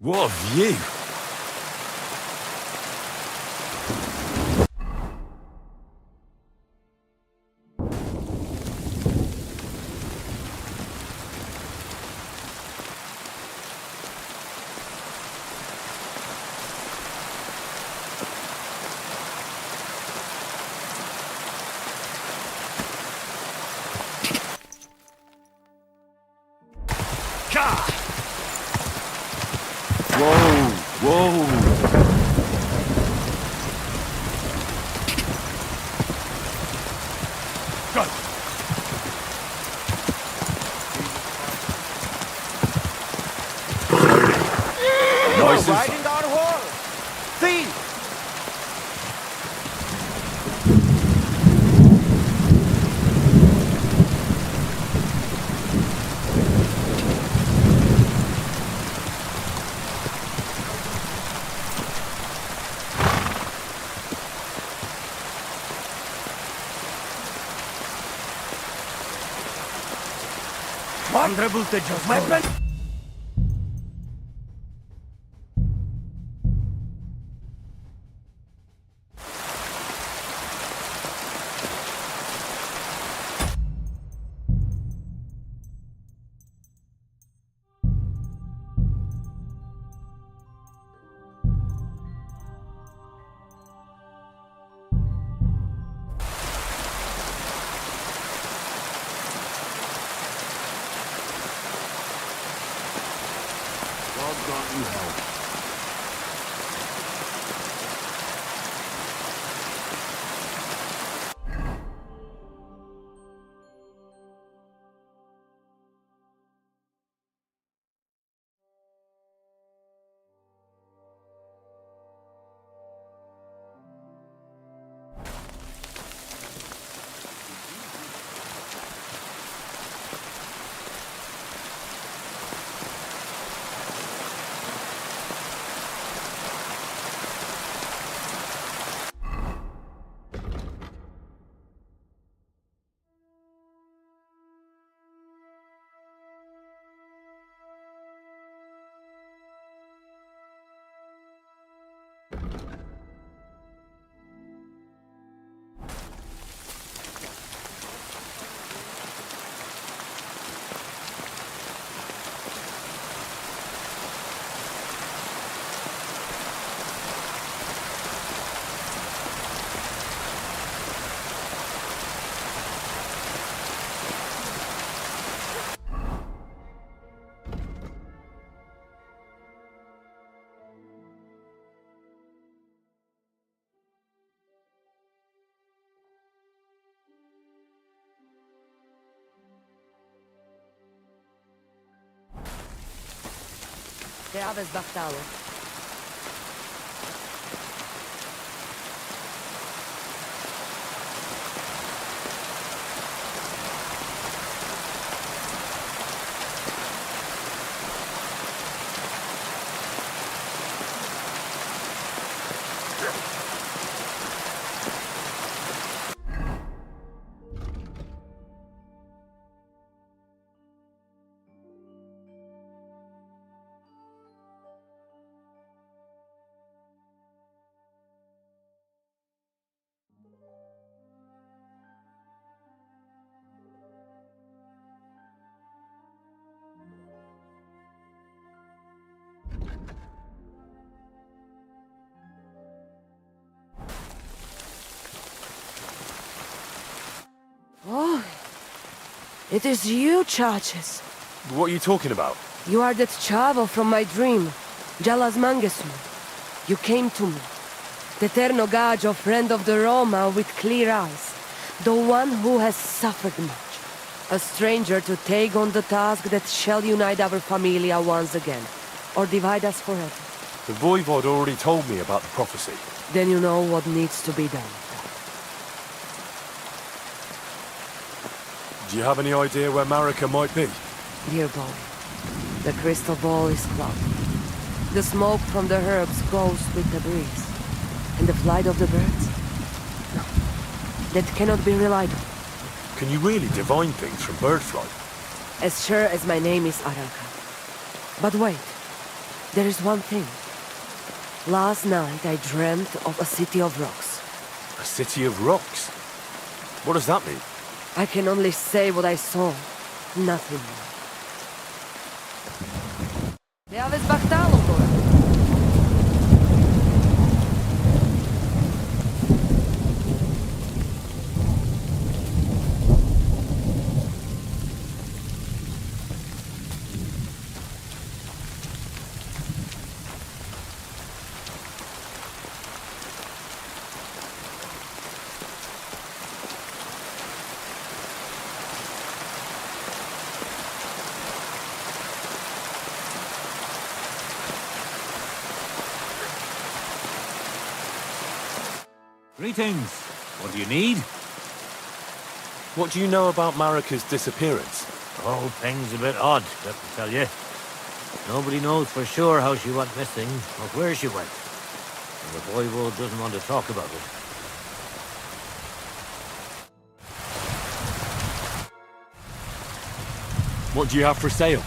What a view! Whoa! Whoa! Go! Nice Riding our horse! Thief! Thunderbolt just Weapon! God grant you help. Te aveți bactală. Oh, it is you, Charges. What are you talking about? You are that Chavo from my dream, Jalas Mangesu. You came to me, the Ternogagio friend of the Roma with clear eyes, the one who has suffered much. A stranger to take on the task that shall unite our familia once again, or divide us forever. The Voivod already told me about the prophecy. Then you know what needs to be done. Do you have any idea where Marika might be? Dear boy, the crystal ball is clouded. The smoke from the herbs goes with the breeze. And the flight of the birds? No, that cannot be relied on. Can you really divine things from bird flight? As sure as my name is Araka. But wait, There is one thing. Last night I dreamt of a city of rocks. A city of rocks? What does that mean? I can only say what I saw. Nothing more. Det har väl vaktal och då? Greetings. What do you need? What do you know about Marika's disappearance? The whole thing's a bit odd, let me tell you. Nobody knows for sure how she went missing or where she went. And the voivode doesn't want to talk about it. What do you have for sale?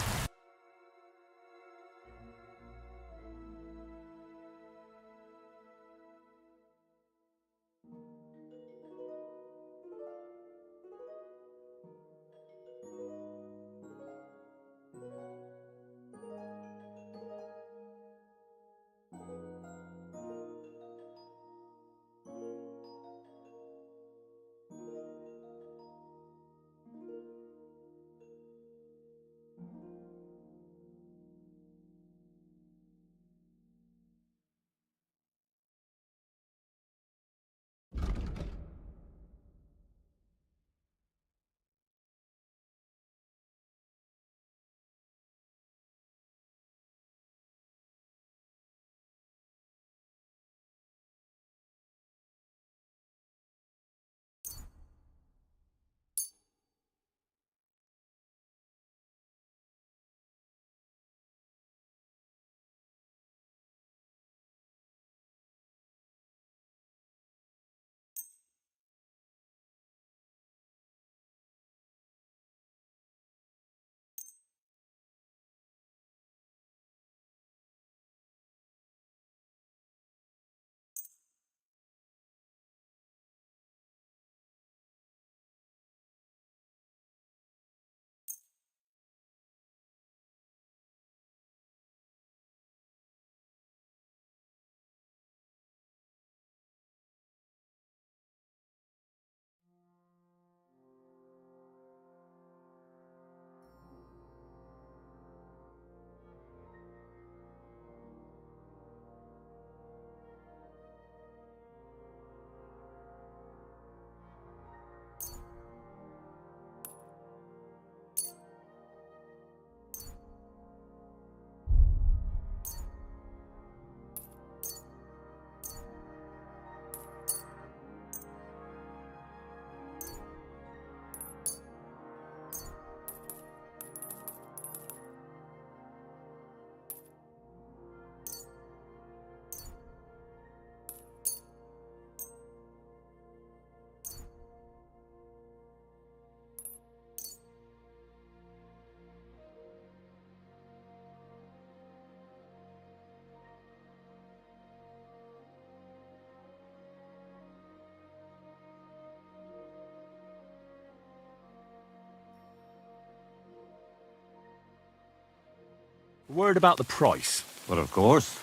A word about the price. But of course.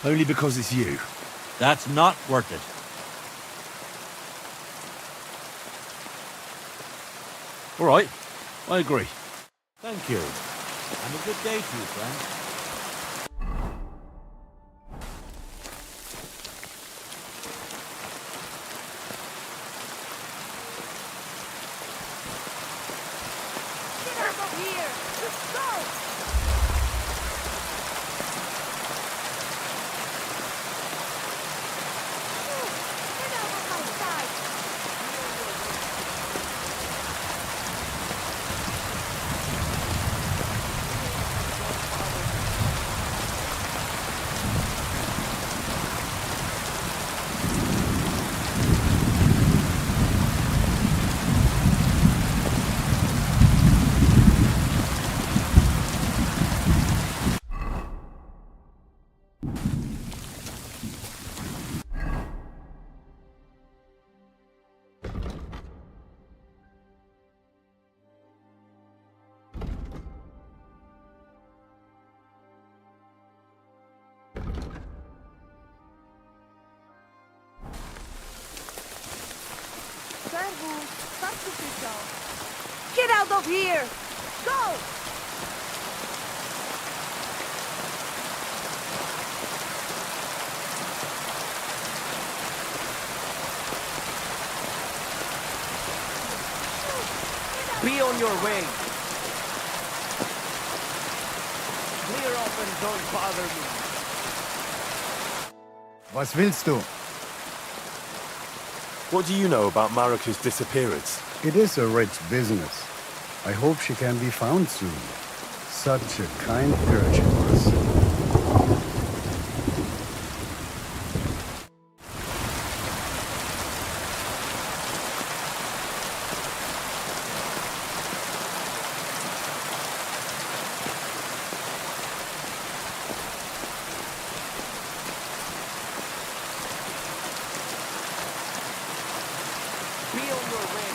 Only because it's you. That's not worth it. All right, I agree. Thank you. And a good day to you, friend. artificial. Get out of here! Go! Be on your way. Clear off and don't bother me. Was willst du? What do you know about Marika's disappearance? It is a rich business. I hope she can be found soon. Such a kind girl she was. Be on your way.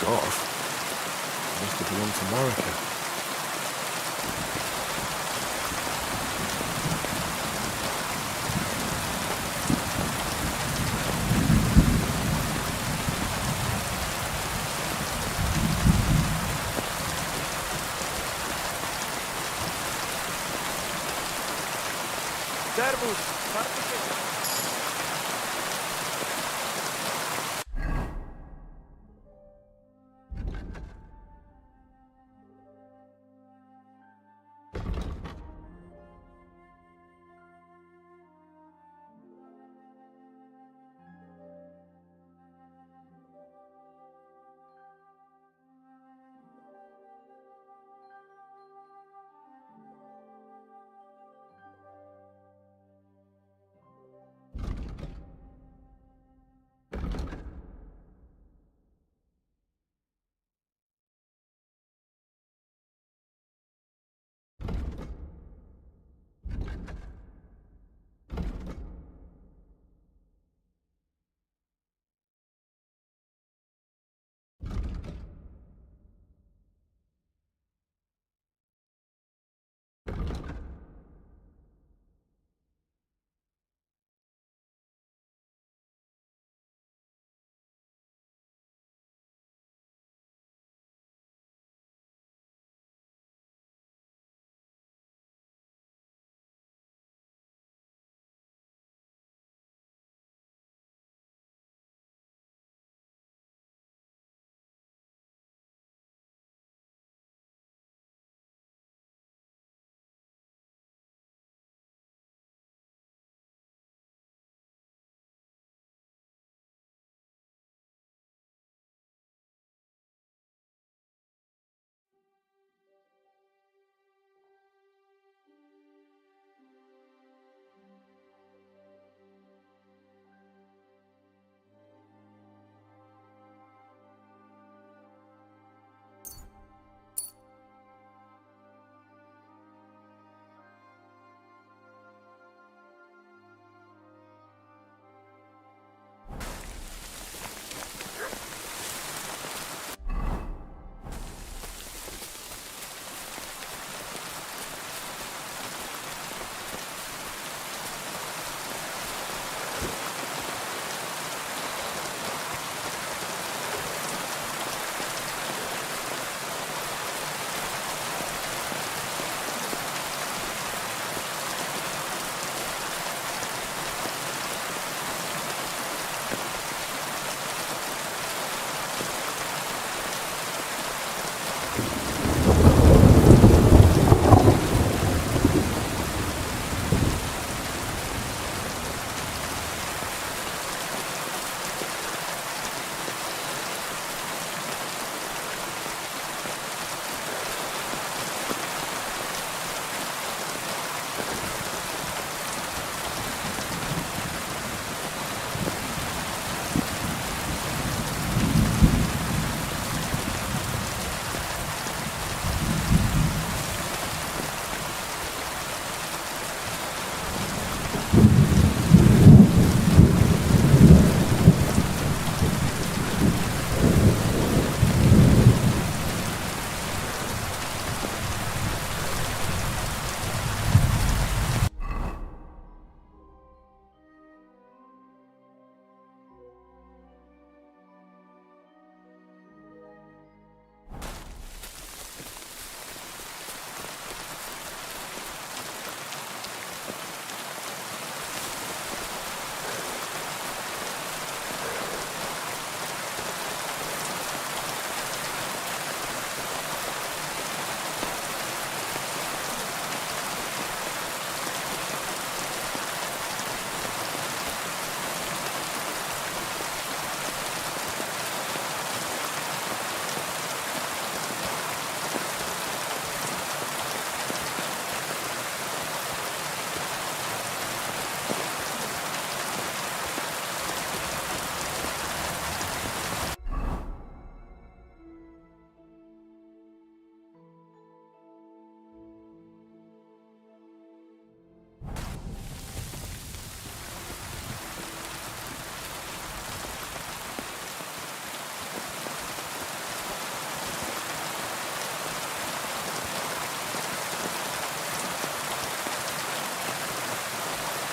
off. Must have belonged to Marika. Servus! Martykę!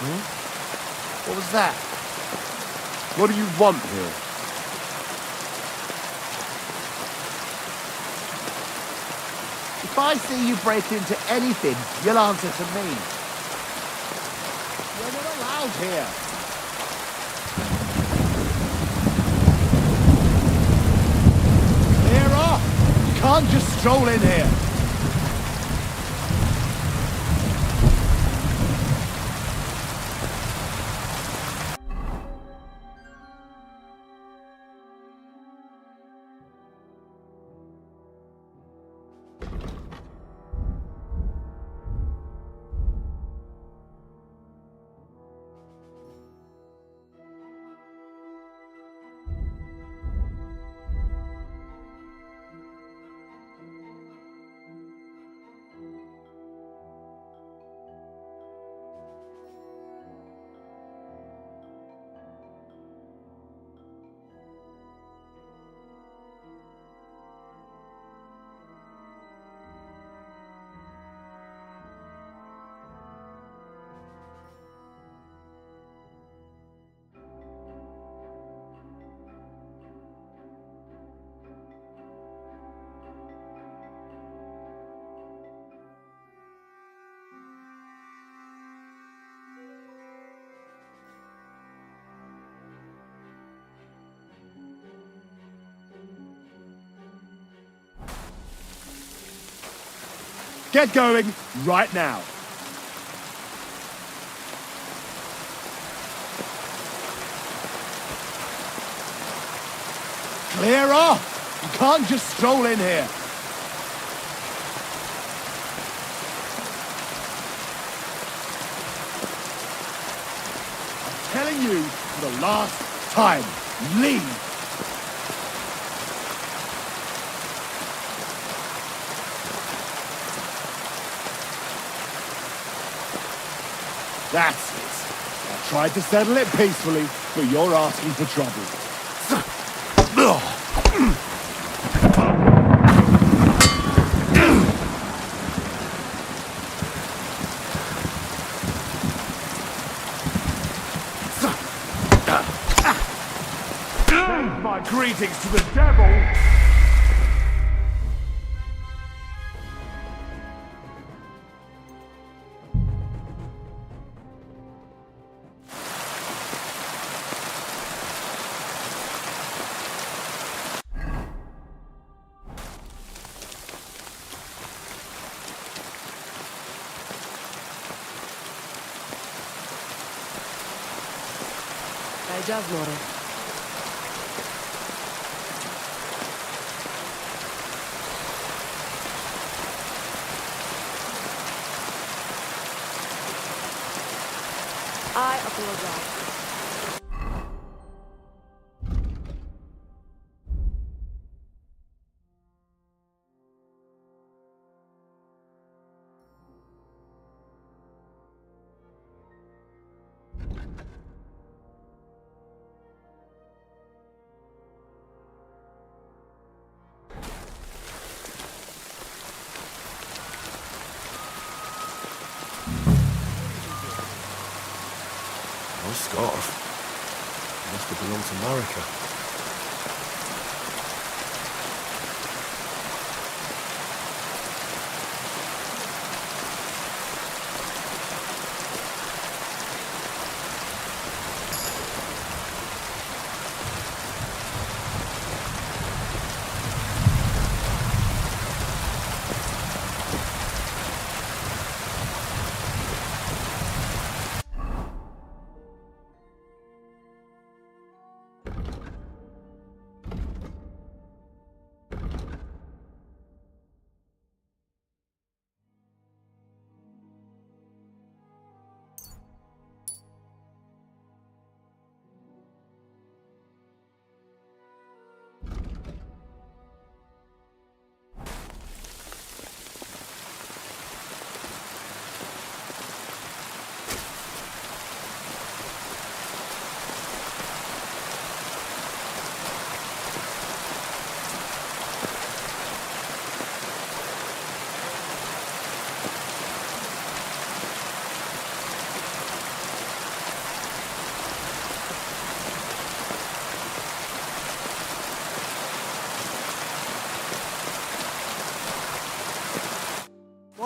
What was that? What do you want here? If I see you break into anything, you'll answer to me. You're not allowed here. Clear off! You can't just stroll in here. Get going right now. Clear off! You can't just stroll in here. I'm telling you for the last time, leave! That's it. I tried to settle it peacefully, but you're asking for trouble. Send my greetings to the devil! Just more. I apologize. No scarf. Must have belonged to Marika.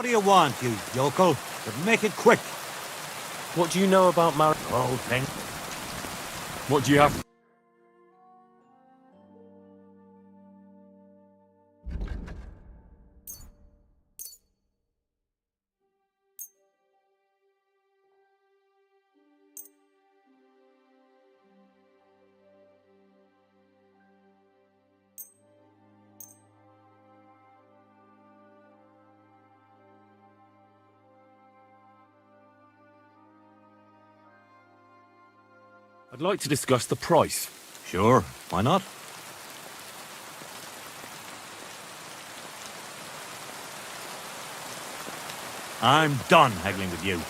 What do you want, you yokel? But make it quick. What do you know about The whole thing. What do you have? I'd like to discuss the price. Sure, why not? I'm done haggling with you.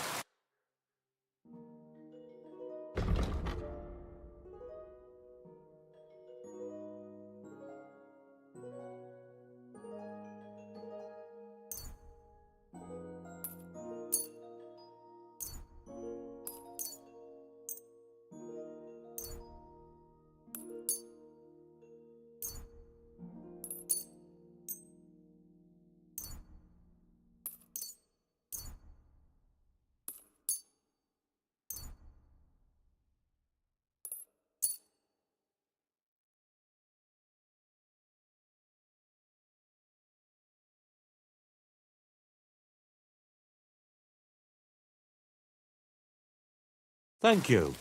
Thank you.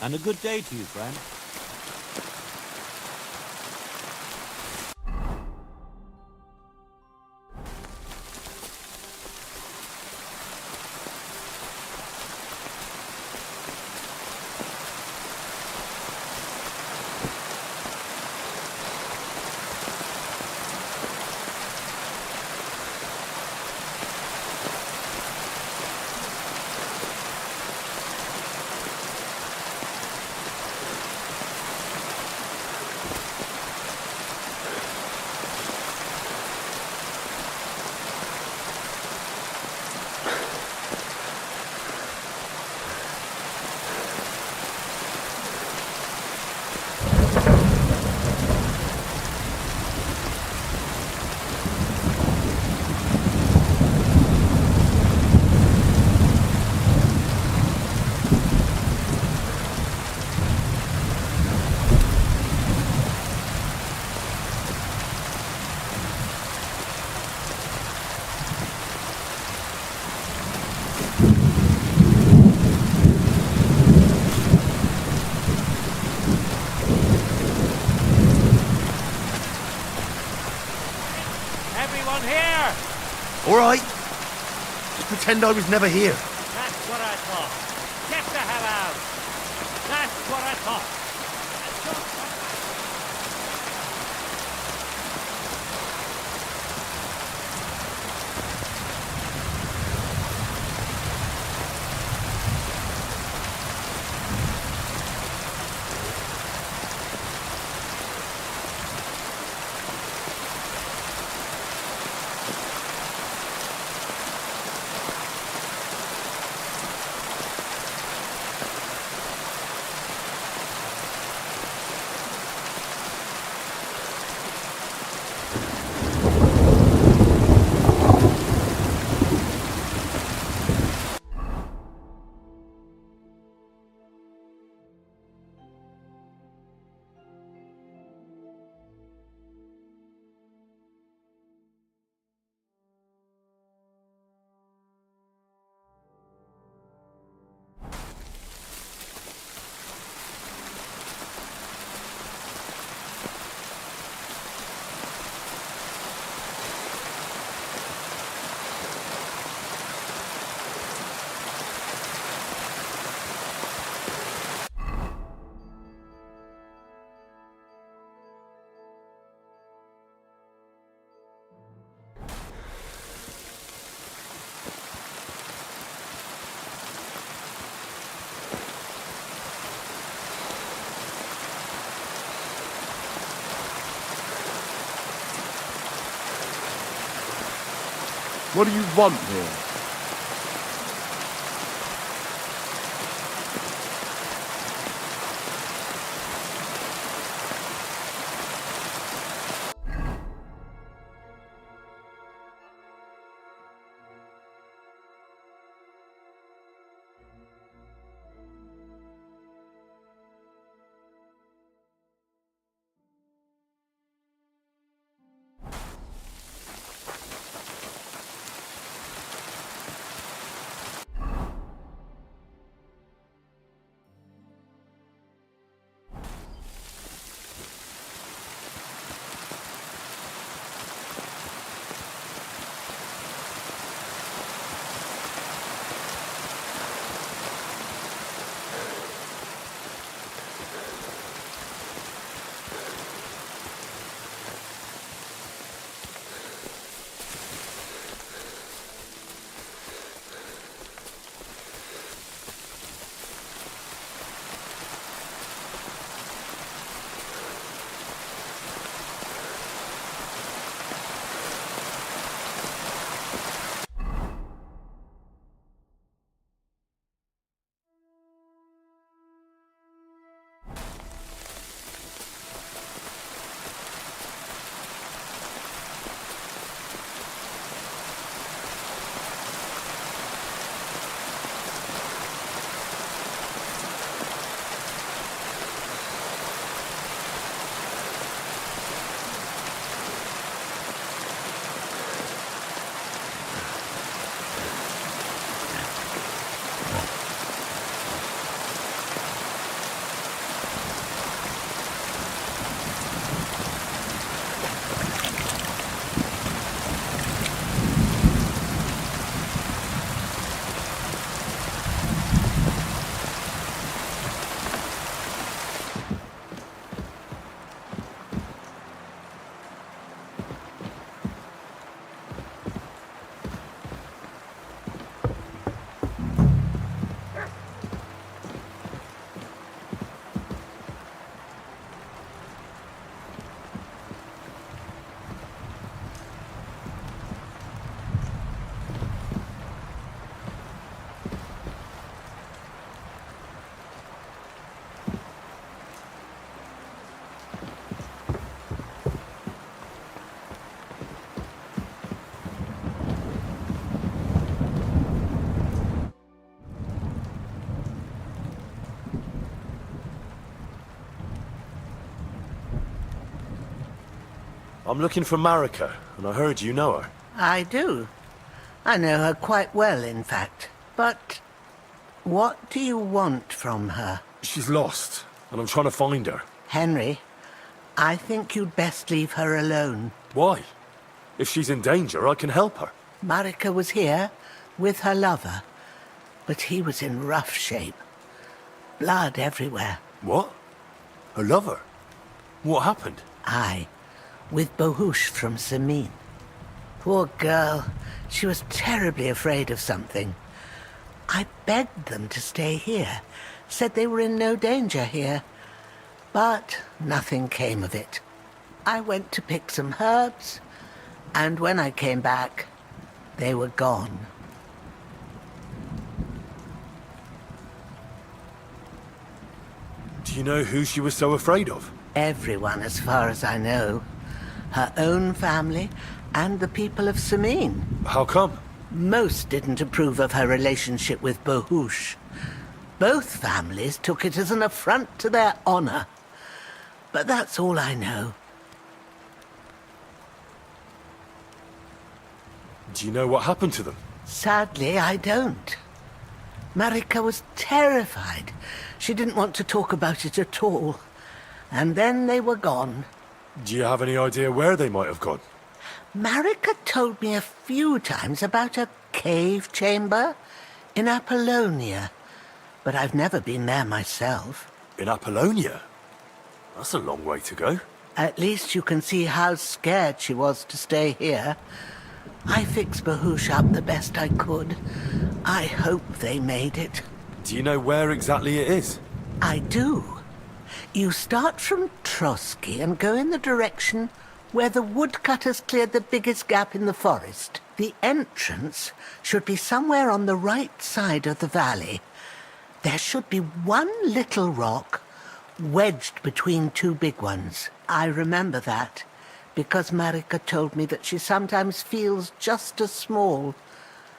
And a good day to you, friend. Everyone here! All right. Just pretend I was never here. That's what I thought. Get the hell out! That's what I thought. What do you want here? I'm looking for Marika, and I heard you know her. I do. I know her quite well, in fact. But what do you want from her? She's lost, and I'm trying to find her. Henry, I think you'd best leave her alone. Why? If she's in danger, I can help her. Marika was here with her lover, but he was in rough shape. Blood everywhere. What? Her lover? What happened? Aye, with Bohush from Samin. Poor girl, she was terribly afraid of something. I begged them to stay here, said they were in no danger here, but nothing came of it. I went to pick some herbs, and when I came back, they were gone. Do you know who she was so afraid of? Everyone, as far as I know. Her own family and the people of Samin. How come? Most didn't approve of her relationship with Bohush. Both families took it as an affront to their honor. But that's all I know. Do you know what happened to them? Sadly, I don't. Marika was terrified. She didn't want to talk about it at all. And then they were gone. Do you have any idea where they might have gone? Marika told me a few times about a cave chamber in Apollonia, but I've never been there myself. In Apollonia? That's a long way to go. At least you can see how scared she was to stay here. I fixed Bahush up the best I could. I hope they made it. Do you know where exactly it is? I do. You start from Trotsky and go in the direction where the woodcutters cleared the biggest gap in the forest. The entrance should be somewhere on the right side of the valley. There should be one little rock wedged between two big ones. I remember that because Marika told me that she sometimes feels just as small,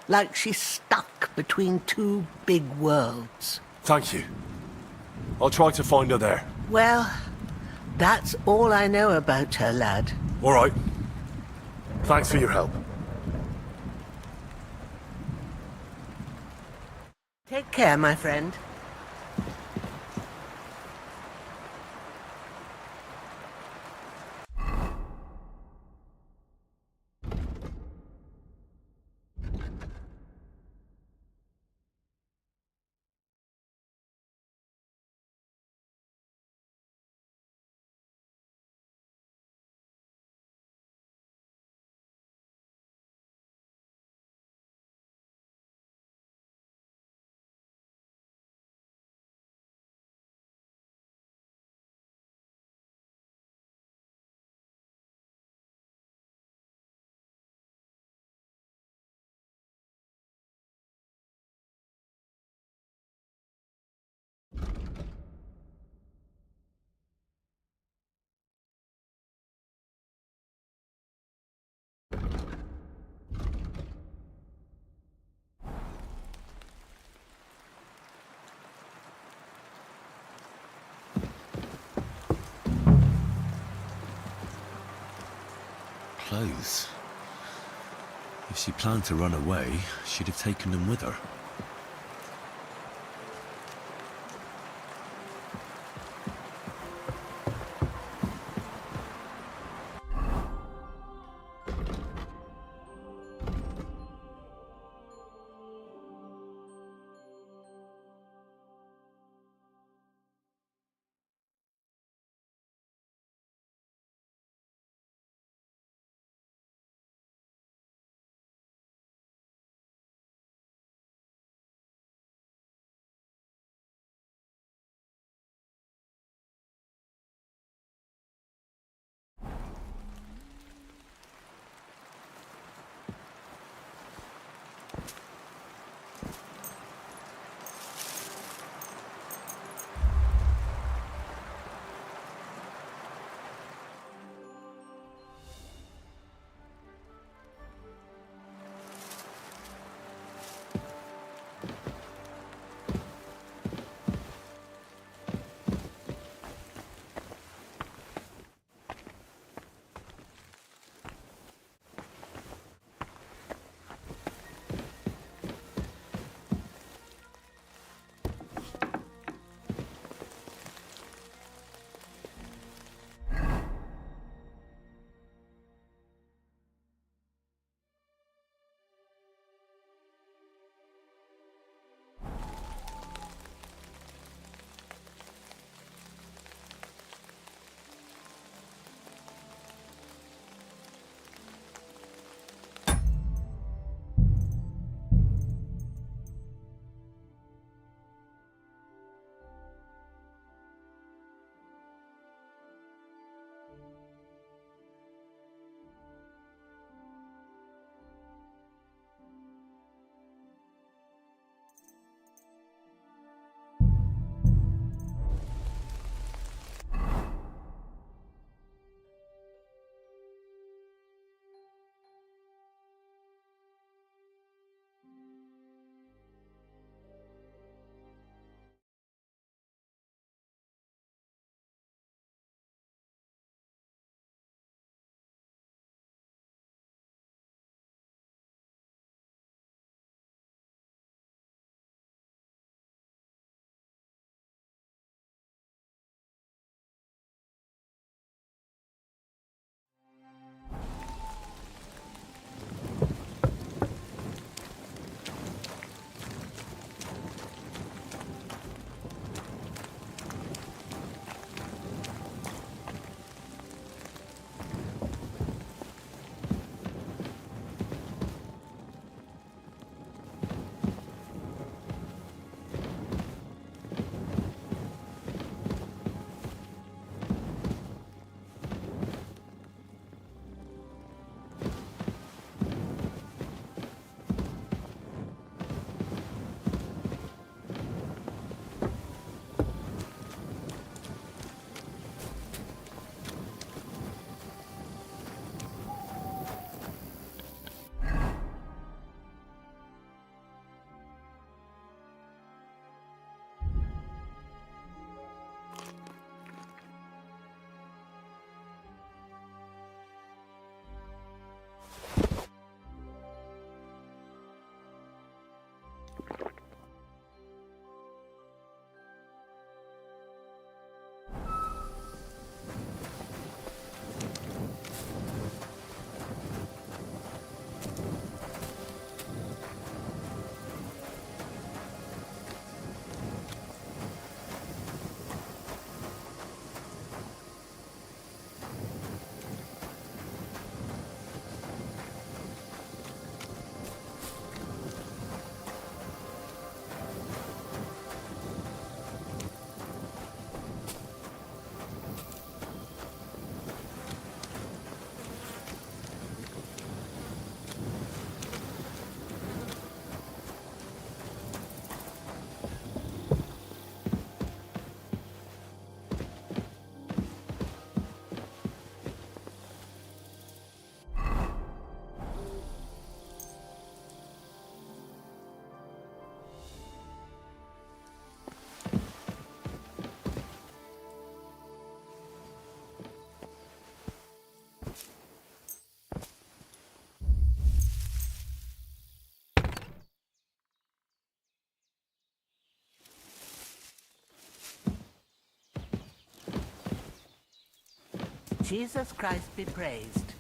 like she's stuck between two big worlds. Thank you. I'll try to find her there. Well, that's all I know about her, lad. All right. Thanks for your help. Take care, my friend. Clothes. If she planned to run away, she'd have taken them with her. Jesus Christ be praised.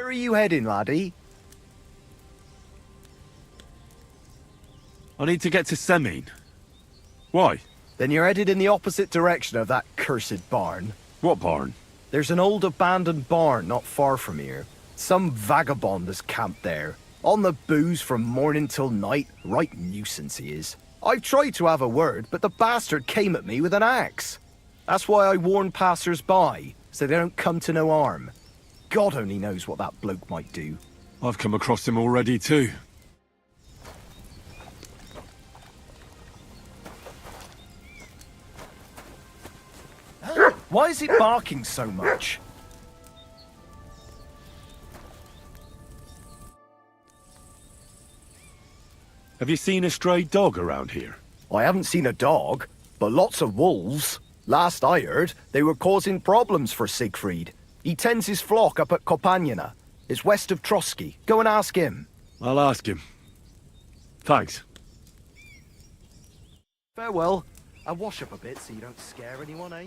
Where are you heading, laddie? I need to get to Semine. Why? Then you're headed in the opposite direction of that cursed barn. What barn? There's an old abandoned barn not far from here. Some vagabond has camped there. On the booze from morning till night. Right nuisance he is. I've tried to have a word, but the bastard came at me with an axe. That's why I warn passers-by, so they don't come to no harm. God only knows what that bloke might do. I've come across him already too. Why is it barking so much? Have you seen a stray dog around here? I haven't seen a dog, but lots of wolves. Last I heard, they were causing problems for Siegfried. He tends his flock up at Kopanjana. It's west of Trotsky. Go and ask him. I'll ask him. Thanks. Farewell. I'll wash up a bit so you don't scare anyone, eh?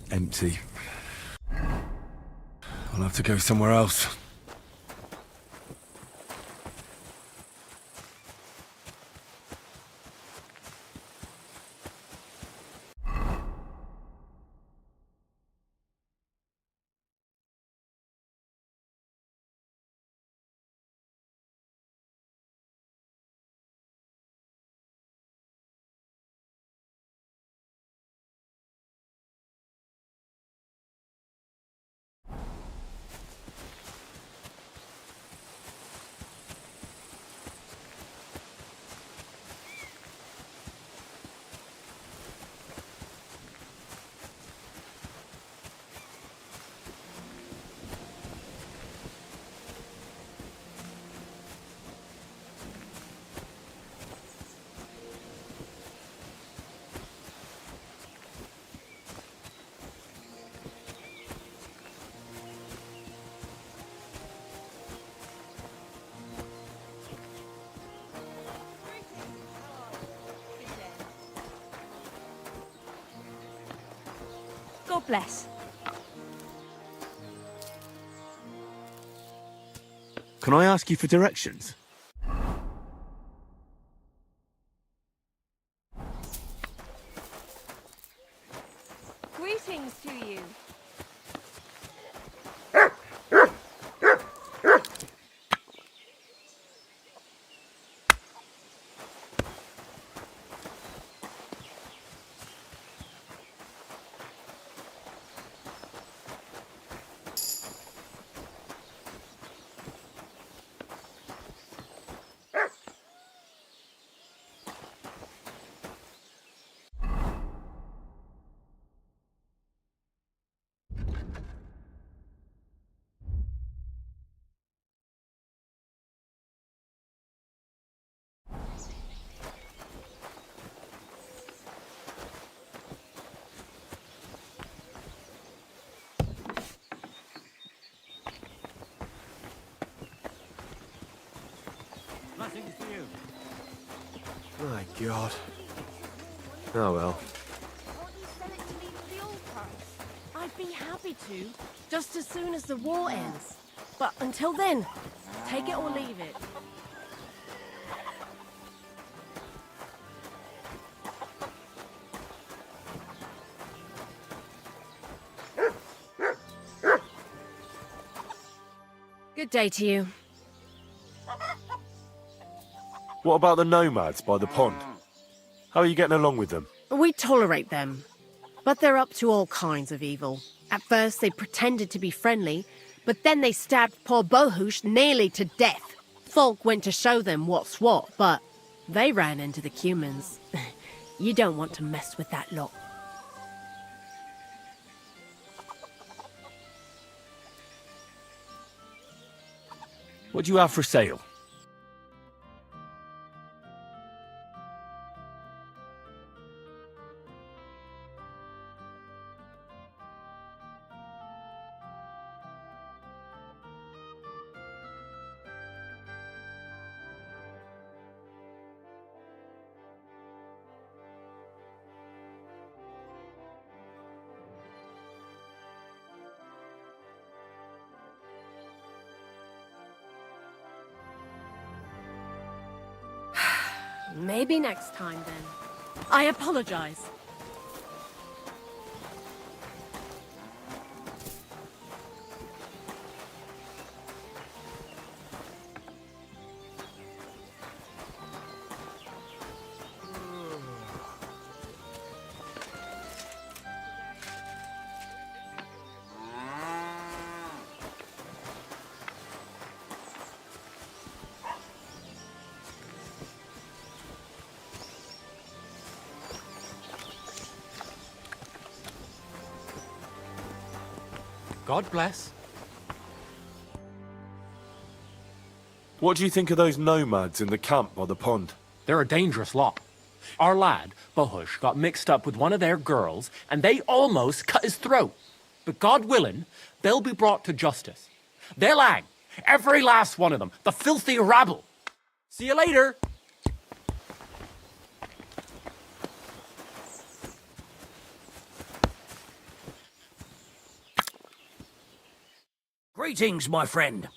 Empty. I'll have to go somewhere else. God bless. Can I ask you for directions? Greetings to you. Blessings to you. My God. Oh well. Won't you sell it to me for the old price? I'd be happy to, just as soon as the war ends. But until then, take it or leave it. Good day to you. What about the nomads by the pond? How are you getting along with them? We tolerate them, but they're up to all kinds of evil. At first, they pretended to be friendly, but then they stabbed poor Bohush nearly to death. Folk went to show them what's what, but they ran into the Cumans. You don't want to mess with that lot. What do you have for sale? Maybe next time, then. I apologize. God bless. What do you think of those nomads in the camp by the pond? They're a dangerous lot. Our lad, Bohush, got mixed up with one of their girls, and they almost cut his throat. But God willing, they'll be brought to justice. They'll hang, every last one of them, the filthy rabble. See you later. Greetings, my friend.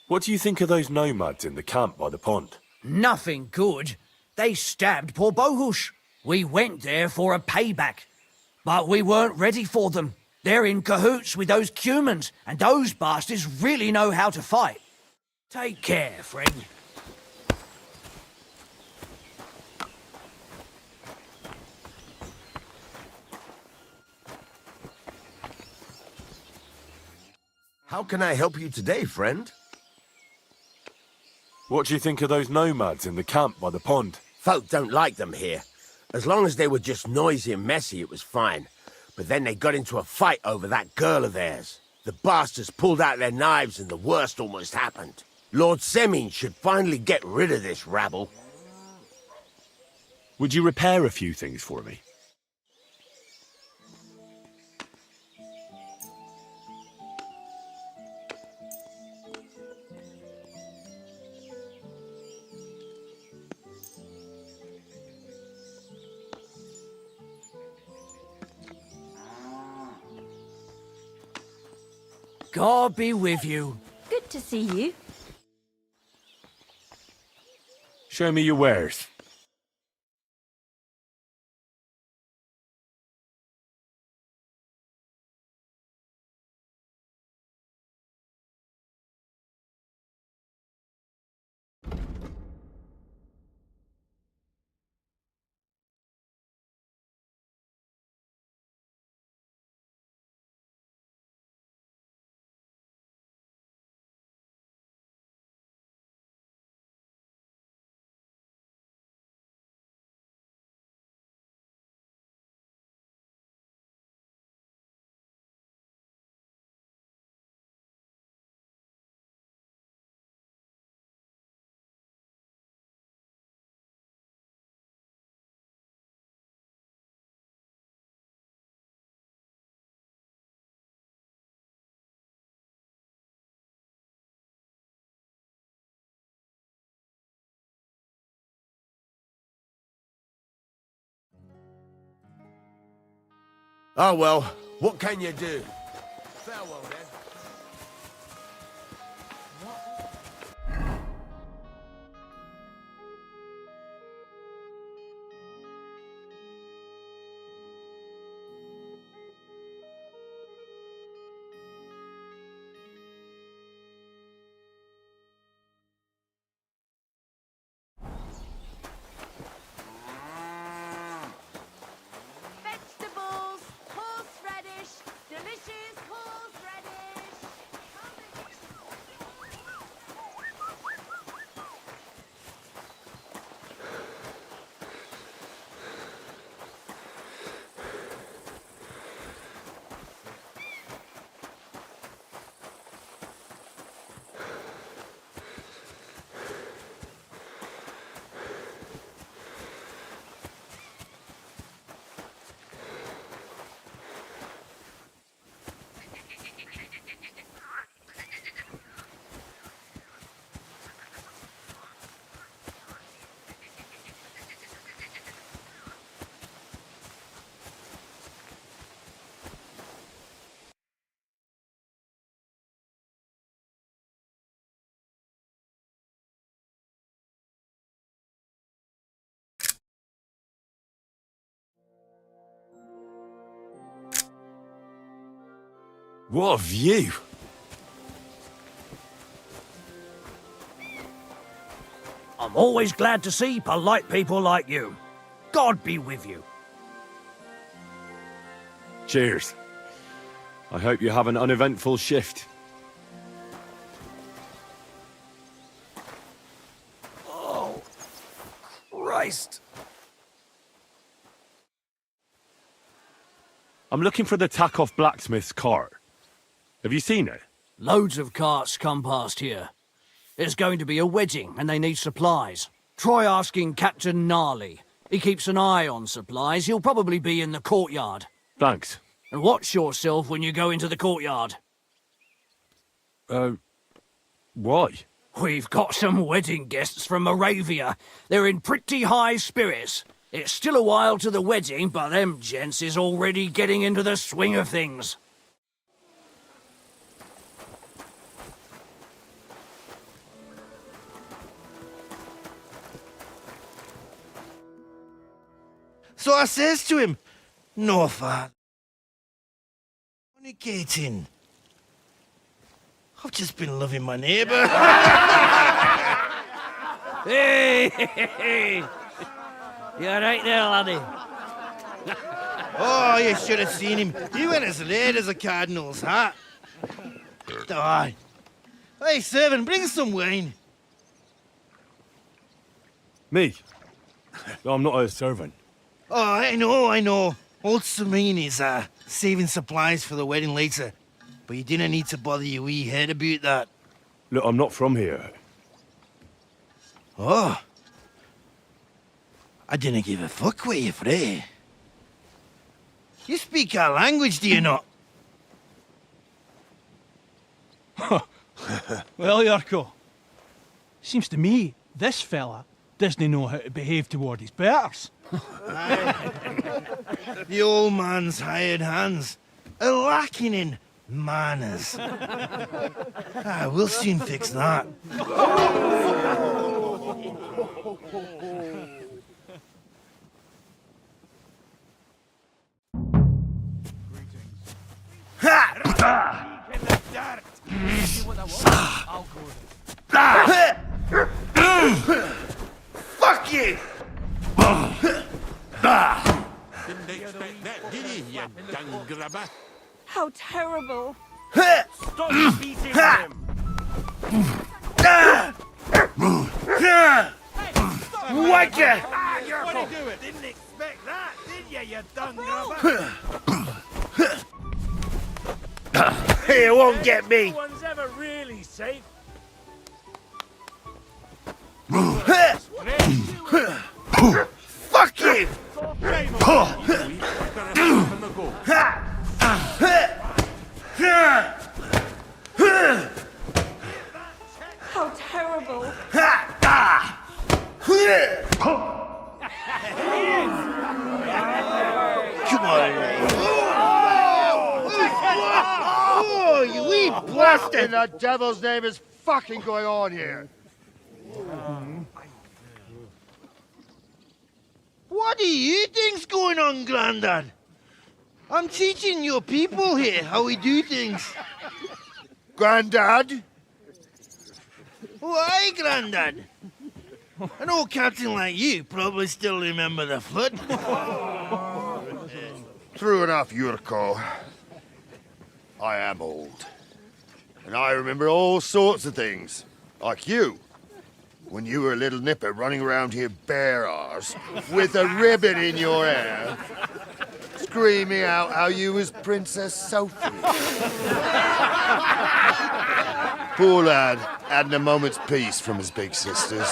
What do you think of those nomads in the camp by the pond? Nothing good. They stabbed poor Bohush. We went there for a payback, but we weren't ready for them. They're in cahoots with those Cumans, and those bastards really know how to fight. Take care, friend. How can I help you today, friend? What do you think of those nomads in the camp by the pond? Folk don't like them here. As long as they were just noisy and messy, it was fine. But then they got into a fight over that girl of theirs. The bastards pulled out their knives and the worst almost happened. Lord Semin should finally get rid of this rabble. Would you repair a few things for me? God be with you. Good to see you. Show me your wares. Oh well, what can you do? Farewell then. Vegetables, horseradish, What a view! I'm always glad to see polite people like you. God be with you. Cheers. I hope you have an uneventful shift. Oh, Christ. I'm looking for the Takeoff blacksmith's cart. Have you seen it? Loads of carts come past here. There's going to be a wedding and they need supplies. Try asking Captain Gnarly. He keeps an eye on supplies. He'll probably be in the courtyard. Thanks. And watch yourself when you go into the courtyard. Why? We've got some wedding guests from Moravia. They're in pretty high spirits. It's still a while to the wedding, but them gents is already getting into the swing of things. So I says to him, "No, Fat. Fornicating. I've just been loving my neighbour." Hey! You alright there, laddie? Oh, you should have seen him. He went as red as a cardinal's hat. Aye. Hey, servant, bring some wine. Me? I'm not a servant. Oh, I know. Old Samine is saving supplies for the wedding later. But you didn't need to bother your wee head about that. Look, I'm not from here. Oh. I didn't give a fuck what you pray. You speak our language, do you not? Well, Yarko, seems to me this fella doesn't know how to behave toward his betters. The old man's hired hands are lacking in manners. We'll soon fix that. Fuck you! Didn't expect that, did you dung grabber? How terrible. Stop beating him! Whacker! What are you doing? Didn't expect that, did you dung grabber? You won't get me! No one's ever really safe. Fuck you! How terrible. Come on, oh, you wee blasted! In the devil's name is fucking going on here? What do you think's going on, Grandad? I'm teaching your people here how we do things. Grandad? Why, Grandad? An old captain like you probably still remember the flood. True enough, Yurko. I am old. And I remember all sorts of things. Like you. When you were a little nipper running around here bare arse, with a ribbon in your hair, screaming out how you was Princess Sophie. Poor lad, hadn't a moment's peace from his big sisters.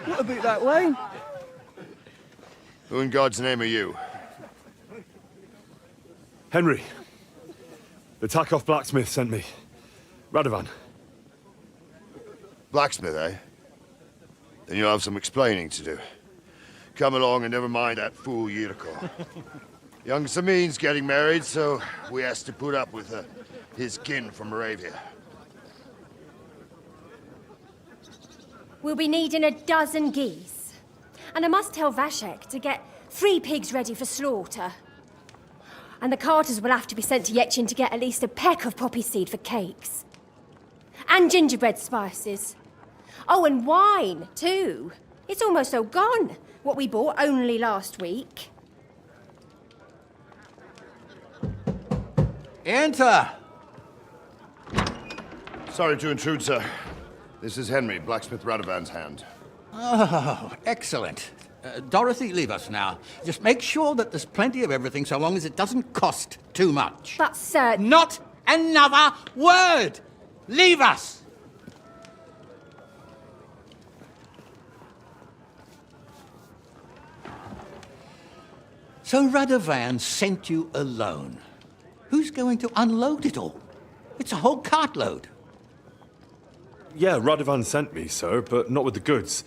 What about that wine? Who in God's name are you? Henry. The Takeoff blacksmith sent me. Radovan. Blacksmith, eh? Then you'll have some explaining to do. Come along and never mind that fool Yurko. Young Samin's getting married, so we has to put up with his kin from Moravia. We'll be needing a dozen geese. And I must tell Vashek to get 3 pigs ready for slaughter. And the carters will have to be sent to Yetchin to get at least a peck of poppy seed for cakes. And gingerbread spices. Oh, and wine, too. It's almost all gone. What we bought only last week. Enter! Sorry to intrude, sir. This is Henry, blacksmith Radovan's hand. Oh, excellent. Dorothy, leave us now. Just make sure that there's plenty of everything so long as it doesn't cost too much. But, sir... Not another word! Leave us! So Radovan sent you alone. Who's going to unload it all? It's a whole cartload. Yeah, Radovan sent me, sir, but not with the goods.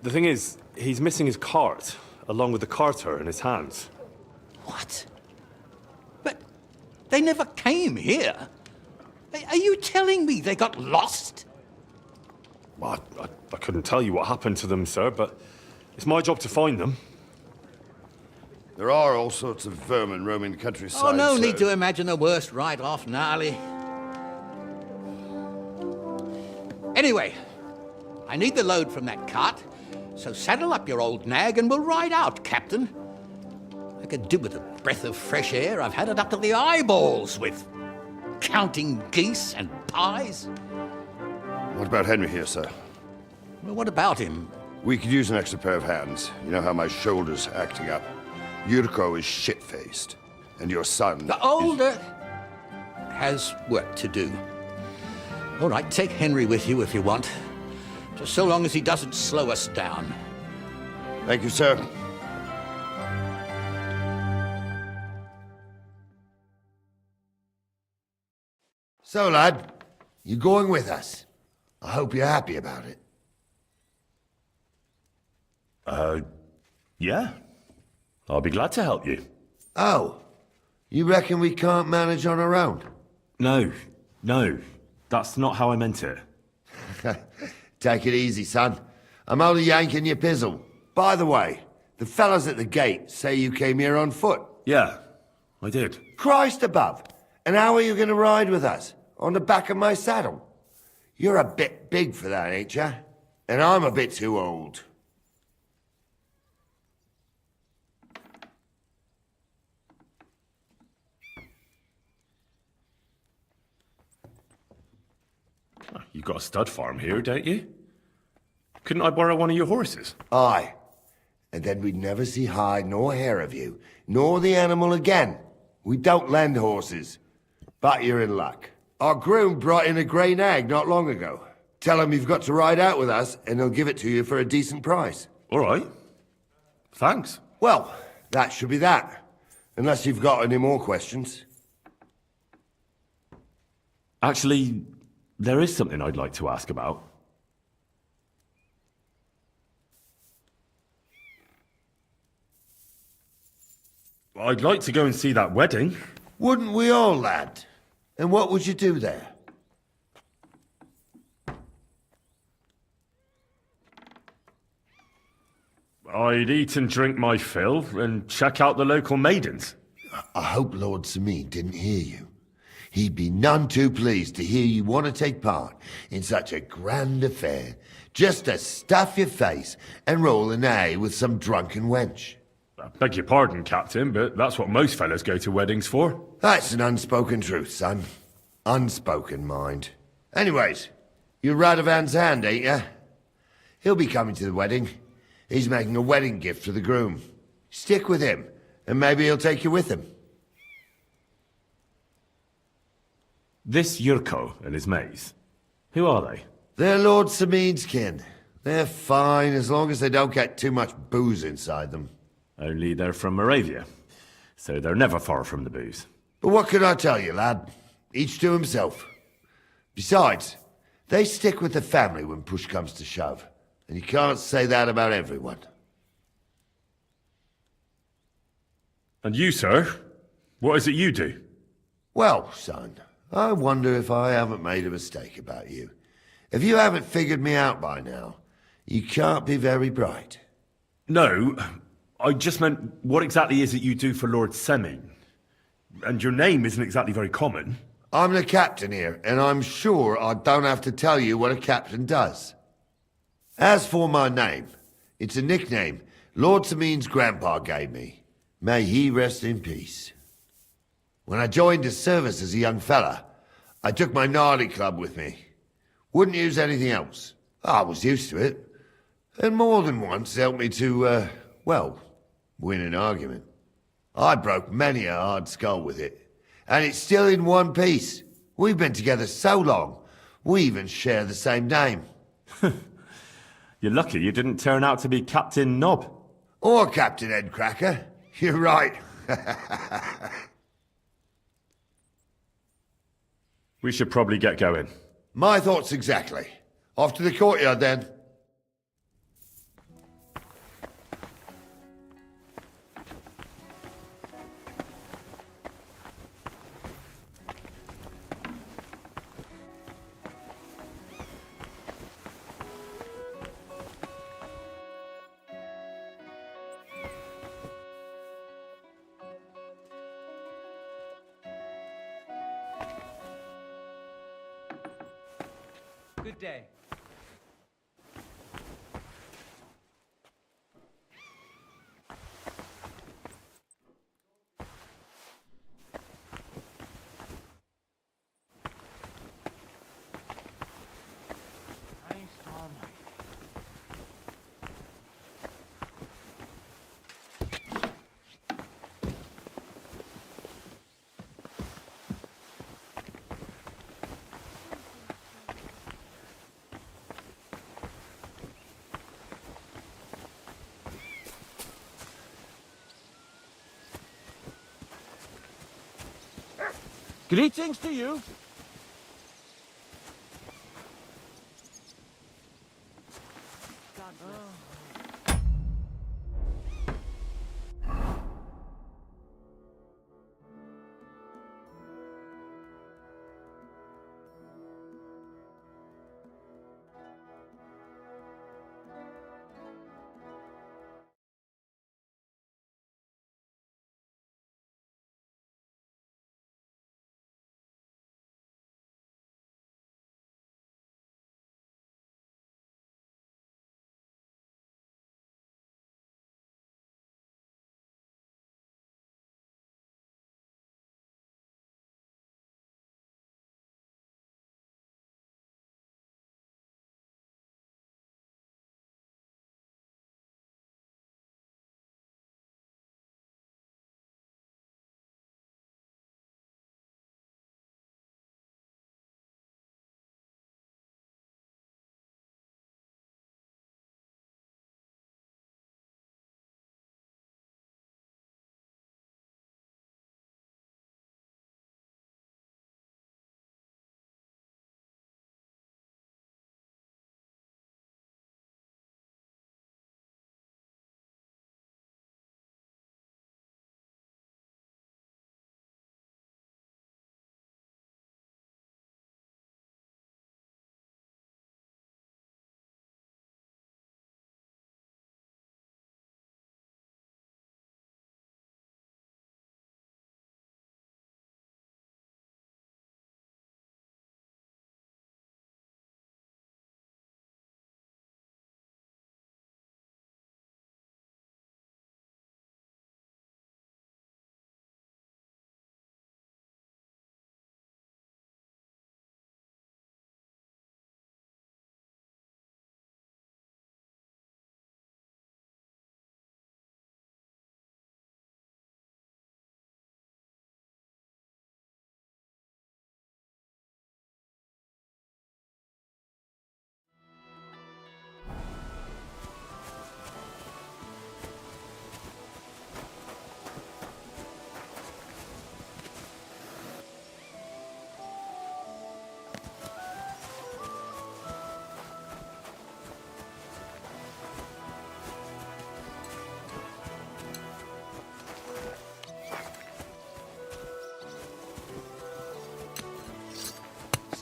The thing is, he's missing his cart, along with the carter in his hands. What? But they never came here. Are you telling me they got lost? Well, I couldn't tell you what happened to them, sir, but it's my job to find them. There are all sorts of vermin roaming the countryside. Oh, no sir. need to imagine the worst right off, gnarly. Anyway, I need the load from that cart, so saddle up your old nag and we'll ride out, Captain. I could do with a breath of fresh air. I've had it up to the eyeballs with counting geese and pies. What about Henry here, sir? Well, what about him? We could use an extra pair of hands. You know how my shoulder's acting up. Yurko is shit-faced, and your son... The older has work to do. All right, take Henry with you if you want. Just so long as he doesn't slow us down. Thank you, sir. So, lad, you going with us? I hope you're happy about it. Yeah. I'll be glad to help you. Oh, you reckon we can't manage on our own? No. That's not how I meant it. Take it easy, son. I'm only yanking your pizzle. By the way, the fellas at the gate say you came here on foot. Yeah, I did. Christ above. And how are you going to ride with us? On the back of my saddle? You're a bit big for that, ain't ya? And I'm a bit too old. You've got a stud farm here, don't you? Couldn't I borrow one of your horses? Aye. And then we'd never see hide nor hair of you, nor the animal again. We don't lend horses. But you're in luck. Our groom brought in a grey nag not long ago. Tell him you've got to ride out with us, and he'll give it to you for a decent price. All right. Thanks. Well, that should be that. Unless you've got any more questions. Actually, there is something I'd like to ask about. I'd like to go and see that wedding. Wouldn't we all, lad? And what would you do there? I'd eat and drink my fill and check out the local maidens. I hope Lord Sameen didn't hear you. He'd be none too pleased to hear you want to take part in such a grand affair, just to stuff your face and roll an A with some drunken wench. I beg your pardon, Captain, but that's what most fellas go to weddings for. That's an unspoken truth, son. Unspoken, mind. Anyways, you're Radovan's hand, ain't ya? He'll be coming to the wedding. He's making a wedding gift for the groom. Stick with him, and maybe he'll take you with him. This Yurko and his mates, who are they? They're Lord Sameen's kin. They're fine as long as they don't get too much booze inside them. Only they're from Moravia, so they're never far from the booze. But what can I tell you, lad? Each to himself. Besides, they stick with the family when push comes to shove. And you can't say that about everyone. And you, sir? What is it you do? Well, son, I wonder if I haven't made a mistake about you. If you haven't figured me out by now, you can't be very bright. No, I just meant, what exactly is it you do for Lord Seming? And your name isn't exactly very common. I'm the captain here, and I'm sure I don't have to tell you what a captain does. As for my name, it's a nickname Lord Samin's grandpa gave me. May he rest in peace. When I joined his service as a young fella, I took my gnarly club with me. Wouldn't use anything else. I was used to it. And more than once helped me to, well, win an argument. I broke many a hard skull with it. And it's still in one piece. We've been together so long, we even share the same name. You're lucky you didn't turn out to be Captain Knob. Or Captain Headcracker. You're right. We should probably get going. My thoughts exactly. Off to the courtyard then. Good day. Greetings to you.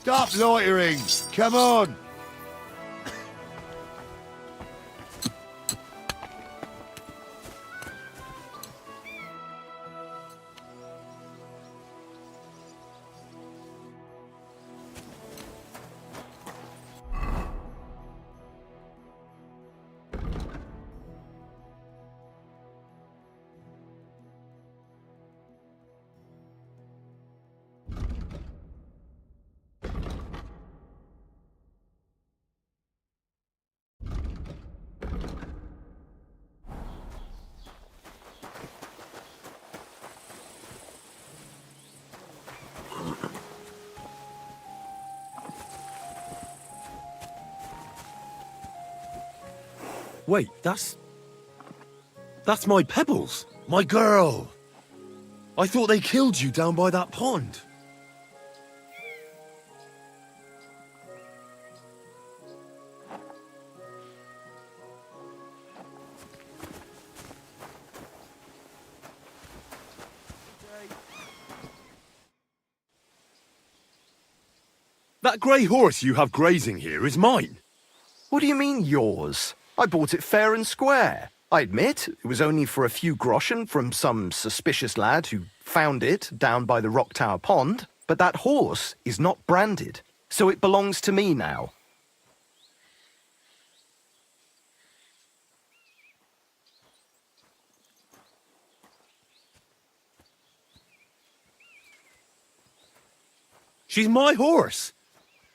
Stop loitering! Come on! Wait, that's my Pebbles, my girl. I thought they killed you down by that pond. That grey horse you have grazing here is mine. What do you mean, yours? I bought it fair and square. I admit, it was only for a few groschen from some suspicious lad who found it down by the Rock Tower Pond, but that horse is not branded, so it belongs to me now. She's my horse.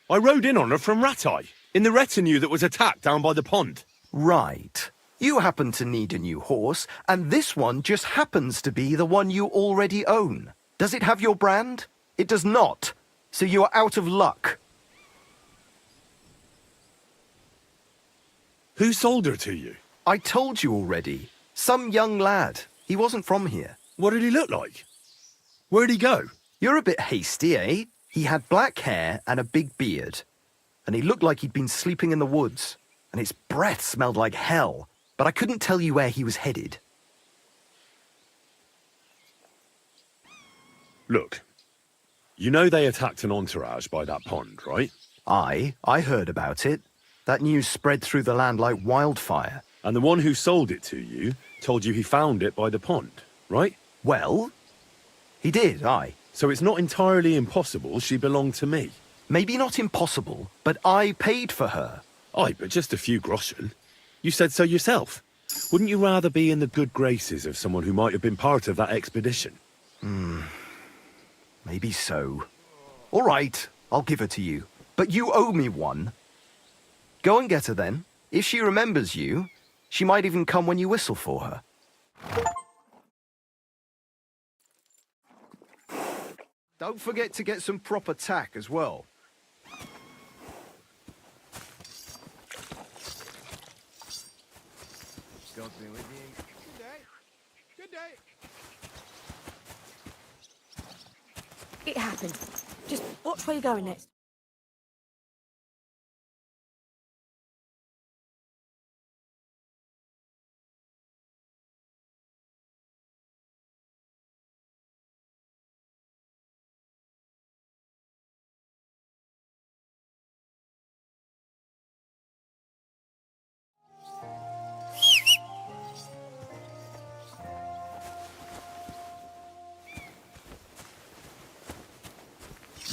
I rode in on her from Ratai, in the retinue that was attacked down by the pond. Right. You happen to need a new horse, and this one just happens to be the one you already own. Does it have your brand? It does not. So you are out of luck. Who sold her to you? I told you already. Some young lad. He wasn't from here. What did he look like? Where'd he go? You're a bit hasty, eh? He had black hair and a big beard. And he looked like he'd been sleeping in the woods. And his breath smelled like hell. But I couldn't tell you where he was headed. Look, you know they attacked an entourage by that pond, right? I heard about it. That news spread through the land like wildfire. And the one who sold it to you told you he found it by the pond, right? Well, he did, aye. So it's not entirely impossible she belonged to me. Maybe not impossible, but I paid for her. Aye, but just a few groschen. You said so yourself. Wouldn't you rather be in the good graces of someone who might have been part of that expedition? Maybe so. All right, I'll give her to you. But you owe me one. Go and get her then. If she remembers you, she might even come when you whistle for her. Don't forget to get some proper tack as well. God be with you. Good day. Good day. It happened. Just watch where you're going next.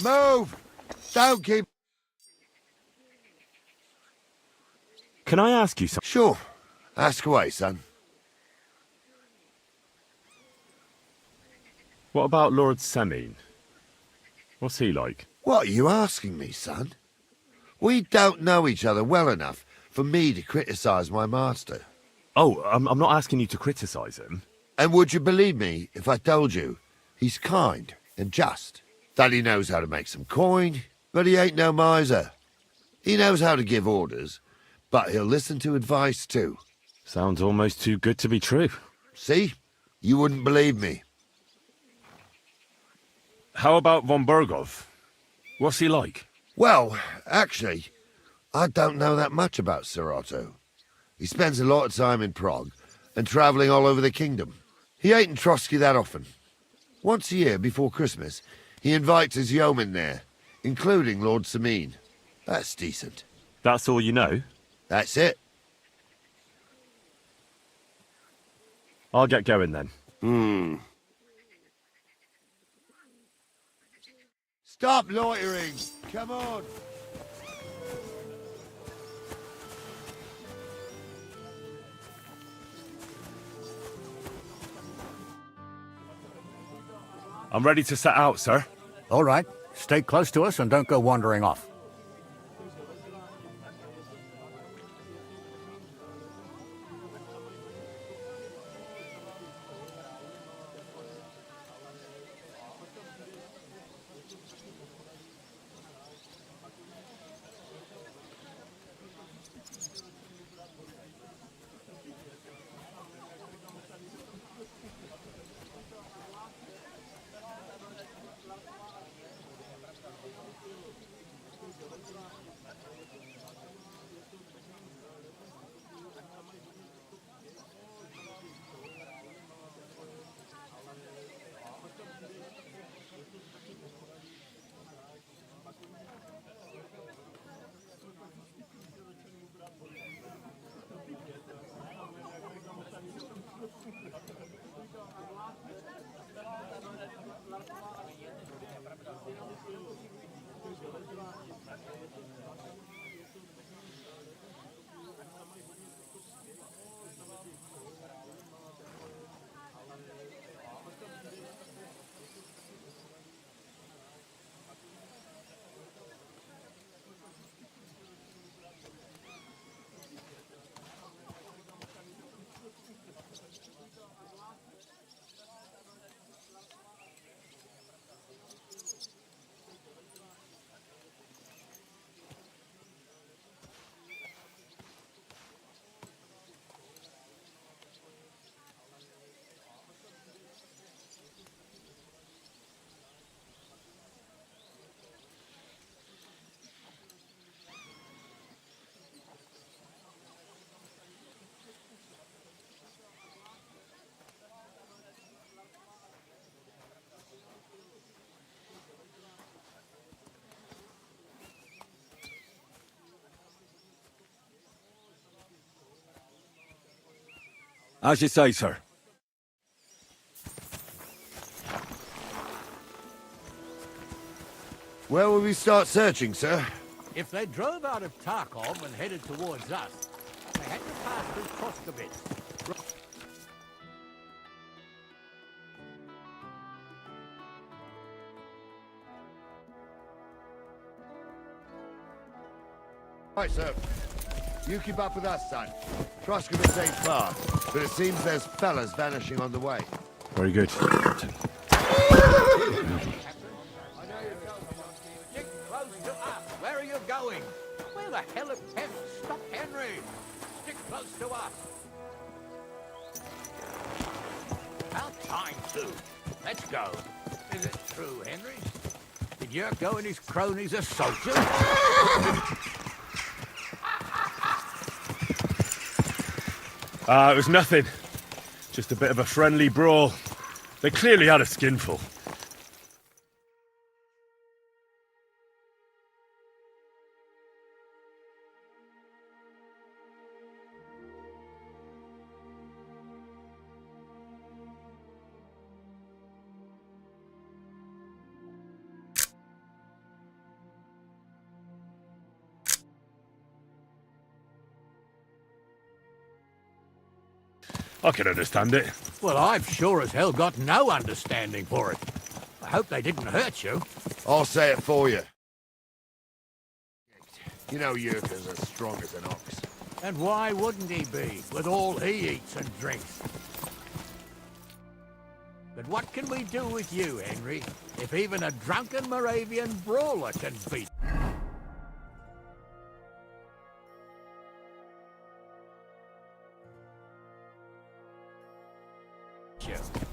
Move! Don't keep... Can I ask you something? Sure. Ask away, son. What about Lord Semine? What's he like? What are you asking me, son? We don't know each other well enough for me to criticize my master. Oh, I'm not asking you to criticize him. And would you believe me if I told you he's kind and just? That he knows how to make some coin, but he ain't no miser. He knows how to give orders, but he'll listen to advice too. Sounds almost too good to be true. See? You wouldn't believe me. How about von Burgov? What's he like? Well, actually, I don't know that much about Sir Otto. He spends a lot of time in Prague and travelling all over the kingdom. He ain't in Trotsky that often. Once a year before Christmas, he invites his yeomen there, including Lord Semine. That's decent. That's all you know? That's it. I'll get going then. Stop loitering! Come on! I'm ready to set out, sir. All right. Stay close to us and don't go wandering off. As you say, sir. Where will we start searching, sir? If they drove out of Tarkov and headed towards us, they had to pass through Koskobitz. Right, sir. You keep up with us, son. Troskovitz ain't far, but it seems there's fellas vanishing on the way. Very good, Captain. Stick close to us. Where are you going? Where the hell have Stop, Henry! Stick close to us. About time, too. Let's go. Is it true, Henry? Did Yurko and his cronies assault you? It was nothing. Just a bit of a friendly brawl. They clearly had a skinful. I can understand it. Well, I've sure as hell got no understanding for it. I hope they didn't hurt you. I'll say it for you. You know Yurka's as strong as an ox. And why wouldn't he be, with all he eats and drinks? But what can we do with you, Henry, if even a drunken Moravian brawler can beat?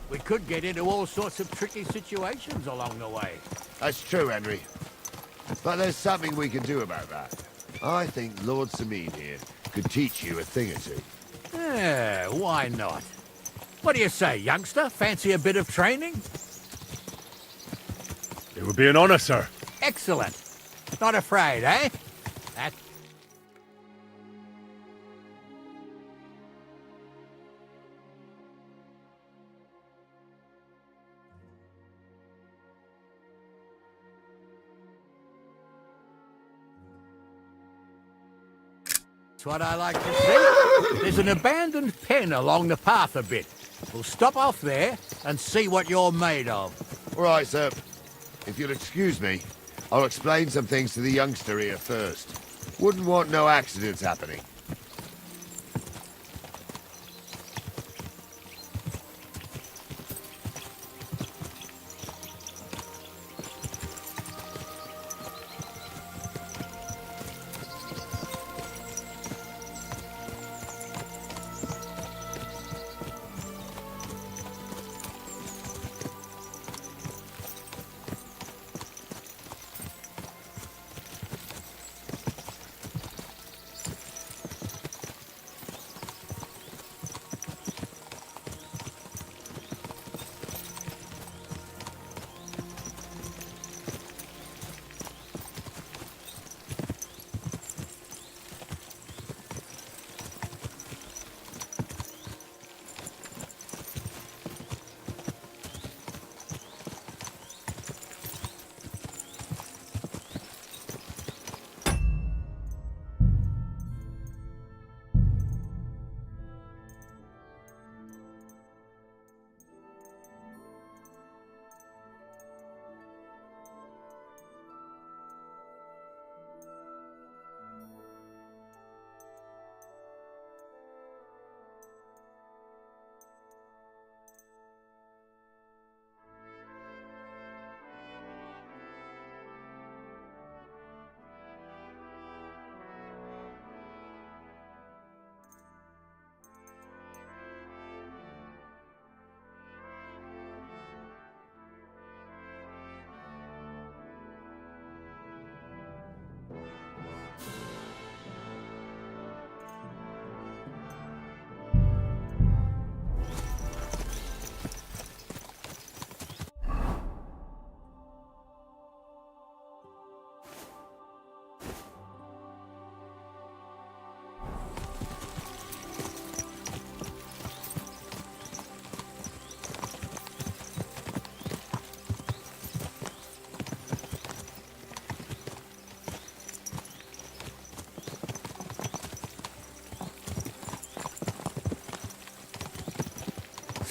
We could get into all sorts of tricky situations along the way. That's true, Henry. But there's something we can do about that. I think Lord Sameen here could teach you a thing or two. Yeah, why not? What do you say, youngster? Fancy a bit of training? It would be an honor, sir. Excellent. Not afraid, eh? That's what I like to see. There's an abandoned pen along the path a bit. We'll stop off there and see what you're made of. All right, sir. If you'll excuse me, I'll explain some things to the youngster here first. Wouldn't want no accidents happening.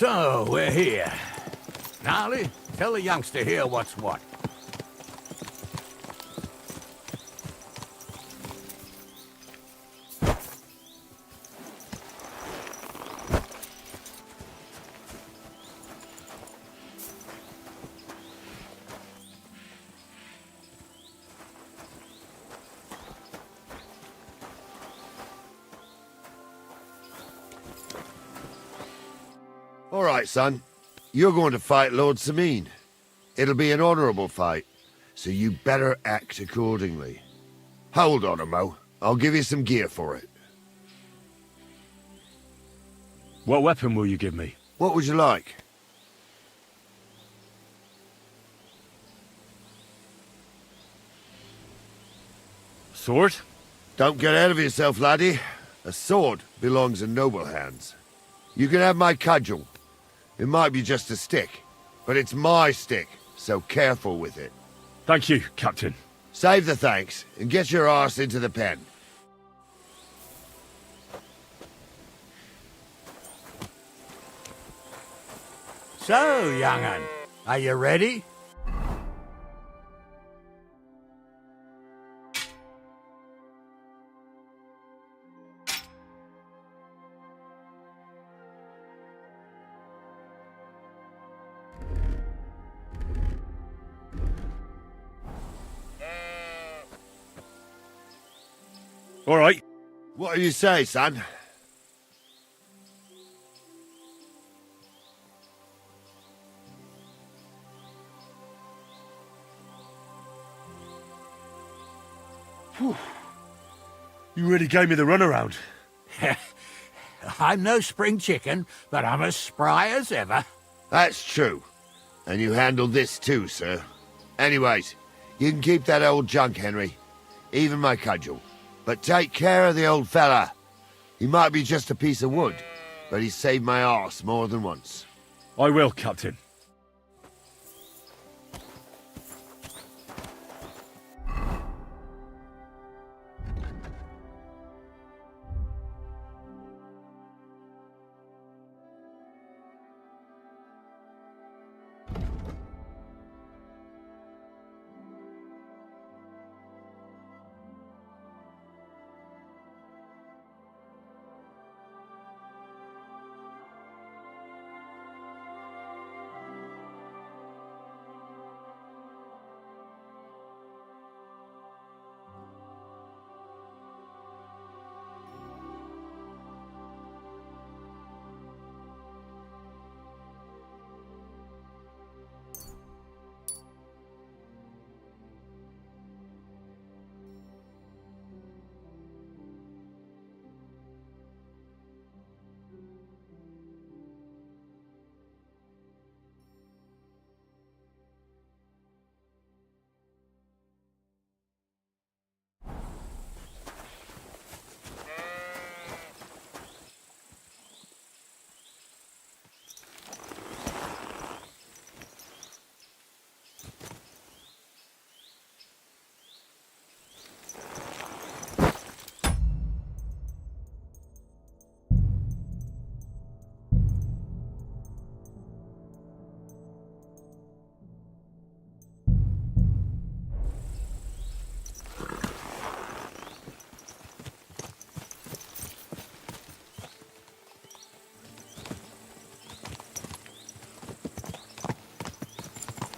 So, we're here. Gnarly, tell the youngster here what's what. All right, son. You're going to fight Lord Sameen. It'll be an honorable fight, so you better act accordingly. Hold on, Mo. I'll give you some gear for it. What weapon will you give me? What would you like? Sword? Don't get ahead of yourself, laddie. A sword belongs in noble hands. You can have my cudgel. It might be just a stick, but it's my stick, so careful with it. Thank you, Captain. Save the thanks, and get your arse into the pen. So, young'un, are you ready? All right. What do you say, son? Whew. You really gave me the runaround. I'm no spring chicken, but I'm as spry as ever. That's true. And you handled this too, sir. Anyways, you can keep that old junk, Henry. Even my cudgel. But take care of the old fella. He might be just a piece of wood, but he saved my arse more than once. I will, Captain.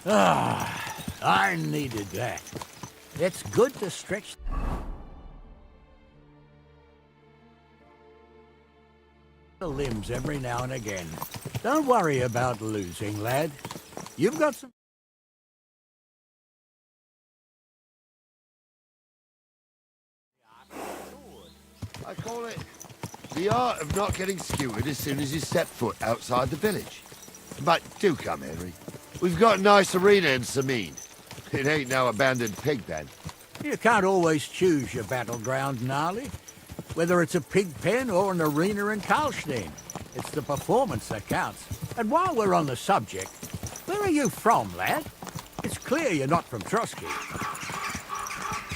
Ah, I needed that. It's good to stretch the limbs every now and again. Don't worry about losing, lad. You've got some... I call it the art of not getting skewered as soon as you step foot outside the village. But do come, Henry. We've got a nice arena in Sameen. It ain't no abandoned pig pen. You can't always choose your battleground, Gnarly. Whether it's a pig pen or an arena in Karlstein. It's the performance that counts. And while we're on the subject, where are you from, lad? It's clear you're not from Trotsky.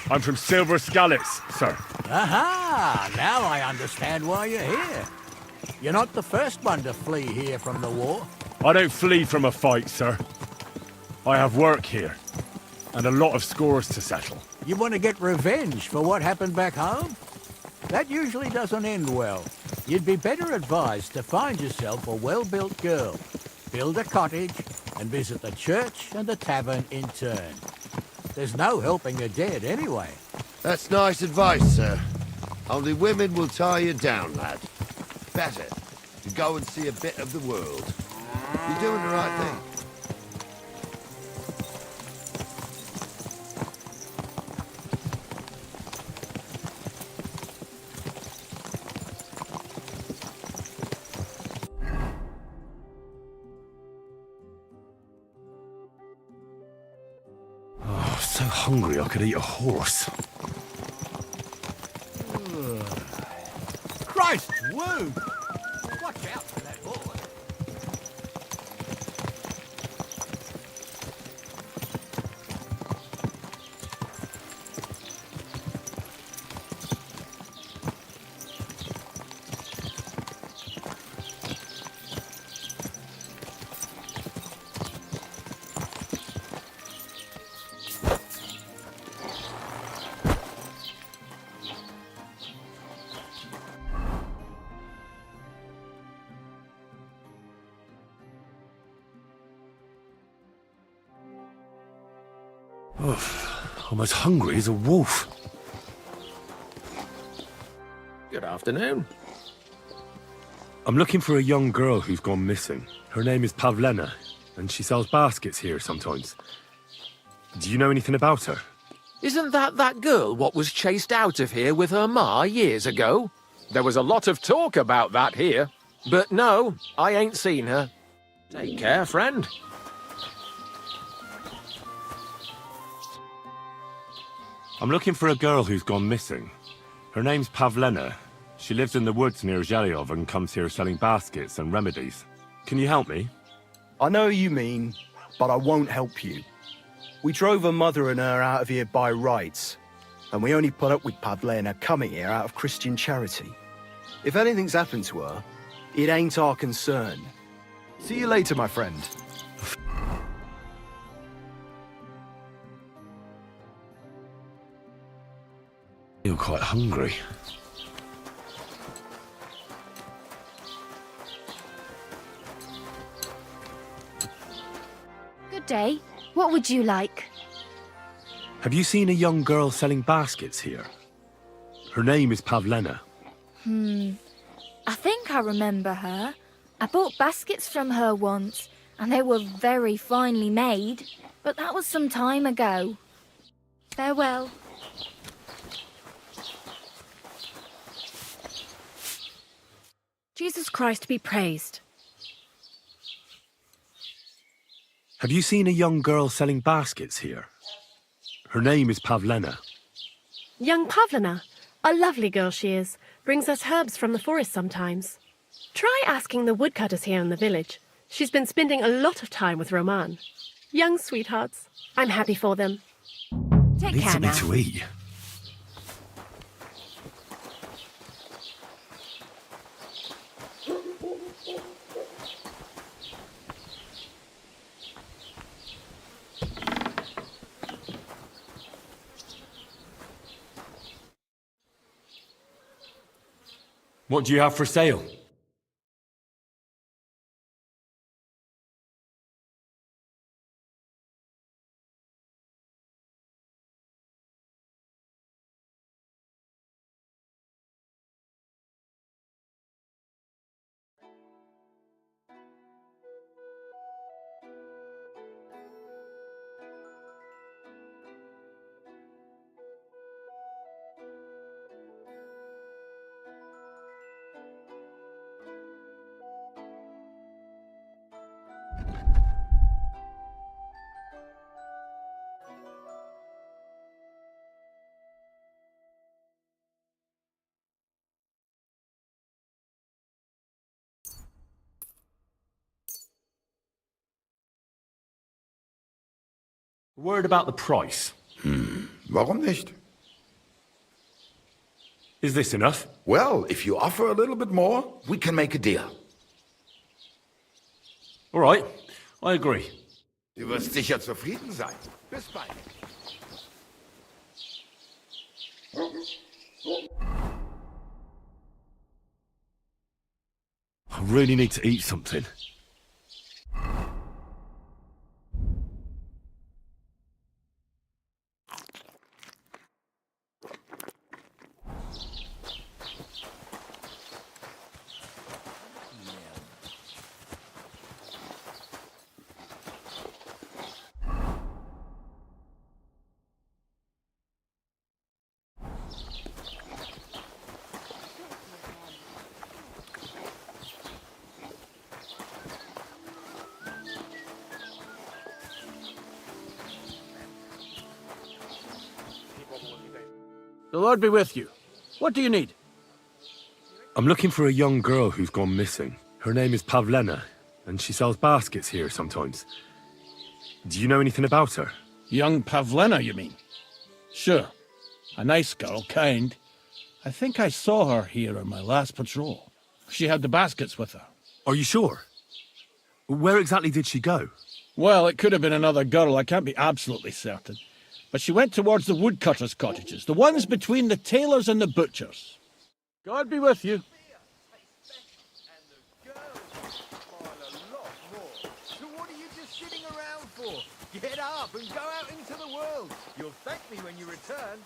I'm from Silver Skalitz, sir. Aha! Now I understand why you're here. You're not the first one to flee here from the war. I don't flee from a fight, sir. I have work here, and a lot of scores to settle. You want to get revenge for what happened back home? That usually doesn't end well. You'd be better advised to find yourself a well-built girl, build a cottage, and visit the church and the tavern in turn. There's no helping the dead anyway. That's nice advice, sir. Only women will tie you down, lad. Better to go and see a bit of the world. You're doing the right thing. Oh, so hungry I could eat a horse. Christ, woo! Watch out for that boy. I'm as hungry as a wolf. Good afternoon. I'm looking for a young girl who's gone missing. Her name is Pavlena, and she sells baskets here sometimes. Do you know anything about her? Isn't that girl what was chased out of here with her ma years ago? There was a lot of talk about that here. But no, I ain't seen her. Take care, friend. I'm looking for a girl who's gone missing. Her name's Pavlena. She lives in the woods near Zhelyov and comes here selling baskets and remedies. Can you help me? I know you mean, but I won't help you. We drove her mother and her out of here by rights, and we only put up with Pavlena coming here out of Christian charity. If anything's happened to her, it ain't our concern. See you later, my friend. I feel quite hungry. Good day. What would you like? Have you seen a young girl selling baskets here? Her name is Pavlena. I think I remember her. I bought baskets from her once, and they were very finely made, but that was some time ago. Farewell. Jesus Christ be praised. Have you seen a young girl selling baskets here? Her name is Pavlena. Young Pavlena, a lovely girl she is, brings us herbs from the forest sometimes. Try asking the woodcutters here in the village. She's been spending a lot of time with Roman. Young sweethearts. I'm happy for them. Take Need care something now. to eat. What do you have for sale? Word about the price. Warum nicht? Is this enough? Well, if you offer a little bit more, we can make a deal. All right, I agree. Du wirst sicher zufrieden sein. Bis bald. I really need to eat something. The Lord be with you. What do you need? I'm looking for a young girl who's gone missing. Her name is Pavlena, and she sells baskets here sometimes. Do you know anything about her? Young Pavlena, you mean? Sure. A nice girl, kind. I think I saw her here on my last patrol. She had the baskets with her. Are you sure? Where exactly did she go? Well, it could have been another girl. I can't be absolutely certain. But she went towards the woodcutters' cottages, the ones between the tailors and the butchers. God be with you. So what are you just sitting around for? Get up and go out into the world. You'll thank me when you return.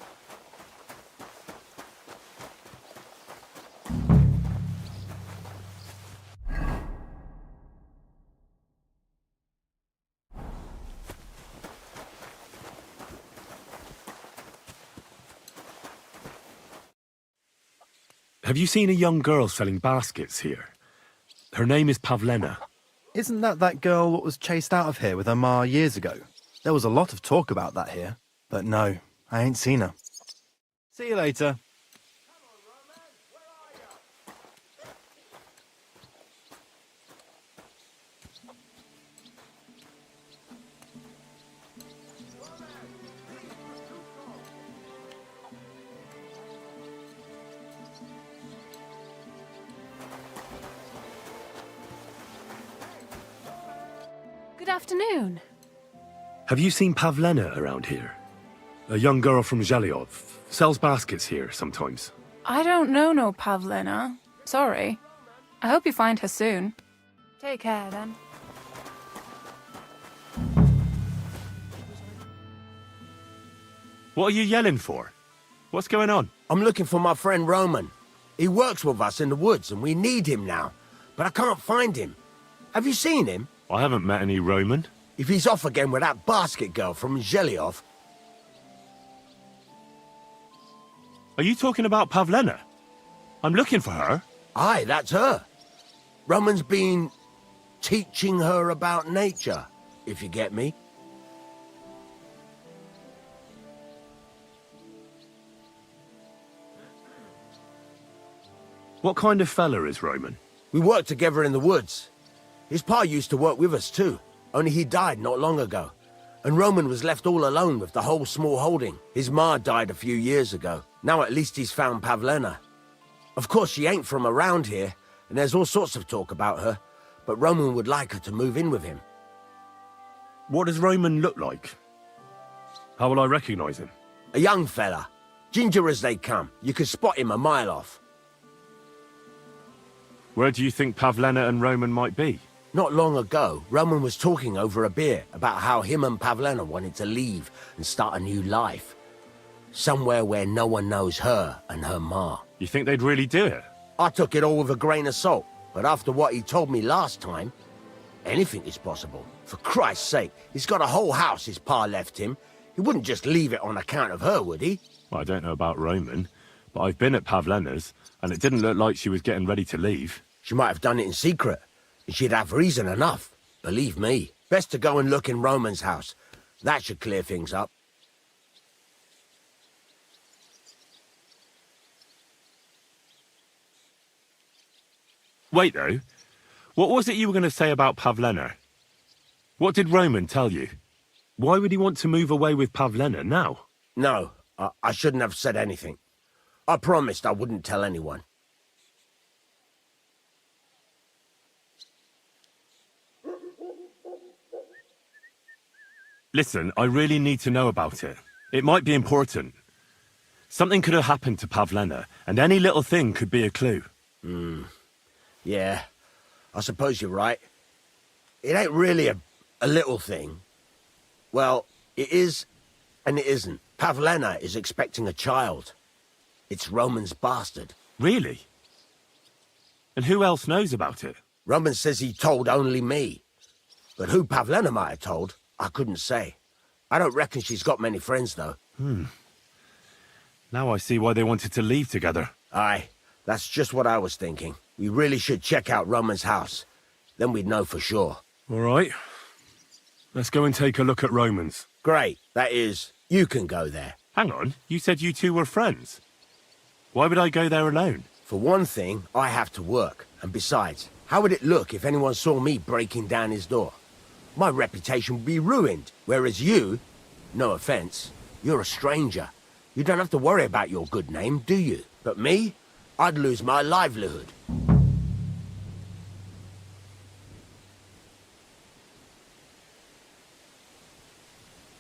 Have you seen a young girl selling baskets here? Her name is Pavlena. Isn't that girl what was chased out of here with her ma years ago? There was a lot of talk about that here. But no, I ain't seen her. See you later. Good afternoon. Have you seen Pavlena around here? A young girl from Zhelyov. Sells baskets here sometimes. I don't know no Pavlena. Sorry. I hope you find her soon. Take care, then. What are you yelling for? What's going on? I'm looking for my friend Roman. He works with us in the woods and we need him now. But I can't find him. Have you seen him? I haven't met any Roman. If he's off again with that basket girl from Zhelyov. Are you talking about Pavlena? I'm looking for her. Aye, that's her. Roman's been teaching her about nature, if you get me. What kind of fella is Roman? We worked together in the woods. His pa used to work with us too, only he died not long ago. And Roman was left all alone with the whole small holding. His ma died a few years ago. Now at least he's found Pavlena. Of course she ain't from around here, and there's all sorts of talk about her, but Roman would like her to move in with him. What does Roman look like? How will I recognize him? A young fella. Ginger as they come. You could spot him a mile off. Where do you think Pavlena and Roman might be? Not long ago, Roman was talking over a beer about how him and Pavlena wanted to leave and start a new life. Somewhere where no one knows her and her ma. You think they'd really do it? I took it all with a grain of salt, but after what he told me last time, anything is possible. For Christ's sake, he's got a whole house his pa left him. He wouldn't just leave it on account of her, would he? Well, I don't know about Roman, but I've been at Pavlena's, and it didn't look like she was getting ready to leave. She might have done it in secret, and she'd have reason enough. Believe me. Best to go and look in Roman's house. That should clear things up. Wait, though. What was it you were going to say about Pavlena? What did Roman tell you? Why would he want to move away with Pavlena now? No, I shouldn't have said anything. I promised I wouldn't tell anyone. Listen, I really need to know about it. It might be important. Something could have happened to Pavlena, and any little thing could be a clue. Yeah, I suppose you're right. It ain't really a little thing. Well, it is and it isn't. Pavlena is expecting a child. It's Roman's bastard. Really? And who else knows about it? Roman says he told only me. But who Pavlena might have told, I couldn't say. I don't reckon she's got many friends, though. Now I see why they wanted to leave together. Aye, that's just what I was thinking. We really should check out Roman's house. Then we'd know for sure. All right. Let's go and take a look at Roman's. Great. That is, you can go there. Hang on, you said you two were friends. Why would I go there alone? For one thing, I have to work. And besides, how would it look if anyone saw me breaking down his door? My reputation would be ruined. Whereas you, no offense, you're a stranger. You don't have to worry about your good name, do you? But me, I'd lose my livelihood.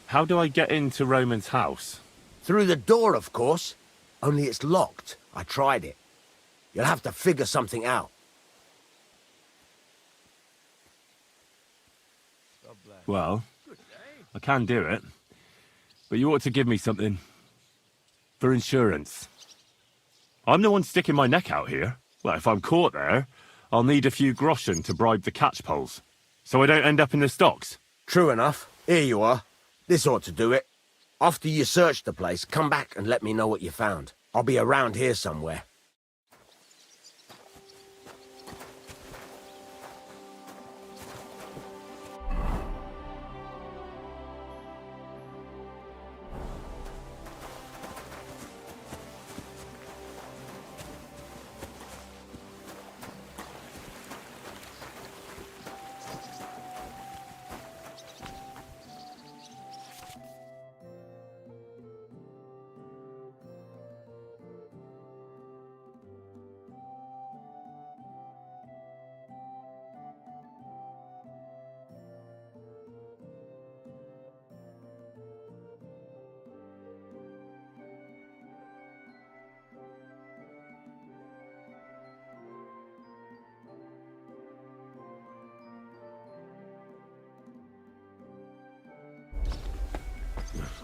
How do I get into Roman's house? Through the door, of course. Only it's locked. I tried it. You'll have to figure something out. Well, I can do it. But you ought to give me something. For insurance. I'm the one sticking my neck out here. Well, if I'm caught there, I'll need a few groschen to bribe the catchpoles. So I don't end up in the stocks. True enough. Here you are. This ought to do it. After you search the place, come back and let me know what you found. I'll be around here somewhere.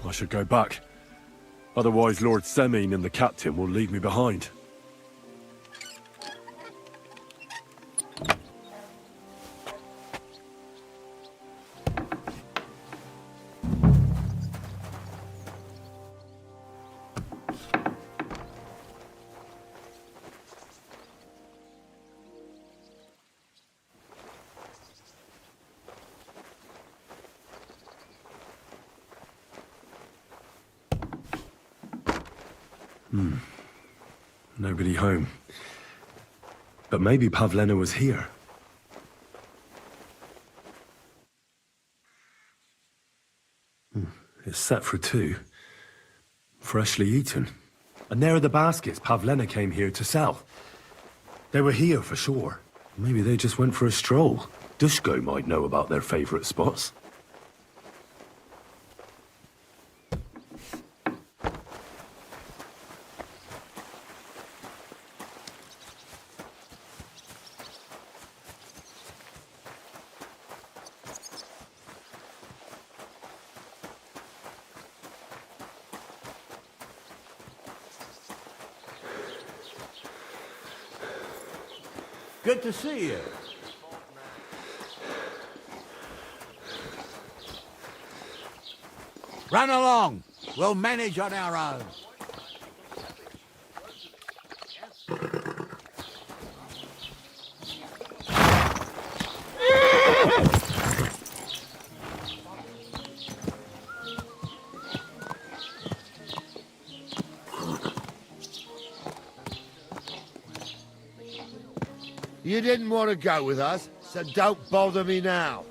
I should go back. Otherwise Lord Semine and the captain will leave me behind. Nobody home. But maybe Pavlena was here. It's set for two. Freshly eaten. And there are the baskets Pavlena came here to sell. They were here for sure. Maybe they just went for a stroll. Dushko might know about their favourite spots. Good to see you. Run along. We'll manage on our own. You didn't want to go with us, so don't bother me now.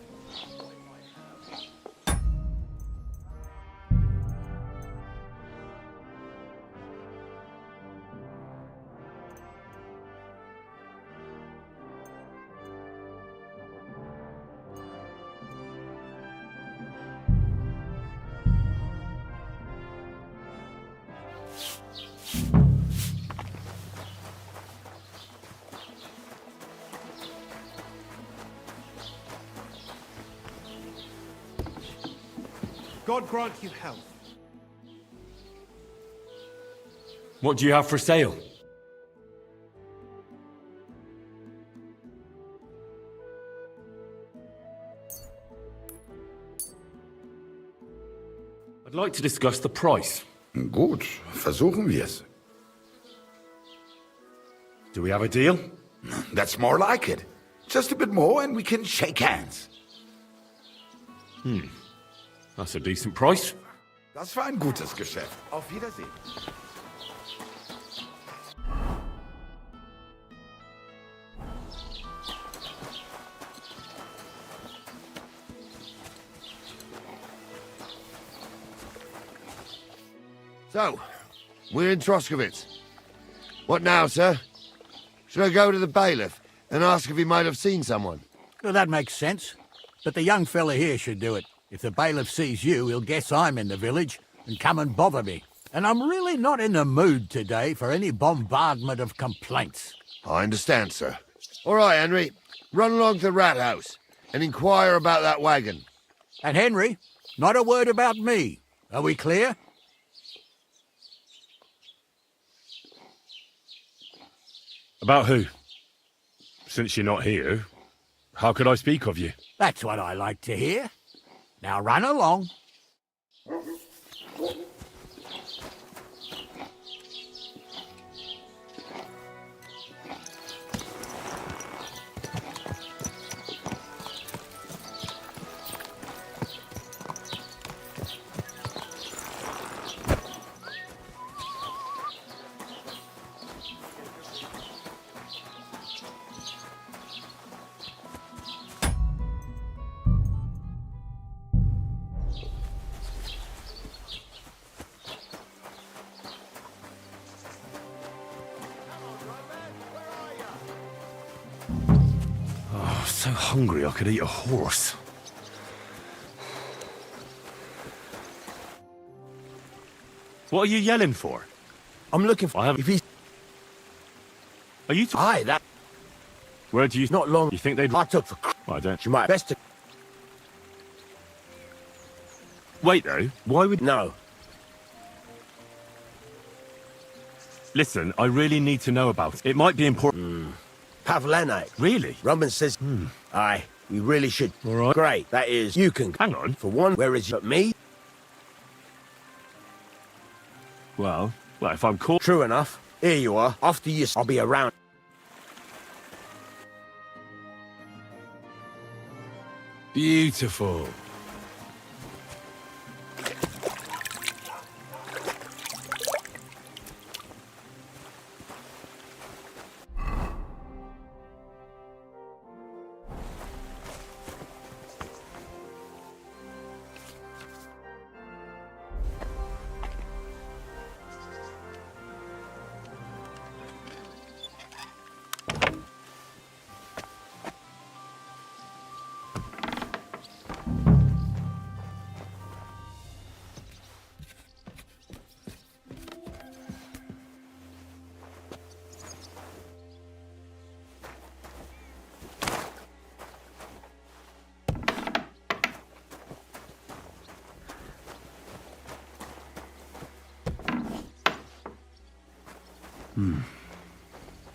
God grant you health. What do you have for sale? I'd like to discuss the price. Gut, versuchen wir's. Do we have a deal? That's more like it. Just a bit more and we can shake hands. That's a decent price. Das war ein gutes Geschäft. Auf Wiedersehen. So, we're in Troskowitz. What now, sir? Should I go to the bailiff and ask if he might have seen someone? Well, that makes sense. But the young fella here should do it. If the bailiff sees you, he'll guess I'm in the village and come and bother me. And I'm really not in the mood today for any bombardment of complaints. I understand, sir. All right, Henry. Run along to the rat house and inquire about that wagon. And Henry, not a word about me. Are we clear? About who? Since you're not here, how could I speak of you? That's what I like to hear. Now run along. So hungry I could eat a horse. What are you yelling for? I'm looking for... If he's... Are you... Aye, that... Where do you... Not long... You think they'd... I took for... I don't... You might best to... Wait, though. Why would... No. Listen, I really need to know about it. It might be important. Pavlenite. Really? Roman says... Aye, we really should. All right. Great, that is... You can... Hang on. For one, where is it? But me? Well, if I'm caught... True enough. Here you are. After you... I'll be around. Beautiful.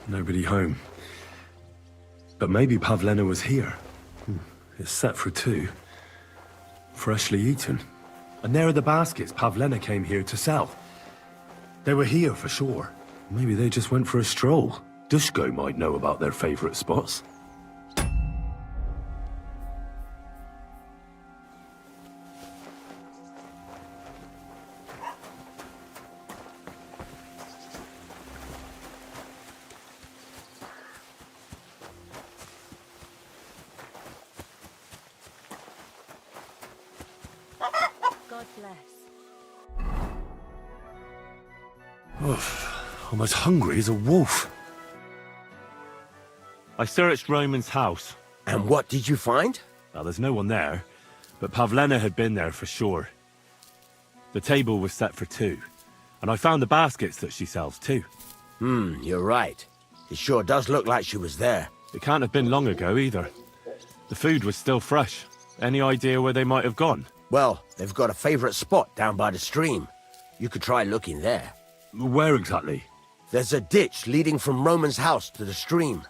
Nobody home. But maybe Pavlena was here. It's set for 2. Freshly eaten. And there are the baskets Pavlena came here to sell. They were here for sure. Maybe they just went for a stroll. Dushko might know about their favorite spots. God bless. I'm as hungry as a wolf. I searched Roman's house. And what did you find? Well, there's no one there, but Pavlena had been there for sure. The table was set for 2, and I found the baskets that she sells too. You're right. It sure does look like she was there. It can't have been long ago either. The food was still fresh. Any idea where they might have gone? Well, they've got a favourite spot down by the stream. You could try looking there. Where exactly? There's a ditch leading from Roman's house to the stream.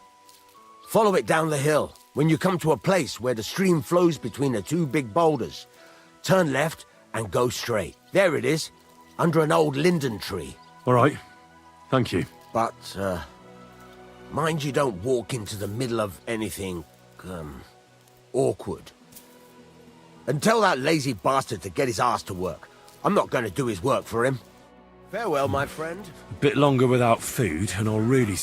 Follow it down the hill. When you come to a place where the stream flows between the two big boulders, turn left and go straight. There it is, under an old linden tree. All right. Thank you. But, mind you don't walk into the middle of anything, awkward. And tell that lazy bastard to get his ass to work. I'm not going to do his work for him. Farewell, my friend. A bit longer without food, and I'll really...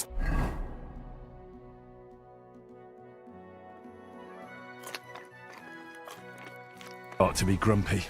start to be grumpy.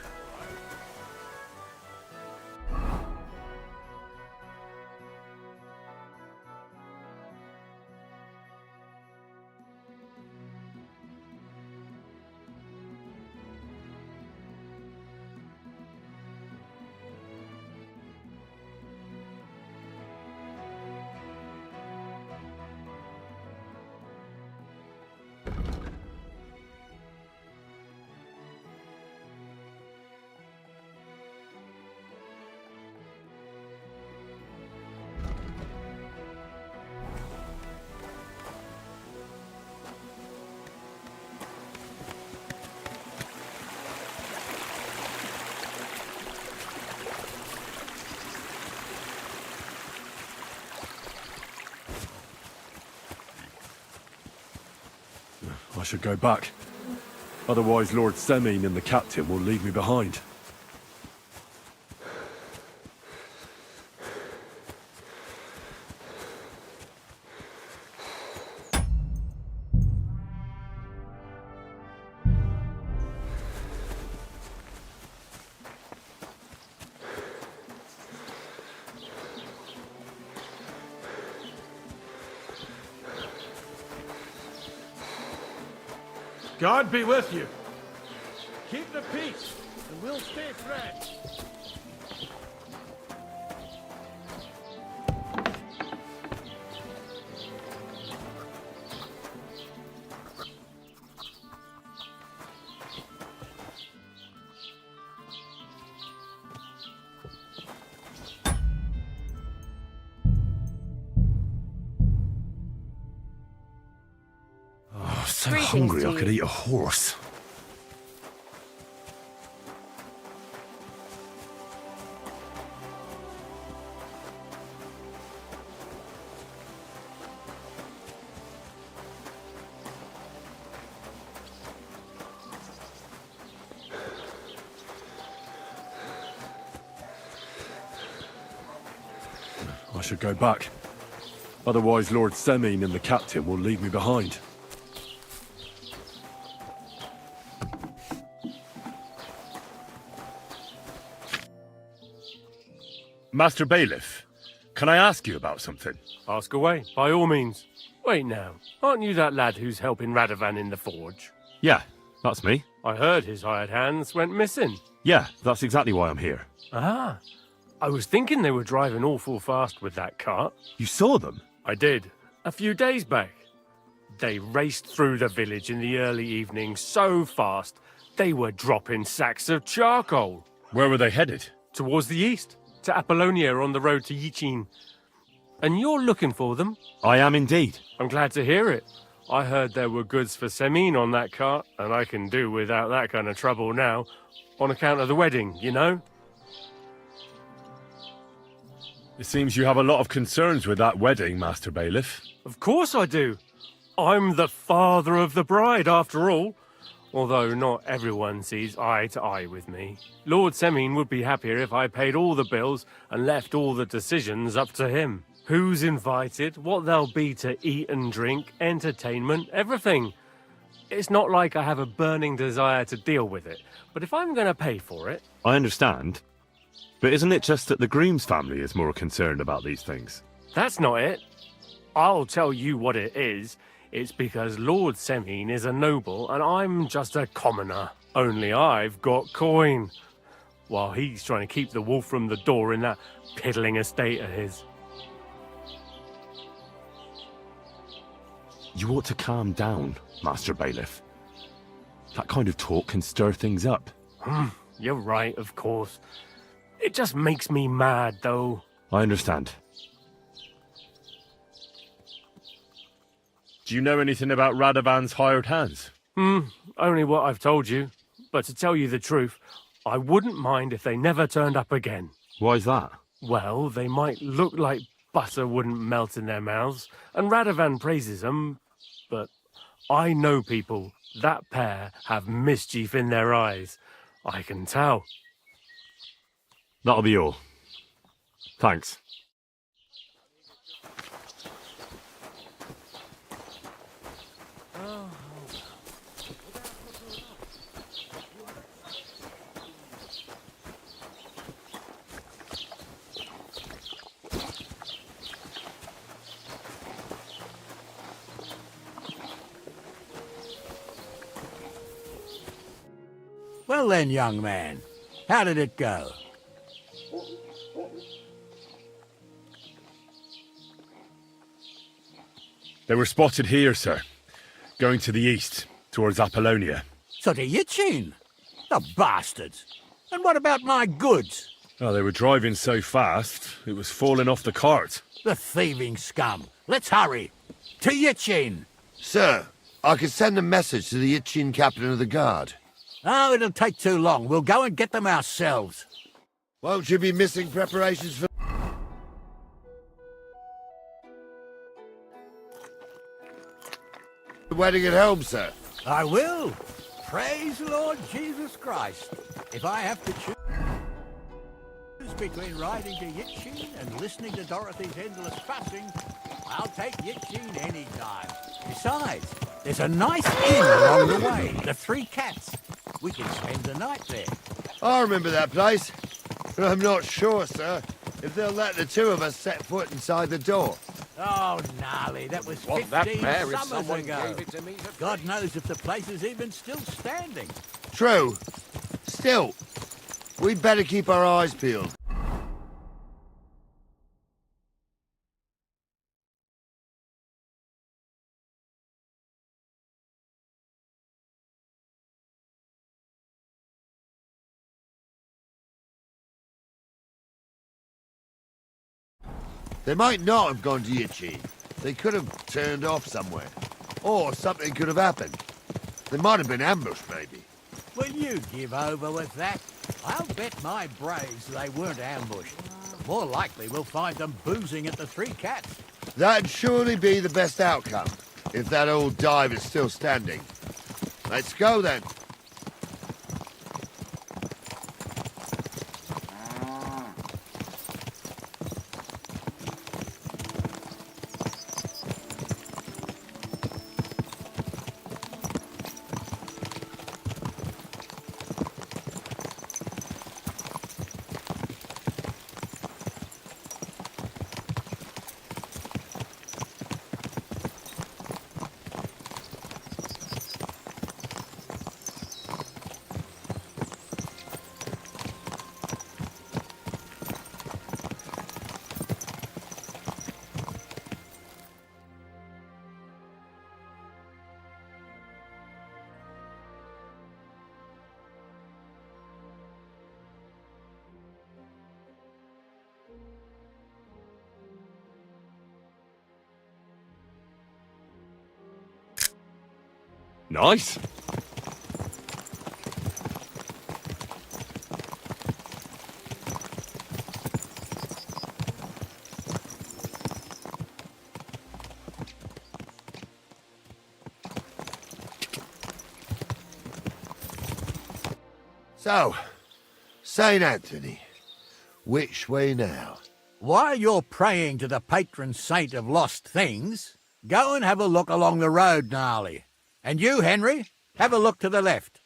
I should go back. Otherwise Lord Semine and the captain will leave me behind. God be with you. Keep the peace, and we'll stay friends. So hungry I could eat a horse. I should go back. Otherwise Lord Semine and the captain will leave me behind. Master Bailiff, can I ask you about something? Ask away, by all means. Wait now, aren't you that lad who's helping Radovan in the forge? Yeah, that's me. I heard his hired hands went missing. Yeah, that's exactly why I'm here. Ah, I was thinking they were driving awful fast with that cart. You saw them? I did, a few days back. They raced through the village in the early evening so fast, they were dropping sacks of charcoal. Where were they headed? Towards the east. To Apollonia on the road to Yichin. And you're looking for them? I am indeed. I'm glad to hear it. I heard there were goods for Semine on that cart, and I can do without that kind of trouble now, on account of the wedding, you know? It seems you have a lot of concerns with that wedding, Master Bailiff. Of course I do. I'm the father of the bride, after all. Although not everyone sees eye to eye with me. Lord Semine would be happier if I paid all the bills and left all the decisions up to him. Who's invited, what there'll be to eat and drink, entertainment, everything. It's not like I have a burning desire to deal with it, but if I'm going to pay for it... I understand. But isn't it just that the groom's family is more concerned about these things? That's not it. I'll tell you what it is. It's because Lord Semine is a noble and I'm just a commoner. Only I've got coin. While he's trying to keep the wolf from the door in that piddling estate of his. You ought to calm down, Master Bailiff. That kind of talk can stir things up. You're right, of course. It just makes me mad, though. I understand. Do you know anything about Radovan's hired hands? Only what I've told you. But to tell you the truth, I wouldn't mind if they never turned up again. Why's that? Well, they might look like butter wouldn't melt in their mouths, and Radovan praises them, but I know people. That pair have mischief in their eyes. I can tell. That'll be all. Thanks. Well then, young man, how did it go? They were spotted here, sir. Going to the east, towards Apollonia. So to Yitchin? The bastards! And what about my goods? Oh, they were driving so fast, it was falling off the cart. The thieving scum! Let's hurry! To Yitchin! Sir, I could send a message to the Yitchin captain of the guard. Oh, it'll take too long. We'll go and get them ourselves. Won't you be missing preparations for the wedding at home, sir? I will. Praise the Lord Jesus Christ. If I have to choose between riding to Yitchin and listening to Dorothy's endless fussing, I'll take Yitchin any time. Besides, there's a nice inn along the way, the Three Cats. We can spend the night there. I remember that place, but I'm not sure, sir, if they'll let the two of us set foot inside the door. Oh, gnarly, that was 15 summers ago. God knows if the place is even still standing. True. Still, we'd better keep our eyes peeled. They might not have gone to Yitchin. They could have turned off somewhere. Or something could have happened. They might have been ambushed, maybe. Will you give over with that? I'll bet my braves they weren't ambushed. More likely we'll find them boozing at the Three Cats. That'd surely be the best outcome, if that old dive is still standing. Let's go, then. Nice. So, St. Anthony, which way now? While you're praying to the patron saint of lost things, go and have a look along the road, Gnarly. And you, Henry, have a look to the left.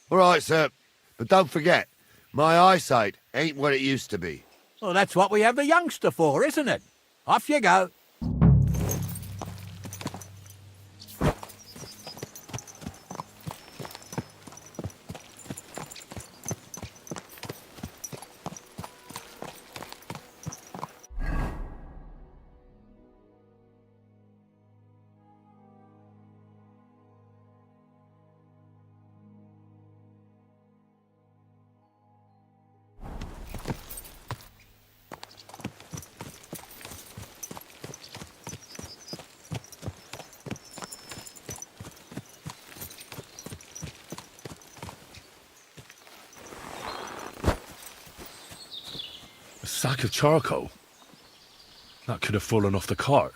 All right, sir. But don't forget, my eyesight ain't what it used to be. Well, that's what we have the youngster for, isn't it? Off you go. sack of charcoal. That could have fallen off the cart.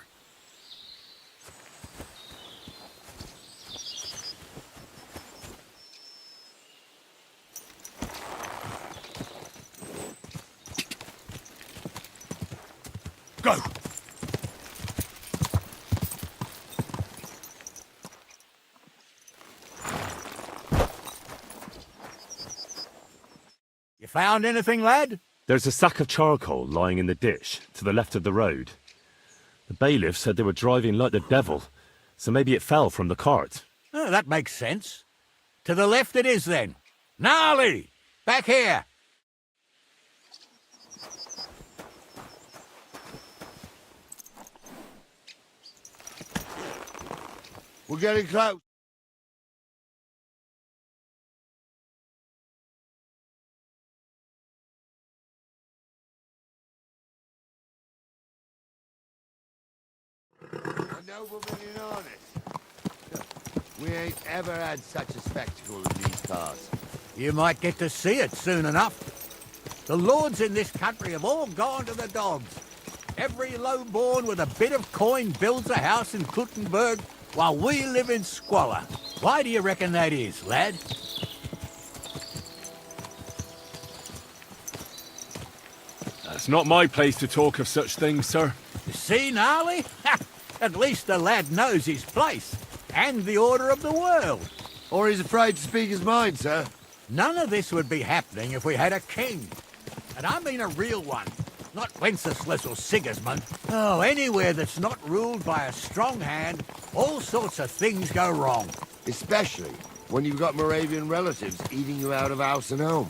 Go! You found anything, lad? There's a sack of charcoal lying in the ditch to the left of the road. The bailiff said they were driving like the devil, so maybe it fell from the cart. Oh, that makes sense. To the left it is, then. Gnarly! Back here! We're getting close. A nobleman in honest. We ain't ever had such a spectacle in these cars. You might get to see it soon enough. The lords in this country have all gone to the dogs. Every lowborn with a bit of coin builds a house in Kuttenberg while we live in squalor. Why do you reckon that is, lad? That's not my place to talk of such things, sir. You see, Gnarly? At least the lad knows his place and the order of the world. Or he's afraid to speak his mind, sir. None of this would be happening if we had a king. And I mean a real one. Not Wenceslas or Sigismund. Oh, anywhere that's not ruled by a strong hand, all sorts of things go wrong. Especially when you've got Moravian relatives eating you out of house and home.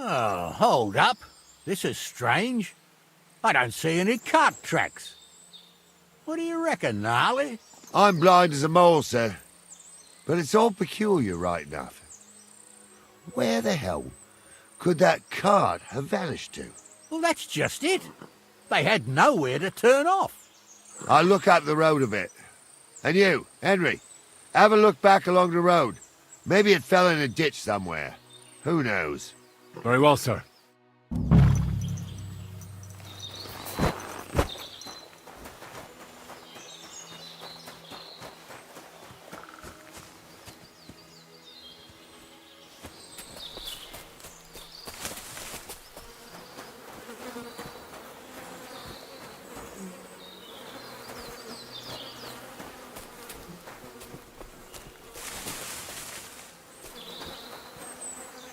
Oh, hold up. This is strange. I don't see any cart tracks. What do you reckon, Gnarly? I'm blind as a mole, sir. But it's all peculiar, right enough. Where the hell could that cart have vanished to? Well, that's just it. They had nowhere to turn off. I'll look up the road a bit. And you, Henry, have a look back along the road. Maybe it fell in a ditch somewhere. Who knows? Very well, sir.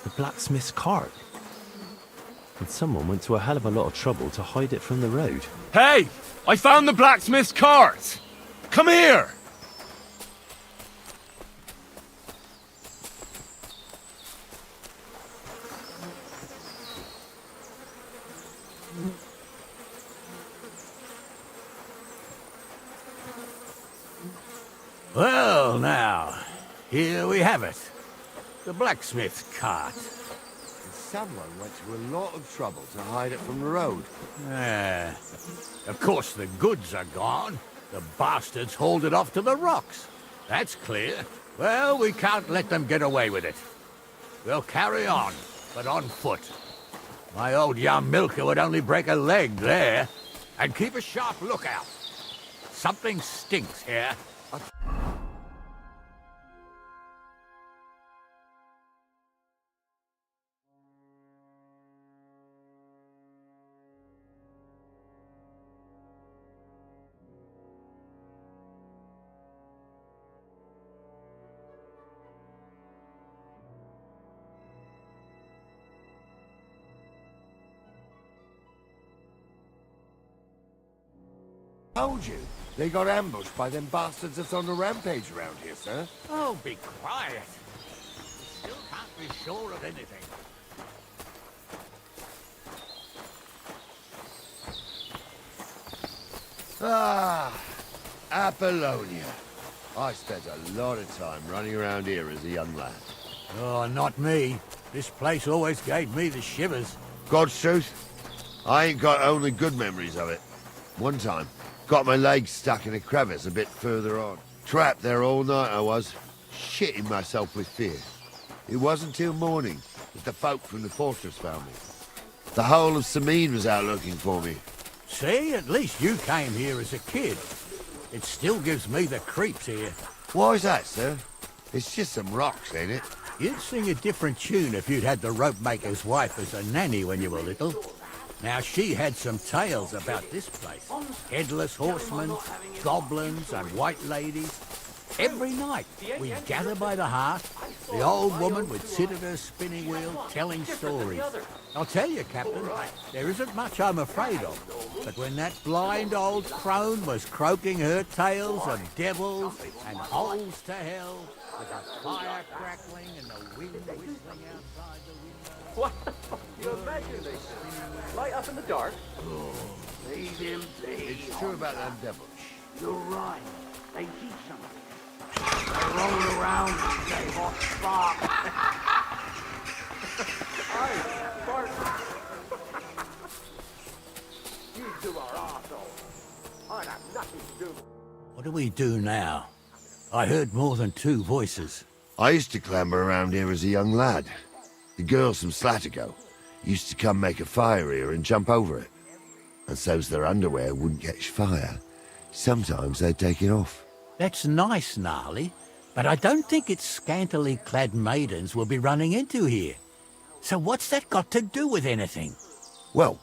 The blacksmith's cart. And someone went to a hell of a lot of trouble to hide it from the road. Hey! I found the blacksmith's cart! Come here! Well, now, here we have it. The blacksmith's cart. Someone went to a lot of trouble to hide it from the road. Of course the goods are gone. The bastards hauled it off to the rocks. That's clear. Well, we can't let them get away with it. We'll carry on, but on foot. My old young milker would only break a leg there. And keep a sharp lookout. Something stinks here. Told you, They got ambushed by them bastards that's on the rampage around here, sir. Oh, be quiet. Still can't be sure of anything. Ah, Apollonia. I spent a lot of time running around here as a young lad. Oh, not me. This place always gave me the shivers. God's truth, I ain't got only good memories of it. One time, got my legs stuck in a crevice a bit further on. Trapped there all night I was, shitting myself with fear. It wasn't till morning that the folk from the fortress found me. The whole of Sameen was out looking for me. See, at least you came here as a kid. It still gives me the creeps here. Why's that, sir? It's just some rocks, ain't it? You'd sing a different tune if you'd had the rope maker's wife as a nanny when you were little. Now, she had some tales about this place. Headless horsemen, goblins, and white ladies. Every night, we'd gather by the hearth. The old woman would sit at her spinning wheel telling stories. I'll tell you, Captain, there isn't much I'm afraid of. But when that blind old crone was croaking her tales of devils and holes to hell, with a fire crackling and the wind whistling outside the window... What? You imagine this? Light up in the dark? Leave him be. It's true about them devils. You're right. They did something. They rolled around and gave off spark. You two are arseholes. I have nothing to do with it. What do we do now? I heard more than two voices. I used to clamber around here as a young lad. The girls from Slatigo used to come make a fire here and jump over it. And so's their underwear wouldn't catch fire, sometimes they'd take it off. That's nice, Gnarly, but I don't think it's scantily clad maidens we'll be running into here. So what's that got to do with anything? Well,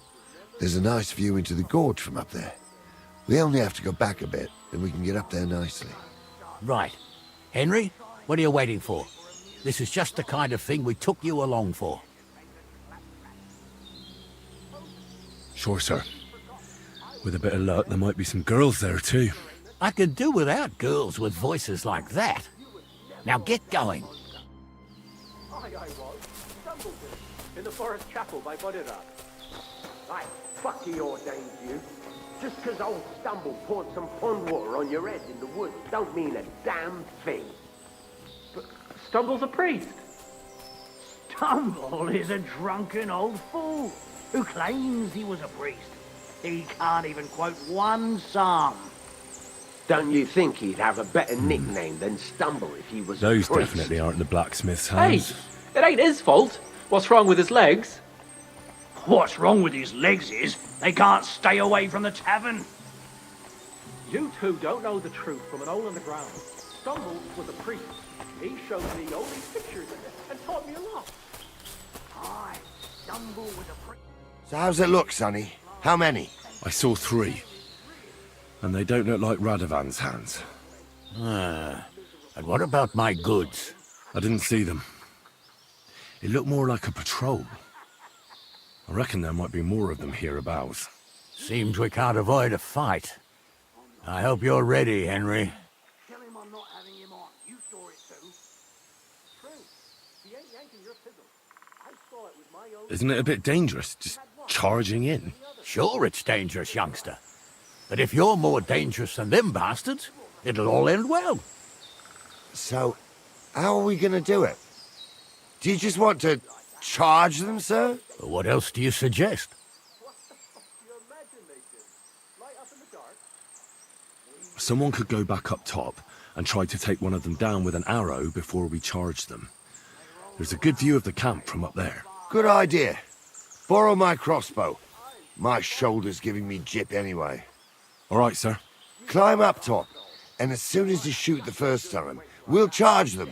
there's a nice view into the gorge from up there. We only have to go back a bit, and we can get up there nicely. Right. Henry, what are you waiting for? This is just the kind of thing we took you along for. Sure, sir. With a bit of luck, there might be some girls there too. I could do without girls with voices like that. Now get going. I was. Stumbled in the forest chapel by Bodira. I fucking ordained you. Just 'cause old Stumble poured some pond water on your head in the woods don't mean a damn thing. But Stumble's a priest. Stumble is a drunken old fool who claims he was a priest. He can't even quote one psalm. Don't you think he'd have a better nickname than Stumble if he was Those a priest? definitely aren't the blacksmith's Hey, hands. it ain't his fault. What's wrong with his legs? What's wrong with his legs is they can't stay away from the tavern. You two don't know the truth from an hole in the ground. Stumble was a priest. He showed me all these pictures and taught me a lot. Aye, Stumble was a priest. So how's it look, Sonny? How many? I saw 3. And they don't look like Radovan's hands. And what about my goods? I didn't see them. It looked more like a patrol. I reckon there might be more of them hereabouts. Seems we can't avoid a fight. I hope you're ready, Henry. Tell him I'm not having him on. You saw it too. True. He ain't yanking your fiddle. I saw it with my own... Isn't it a bit dangerous, just charging in? Sure it's dangerous, youngster. But if you're more dangerous than them bastards, it'll all end well. So, how are we gonna do it? Do you just want to charge them, sir? What else do you suggest? Someone could go back up top and try to take one of them down with an arrow before we charge them. There's a good view of the camp from up there. Good idea. Borrow my crossbow. My shoulder's giving me jip anyway. All right, sir. Climb up top, and as soon as you shoot the first time, we'll charge them.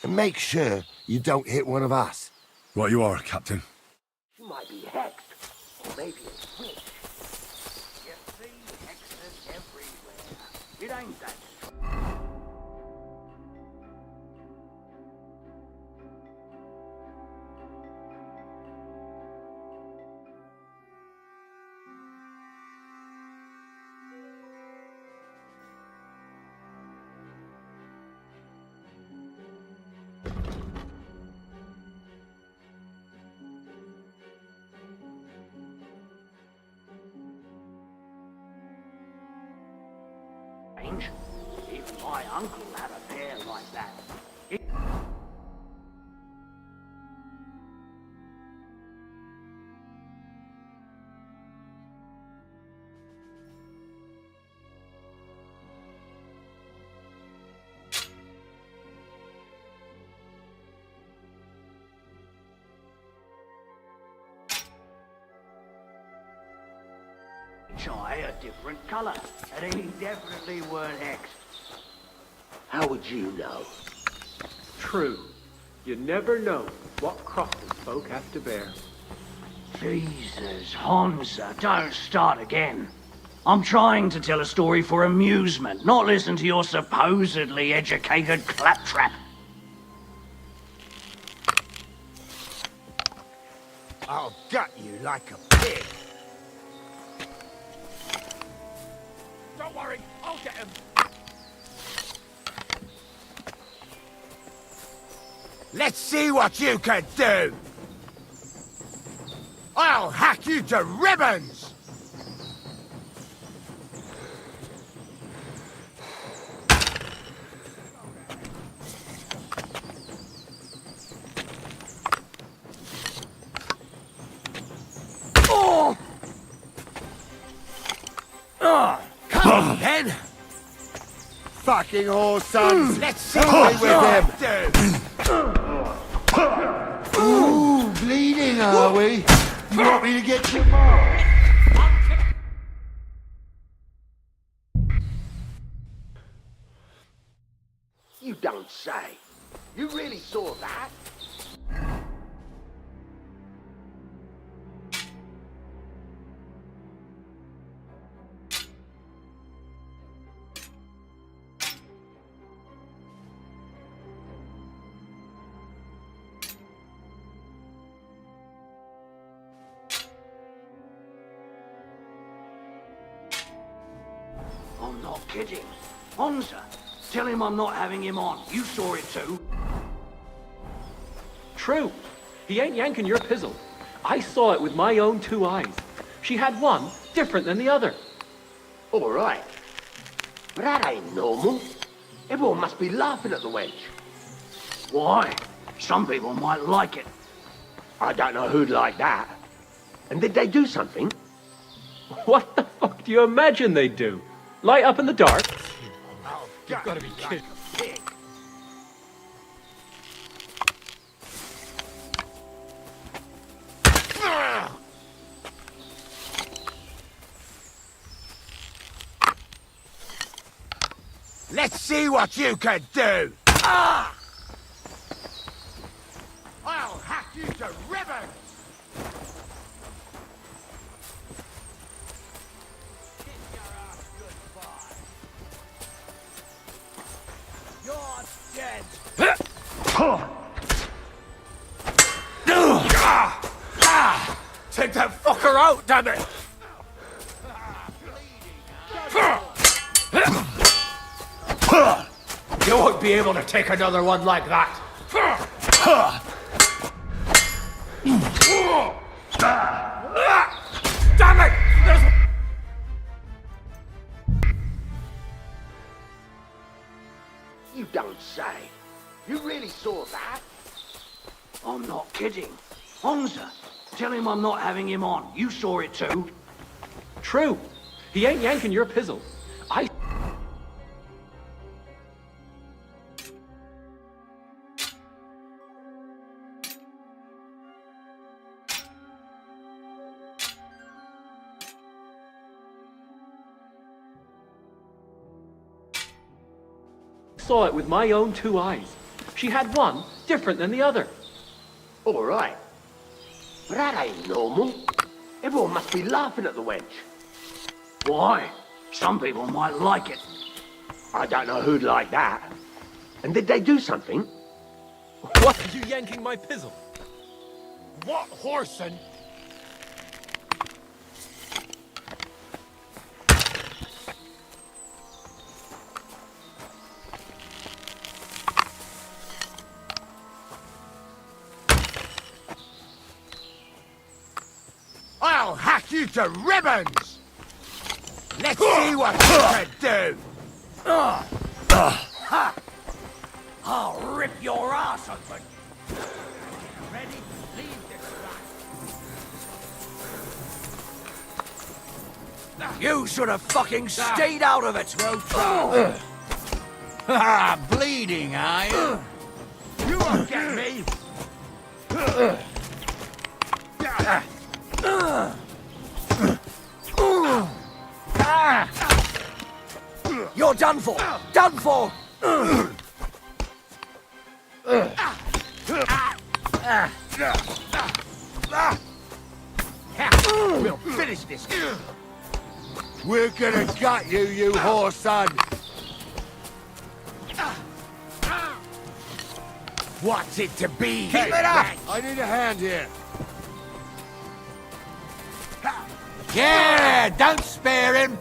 And make sure you don't hit one of us. Right you are, Captain. She might be hexed. Or maybe a witch. You see hexes everywhere. It ain't that strange. Even my uncle had a pair like that. Eye a different colour, and he definitely weren't hexed. How would you know? True. You never know what crosses folk have to bear. Jesus, Honza, don't start again. I'm trying to tell a story for amusement, not listen to your supposedly educated claptrap. I'll gut you like a pig. Don't worry, I'll get him. Let's see what you can do. I'll hack you to ribbons. Oh! Oh, come on, then. Fucking whore sons! Let's see what what with do. Ooh, bleeding, are we? You want me to get your mark? You don't say. You really saw that? I'm not kidding. Honza, tell him I'm not having him on. You saw it too. True. He ain't yanking your pizzle. I saw it with my own 2 eyes. She had one different than the other. All right. But that ain't normal. Everyone must be laughing at the wench. Why? Some people might like it. I don't know who'd like that. And did they do something? What the fuck do you imagine they'd do? Light up in the dark? You've got to be kidding. Let's see what you can do. Ah! I'll hack you to ribbons. You're dead. Take that fucker out, damn it! You won't be able to take another one like that. Damn it! You don't say. You really saw that? I'm not kidding. Honza, tell him I'm not having him on. You saw it too. True. He ain't yanking your pizzle. I... saw it with my own 2 eyes. She had one different than the other. All right. But that ain't normal. Everyone must be laughing at the wench. Why? Some people might like it. I don't know who'd like that. And did they do something? What are you yanking my pizzle? What horsin'? I'll hack you to ribbons! Let's see what you can do! I'll rip your ass open. Ready? Leave this guy. You should have fucking stayed out of it. Ah, bleeding, are you? You won't get me. You're done for. Done for. We'll finish this. We're gonna gut you, you whore son. What's it to be? Keep it up! I need a hand here. Yeah, don't spare him.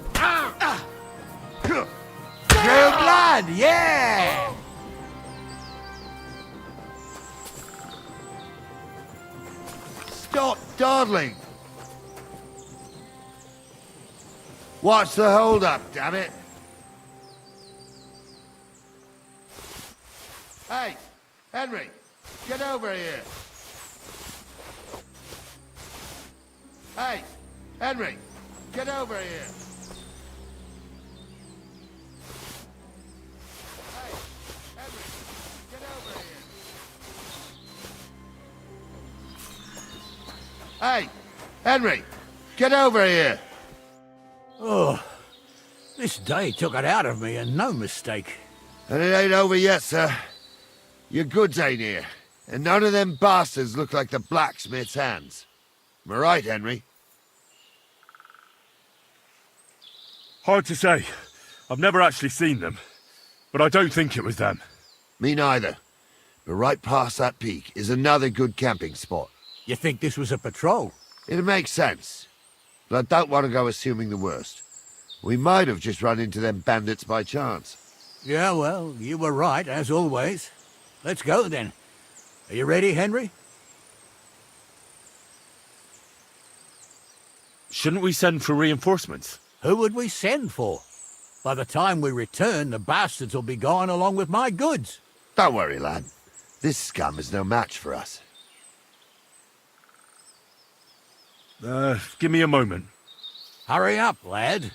True blood, yeah. Stop dawdling. What's the hold-up, damn it? Hey, Henry, get over here. Hey, Henry, get over here. Hey, Henry, get over here. Hey, Henry, get over here. Oh, this day took it out of me, and no mistake. And it ain't over yet, sir. Your goods ain't here, and none of them bastards look like the blacksmith's hands. Am I right, Henry? Hard to say. I've never actually seen them, but I don't think it was them. Me neither. But right past that peak is another good camping spot. You think this was a patrol? It makes sense. But I don't want to go assuming the worst. We might have just run into them bandits by chance. Yeah, well, you were right, as always. Let's go, then. Are you ready, Henry? Shouldn't we send for reinforcements? Who would we send for? By the time we return, the bastards will be gone along with my goods. Don't worry, lad. This scum is no match for us. Give me a moment. Hurry up, lad.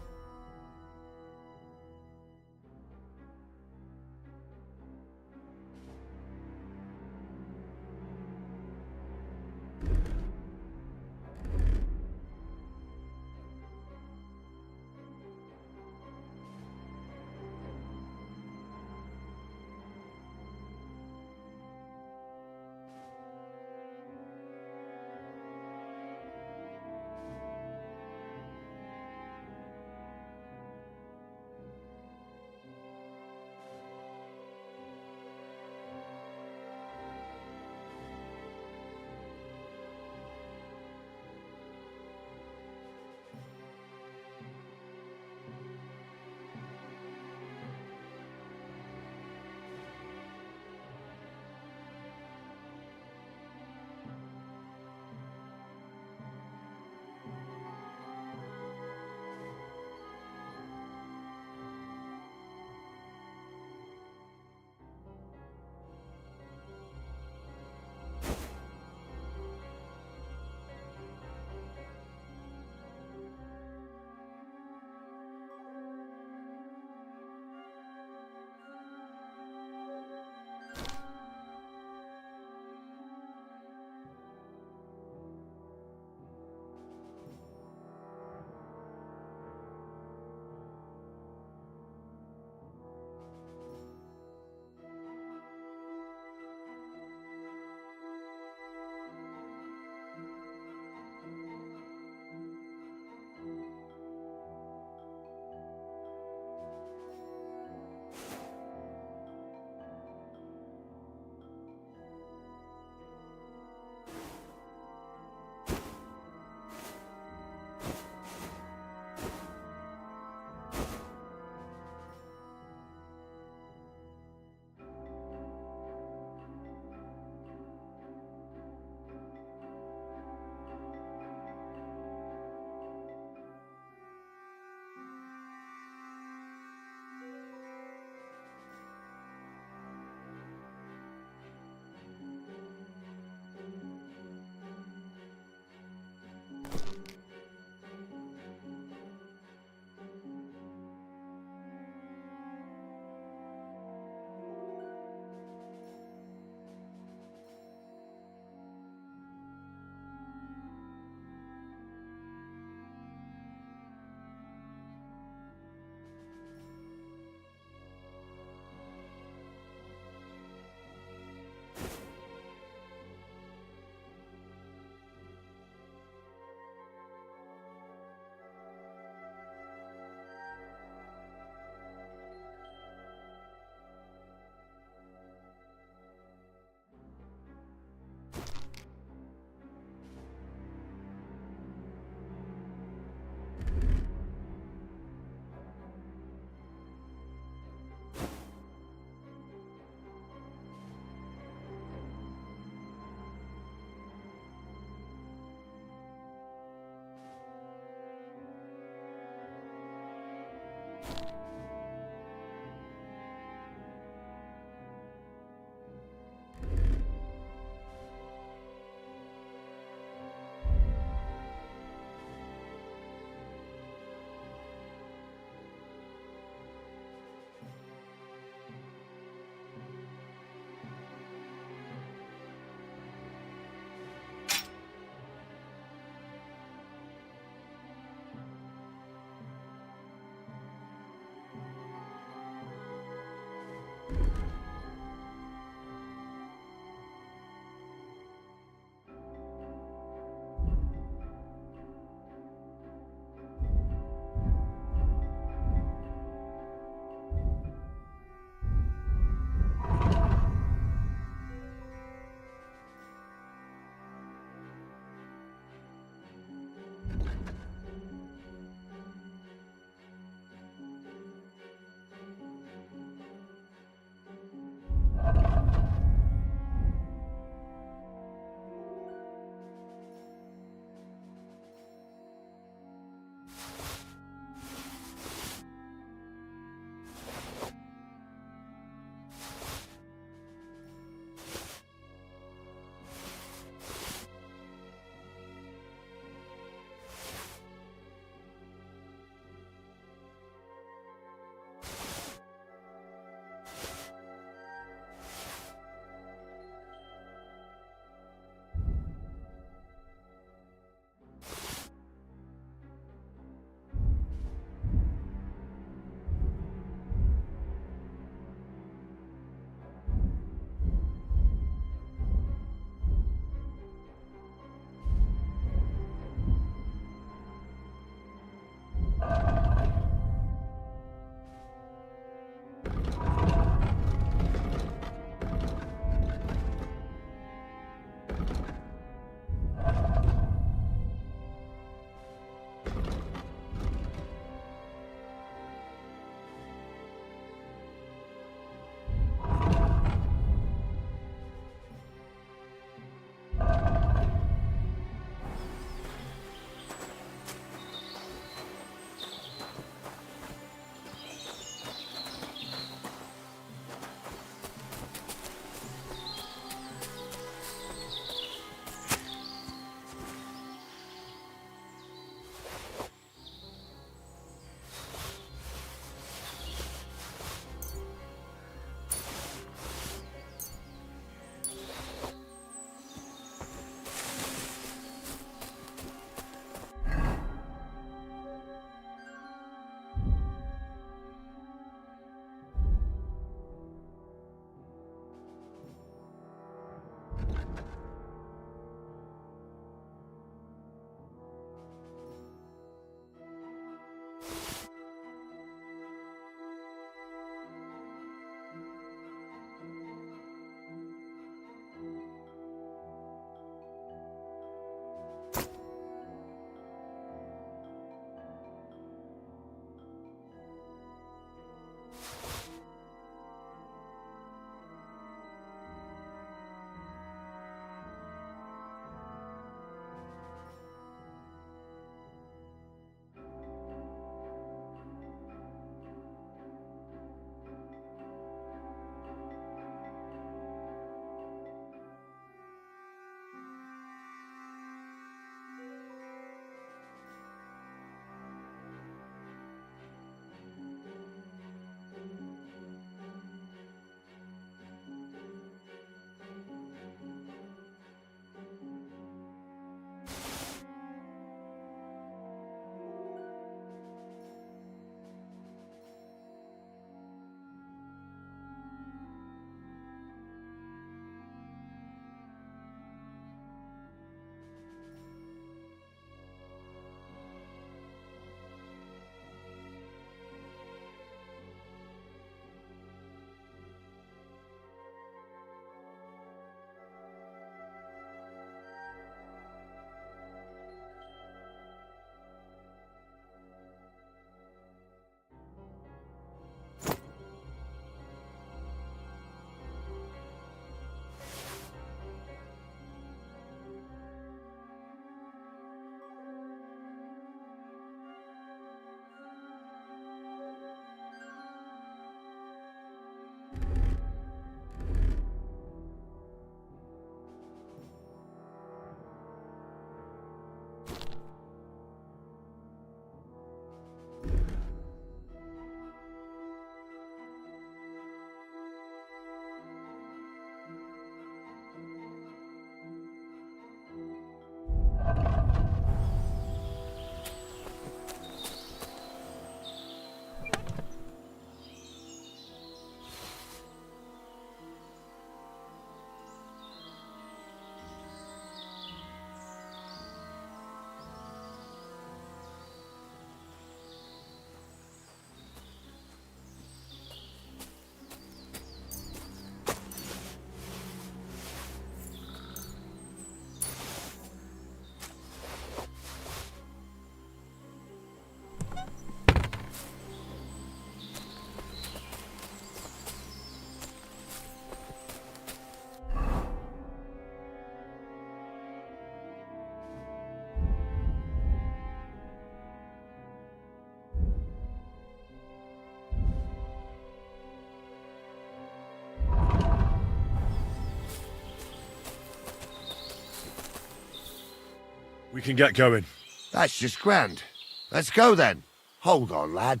can get going. That's just grand. Let's go then. Hold on, lad.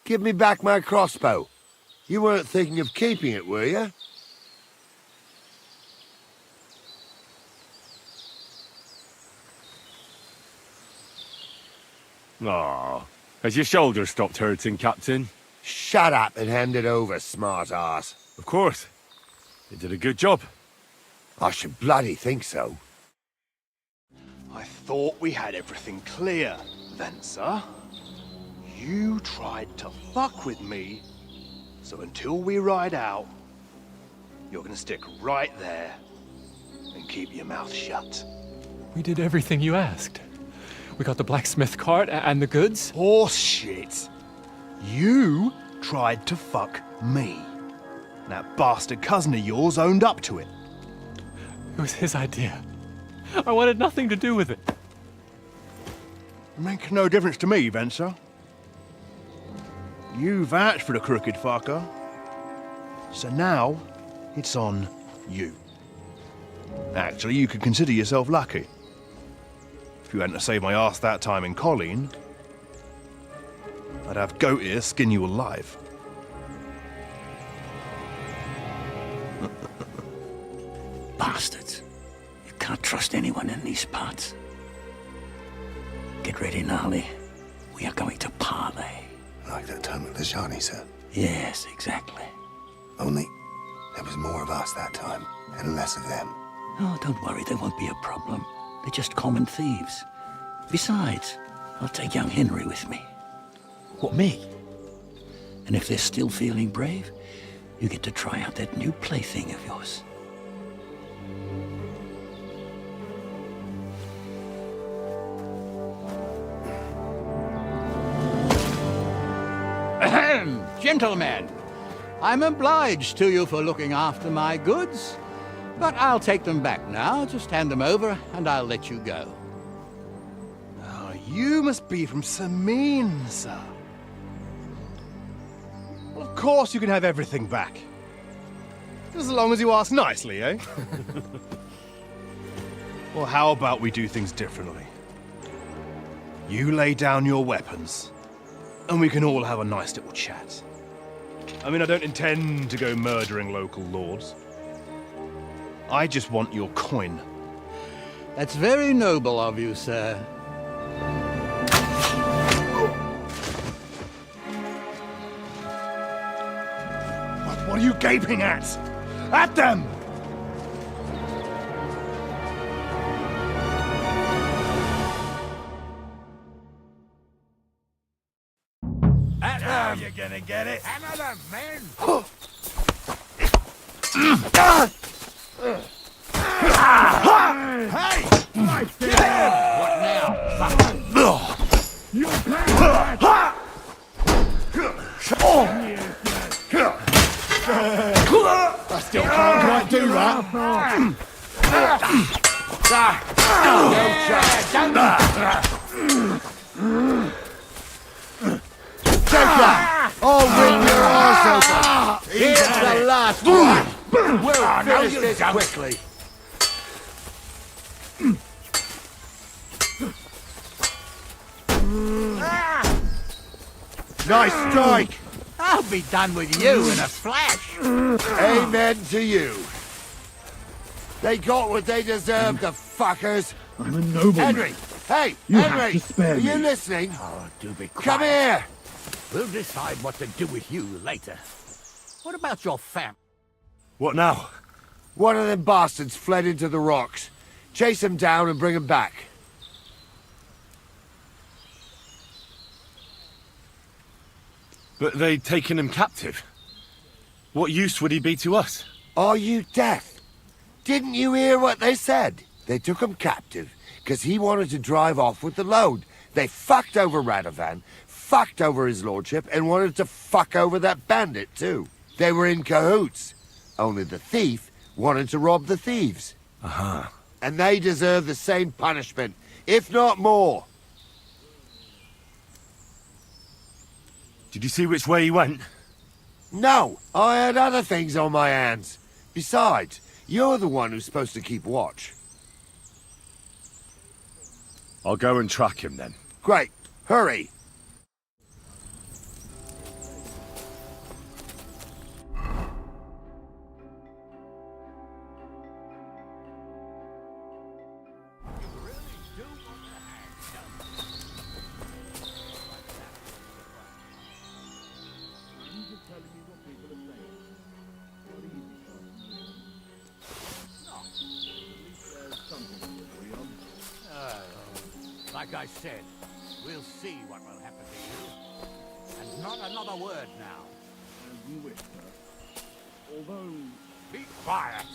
Give me back my crossbow. You weren't thinking of keeping it, were you? Aw. Has your shoulder stopped hurting, Captain? Shut up and hand it over, smart ass. Of course. You did a good job. I should bloody think so. I thought we had everything clear, then, sir. You tried to fuck with me, so until we ride out, you're gonna stick right there and keep your mouth shut. We did everything you asked. We got the blacksmith cart and the goods. Horse shit. You tried to fuck me. That bastard cousin of yours owned up to it. It was his idea. I wanted nothing to do with it. Make no difference to me, Venser. You vouched for the crooked fucker. So now, it's on you. Actually, you could consider yourself lucky. If you hadn't saved my ass that time in Colleen, I'd have goat ear skin you alive. Bastards. You can't trust anyone in these parts. Get ready, Gnarly. We are going to parley. Like that time at the Shani, sir? Yes, exactly. Only there was more of us that time, and less of them. Oh, don't worry, there won't be a problem. They're just common thieves. Besides, I'll take young Henry with me. What, me? And if they're still feeling brave, you get to try out that new plaything of yours. Ahem, gentlemen, I'm obliged to you for looking after my goods, but I'll take them back now. Just hand them over and I'll let you go. Oh, you must be from Samin, sir. Well, of course you can have everything back. Just as long as you ask nicely, eh? Well, how about we do things differently? You lay down your weapons, and we can all have a nice little chat. I mean, I don't intend to go murdering local lords. I just want your coin. That's very noble of you, sir. What are you gaping at? At them! Now you're gonna get it. Hammer them, men! Hey! What now? You I still can't quite do that. I'll rip your arse open! Here's the last one! We'll finish this quickly! Nice strike! I'll be done with you in a flash. Amen to you. They got what they deserved, the fuckers. I'm a nobleman. Henry! Hey, You have Henry! to spare Are you me. listening? Oh, do be quiet. Come here! We'll decide what to do with you later. What about your fam? What now? One of them bastards fled into the rocks. Chase him down and bring him back. But they'd taken him captive. What use would he be to us? Are you deaf? Didn't you hear what they said? They took him captive because he wanted to drive off with the load. They fucked over Radovan, fucked over his lordship, and wanted to fuck over that bandit too. They were in cahoots. Only the thief wanted to rob the thieves. Uh-huh. And they deserve the same punishment, if not more. Did you see which way he went? No, I had other things on my hands. Besides, you're the one who's supposed to keep watch. I'll go and track him then. Great. Hurry. Like I said, we'll see what will happen to you. And not another word now. As you wish, sir. Although... Be quiet!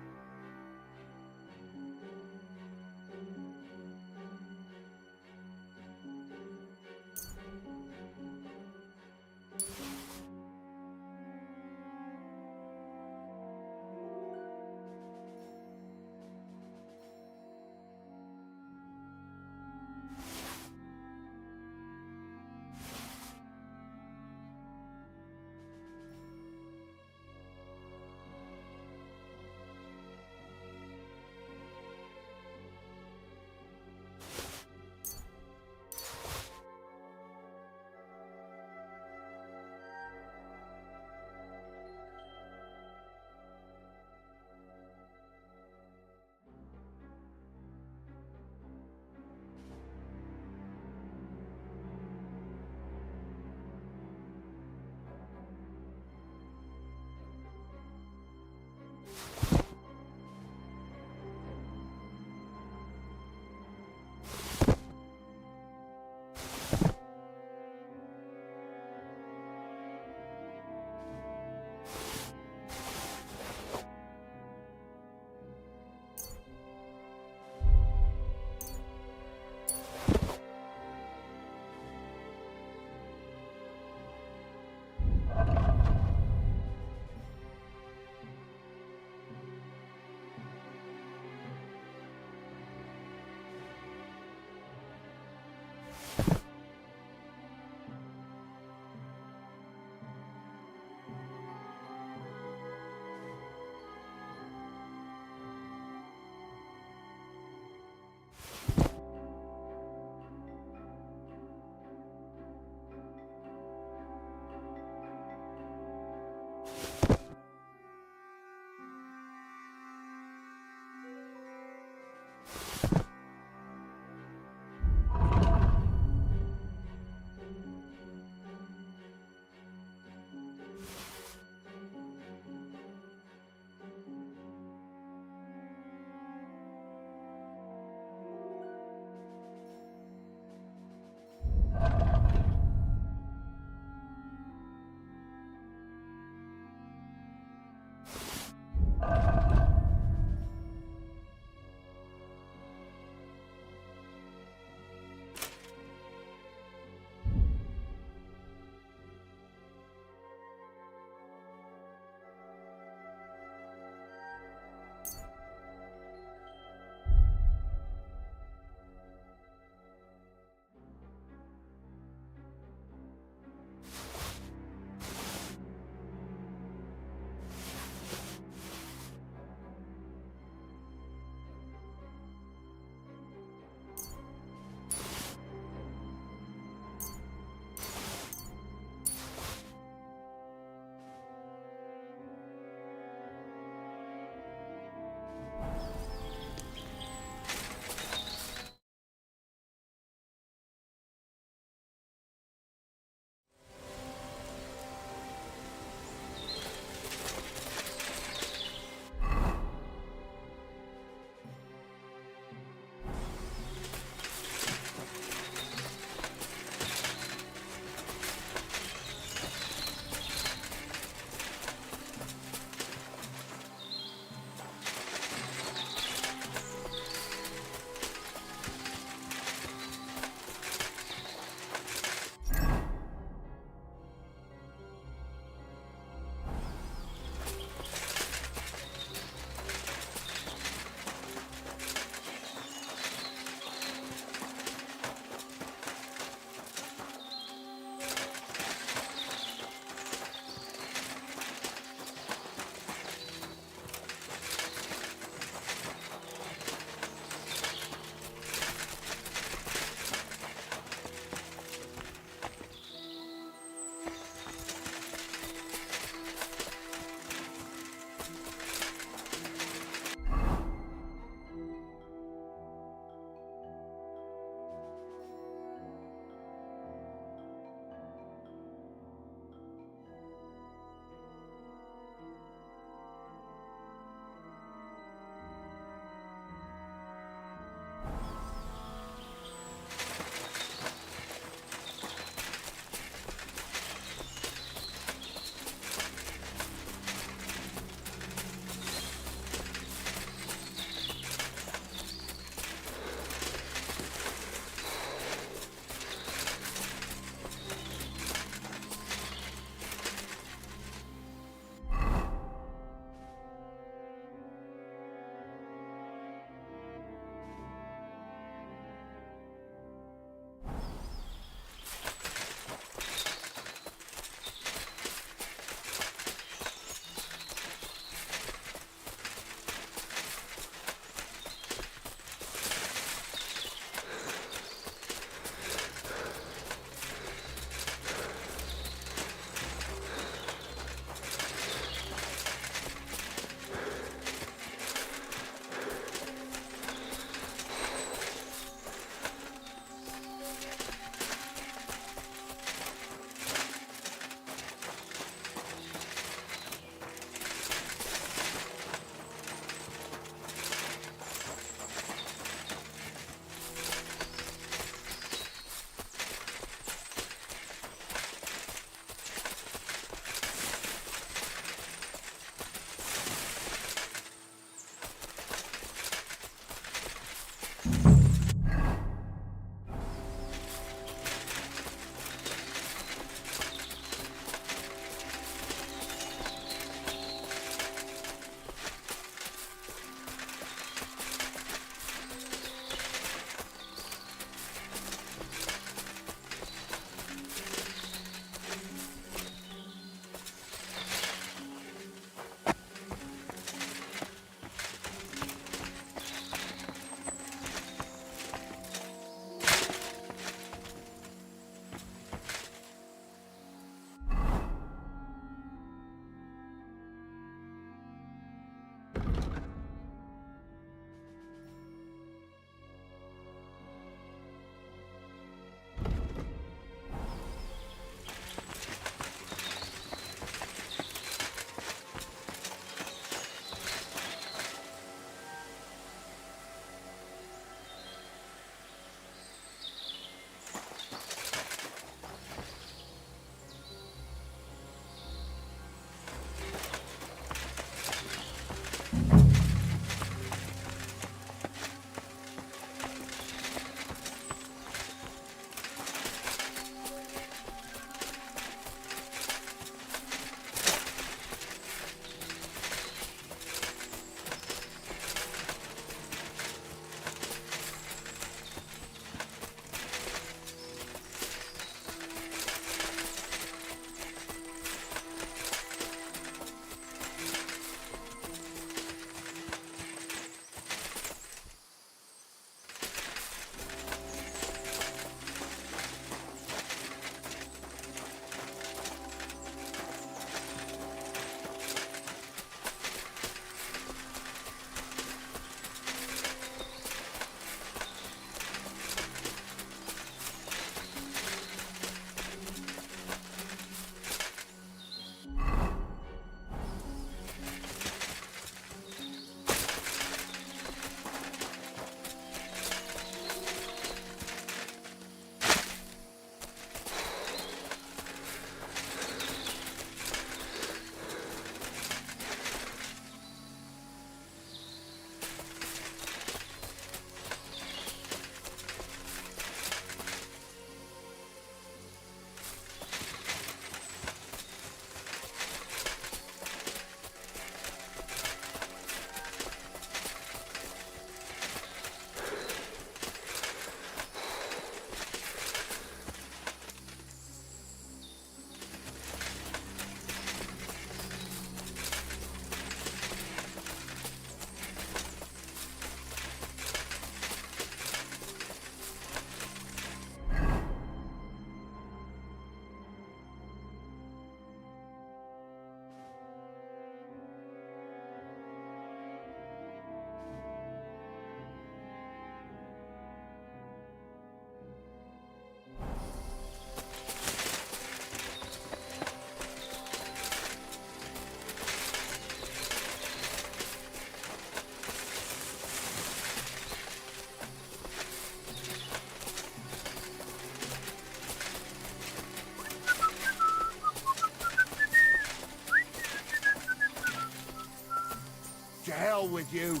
hell with you.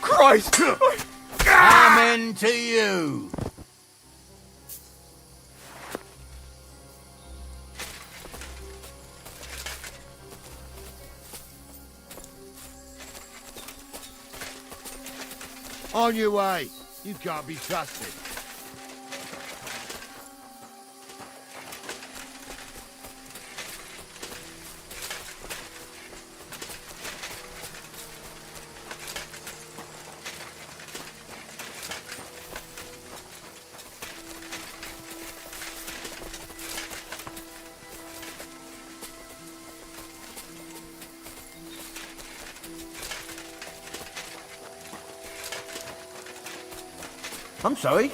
Christ! Coming to you. On your way. You can't be trusted. I'm sorry.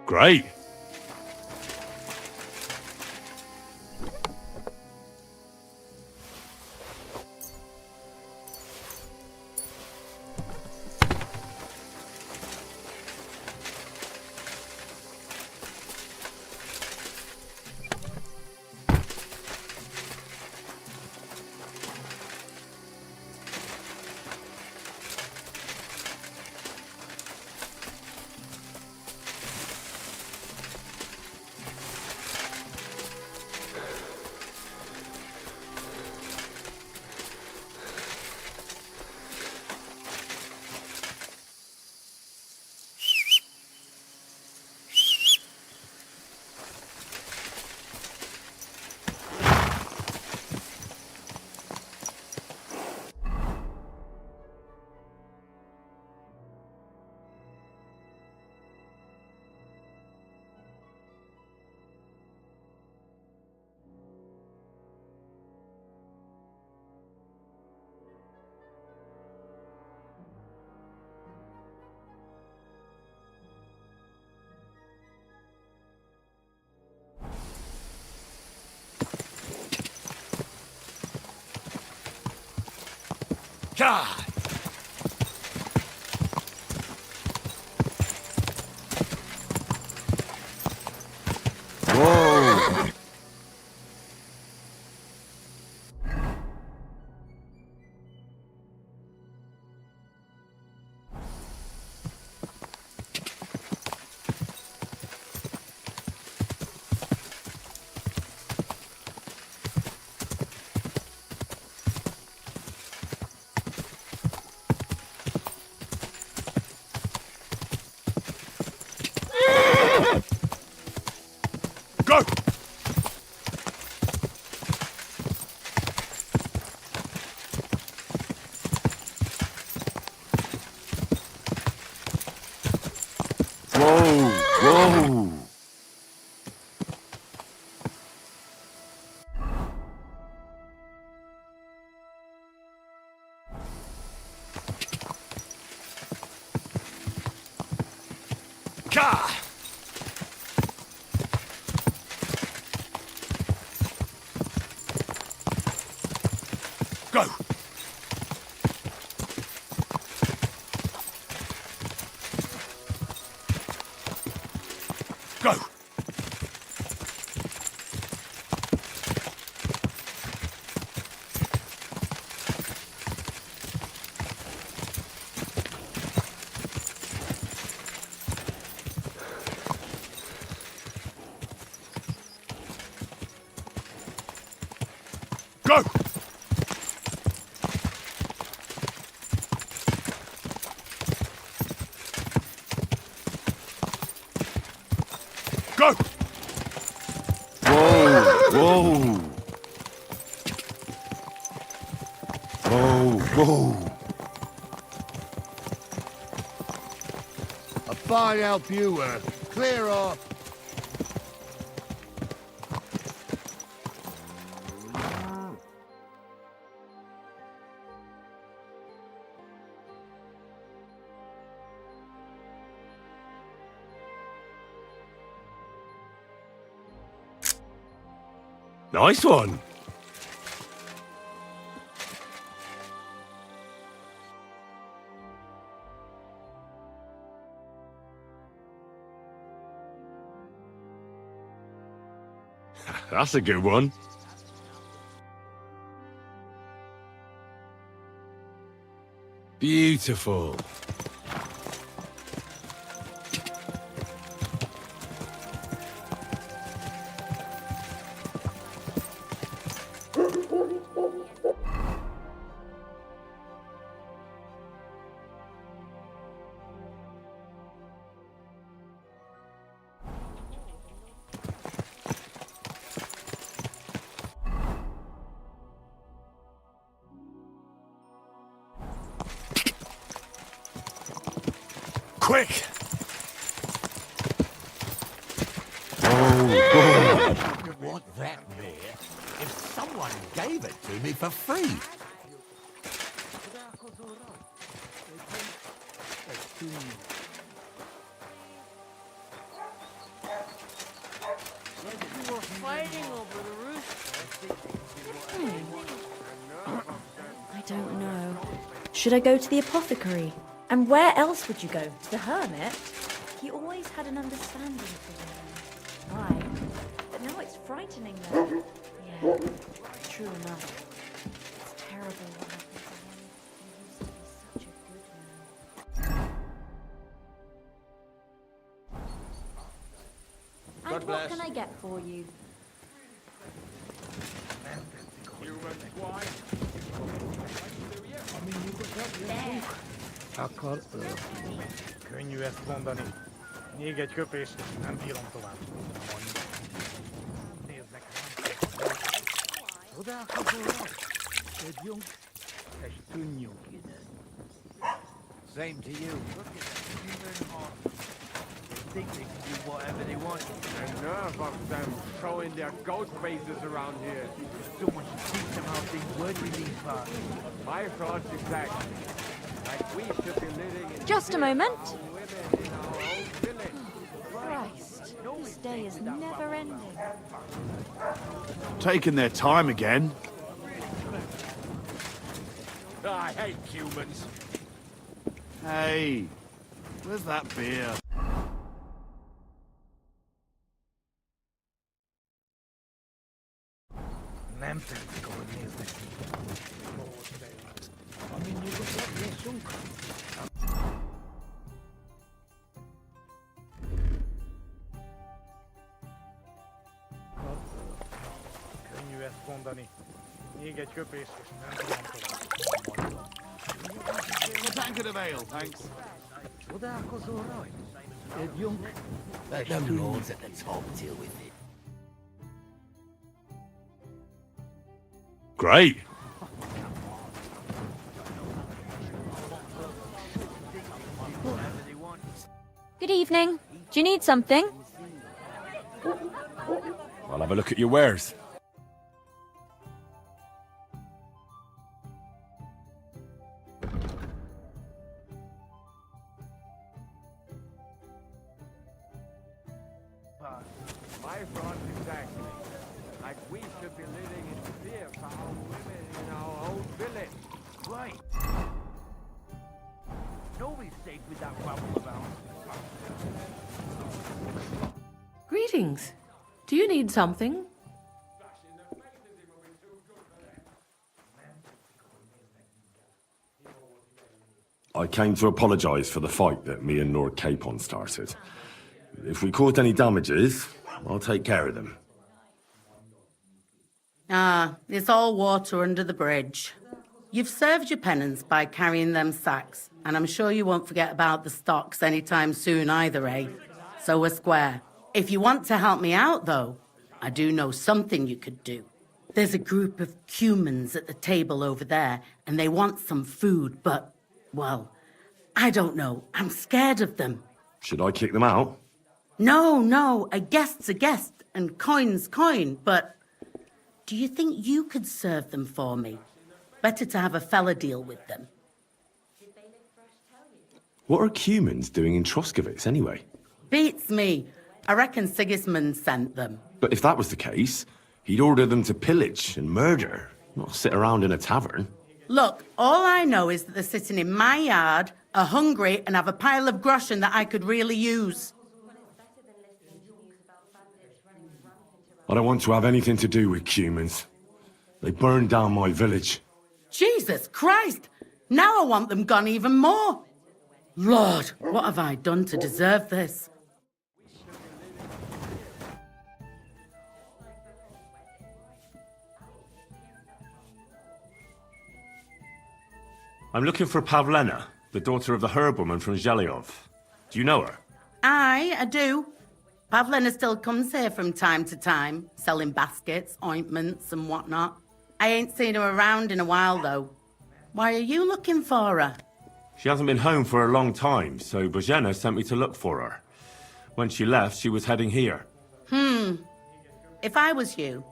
Great. God! Whoa! Go! Whoa! Whoa! God! Go! Go! Go! Go! Whoa! Whoa! Whoa! Whoa! A fine help you were. Clear off. Nice one. That's a good one. Beautiful. Quick! I want that there if someone gave it to me for free. You were fighting over the rooster. I don't know. Should I go to the apothecary? And where else would you go? To the hermit? He always had an understanding of the women. Why? But now it's frightening them. Yeah, true enough. It's terrible what happened to him. He used to be such a good man. And what can I get for you? Akkor könnyű ezt mondani. Még egy köpés, nem bírom tovább. Nézd nekem. Csodálkozol? Tudjunk, és tűnjünk ide. Same to you. Look at that human heart. They think they can do whatever they want. The nerve of them showing their ghost faces around here. Someone should teach them how things work in these parts. My thoughts exactly. Like we should be living in Just a moment. women in our own village. Christ, this day is never ending. Taking their time again. I hate humans. Hey, where's that beer? Nem tetszik, ahogy néznek. Ami nyugodtan nézzünk. Könnyű ezt mondani. Még egy köpés, és nem tudom tovább. A tankard of ale, thanks. Csodálkozol rajta? Együnk? Let them lords at the top deal with it. Great. Good evening. Do you need something? I'll have a look at your wares. My thoughts exactly. Like we should be living in fear for our women in our own village. Right. Nobody's safe with that bubble about. Greetings. Do you need something? I came to apologise for the fight that me and Lord Capon started. If we caused any damages, I'll take care of them. Ah, it's all water under the bridge. You've served your penance by carrying them sacks, and I'm sure you won't forget about the stocks anytime soon either, eh? So we're square. If you want to help me out, though, I do know something you could do. There's a group of humans at the table over there, and they want some food, but, well, I don't know. I'm scared of them. Should I kick them out? No, a guest's a guest, and coin's coin, but do you think you could serve them for me? Better to have a fella deal with them. What are humans doing in Troskovitz anyway? Beats me. I reckon Sigismund sent them. But if that was the case, he'd order them to pillage and murder, not sit around in a tavern. Look, all I know is that they're sitting in my yard, are hungry, and have a pile of groschen that I could really use. I don't want to have anything to do with humans. They burned down my village. Jesus Christ! Now I want them gone even more. Lord, what have I done to deserve this? I'm looking for Pavlena, the daughter of the herbwoman from Zhelyov. Do you know her? Aye, I do. Pavlena still comes here from time to time, selling baskets, ointments and whatnot. I ain't seen her around in a while, though. Why are you looking for her? She hasn't been home for a long time, so Bozhena sent me to look for her. When she left, she was heading here. If I was you,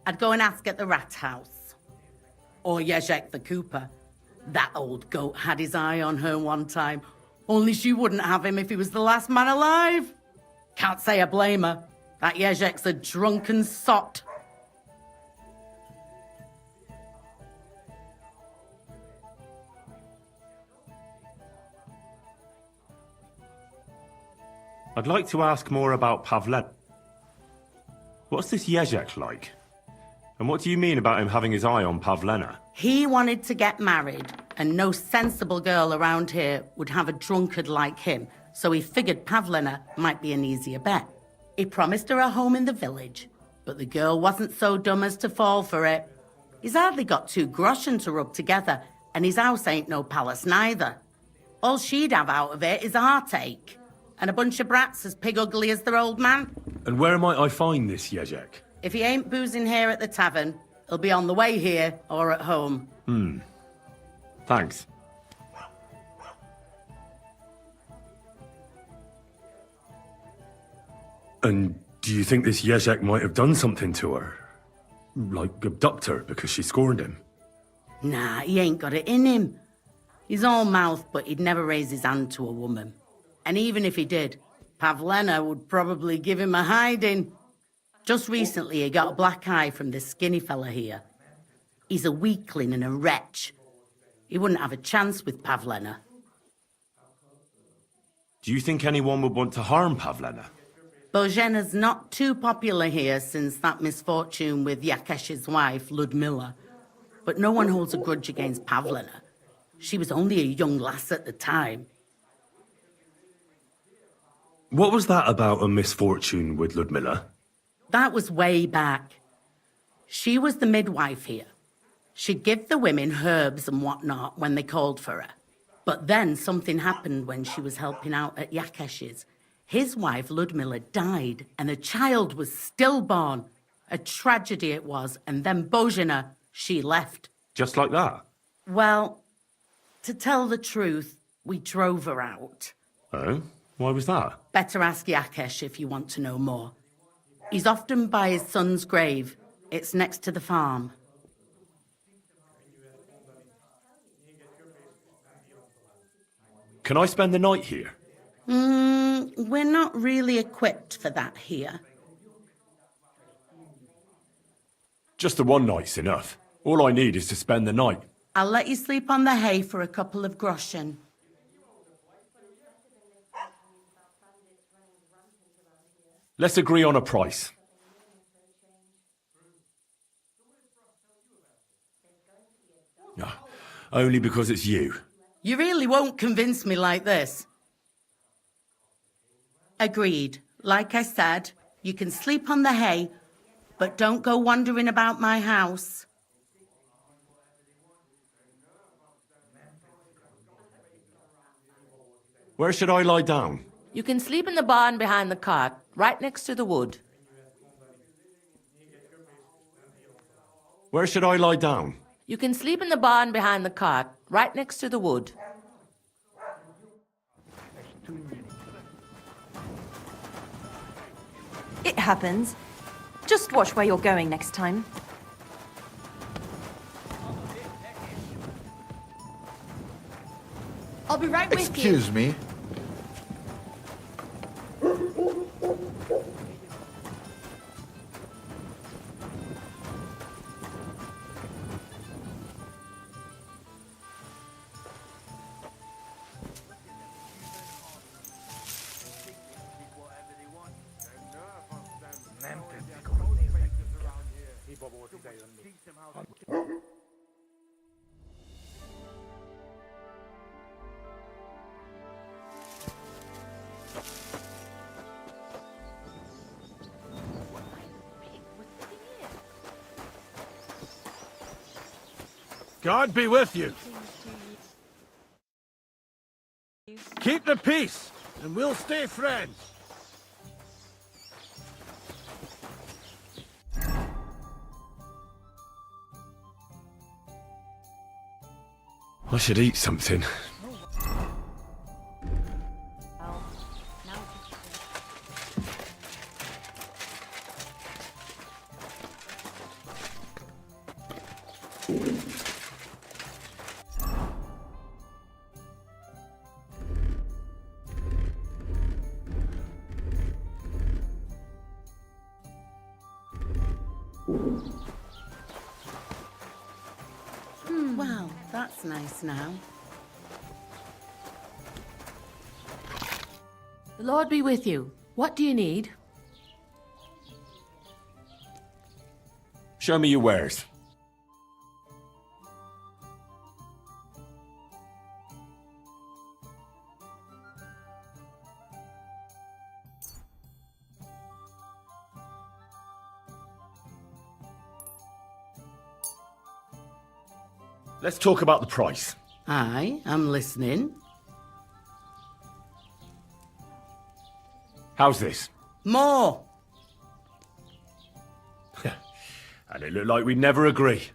I'd go and ask at the rat house. Or Jezek the cooper. That old goat had his eye on her one time. Only she wouldn't have him if he was the last man alive. Can't say I blame her. That Jezek's a drunken sot. I'd like to ask more about Pavlena. What's this Jezek like? And what do you mean about him having his eye on Pavlena? He wanted to get married, and no sensible girl around here would have a drunkard like him, so he figured Pavlena might be an easier bet. He promised her a home in the village, but the girl wasn't so dumb as to fall for it. He's hardly got 2 groschen to rub together, and his house ain't no palace neither. All she'd have out of it is a heartache, and a bunch of brats as pig ugly as their old man. And where might I find this Jezek? If he ain't boozing here at the tavern, he'll be on the way here or at home. Thanks. And do you think this Jezek might have done something to her? Like abduct her because she scorned him? Nah, he ain't got it in him. He's all mouth, but he'd never raise his hand to a woman. And even if he did, Pavlena would probably give him a hiding. Just recently, he got a black eye from this skinny fella here. He's a weakling and a wretch. He wouldn't have a chance with Pavlena. Do you think anyone would want to harm Pavlena? Božena's not too popular here since that misfortune with Yakesh's wife, Ludmilla. But no one holds a grudge against Pavlena. She was only a young lass at the time. What was that about a misfortune with Ludmilla? That was way back. She was the midwife here. She'd give the women herbs and whatnot when they called for her. But then something happened when she was helping out at Yakesh's. His wife, Ludmilla, died, and the child was stillborn. A tragedy it was, and then Božena, she left. Just like that? Well, to tell the truth, we drove her out. Oh? Why was that? Better ask Yakesh if you want to know more. He's often by his son's grave. It's next to the farm. Can I spend the night here? We're not really equipped for that here. Just the one night's enough. All I need is to spend the night. I'll let you sleep on the hay for a couple of groschen. Let's agree on a price. No, only because it's you. You really won't convince me like this. Agreed. Like I said, you can sleep on the hay, but don't go wandering about my house. Where should I lie down? You can sleep in the barn behind the cart, right next to the wood. Where should I lie down? You can sleep in the barn behind the cart, right next to the wood. It happens. Just watch where you're going next time. I'll be right with you. Excuse me. God be with you. Keep the peace, and we'll stay friends. I should eat something. Well, that's nice now. The Lord be with you. What do you need? Show me your wares. Let's talk about the price. Aye, I'm listening. How's this? More. And it looked like we'd never agree.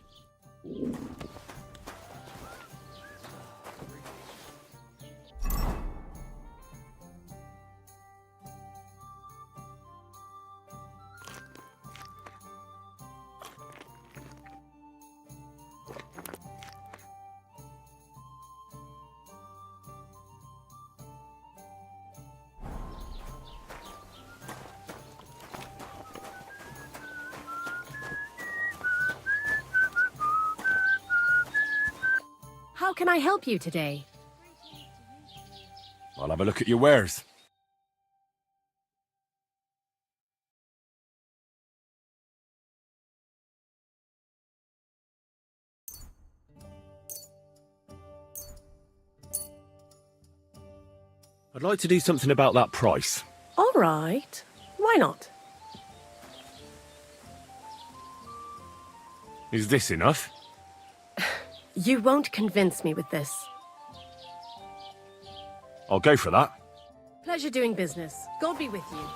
How can I help you today? I'll have a look at your wares. I'd like to do something about that price. All right. Why not? Is this enough? You won't convince me with this. I'll go for that. Pleasure doing business. God be with you.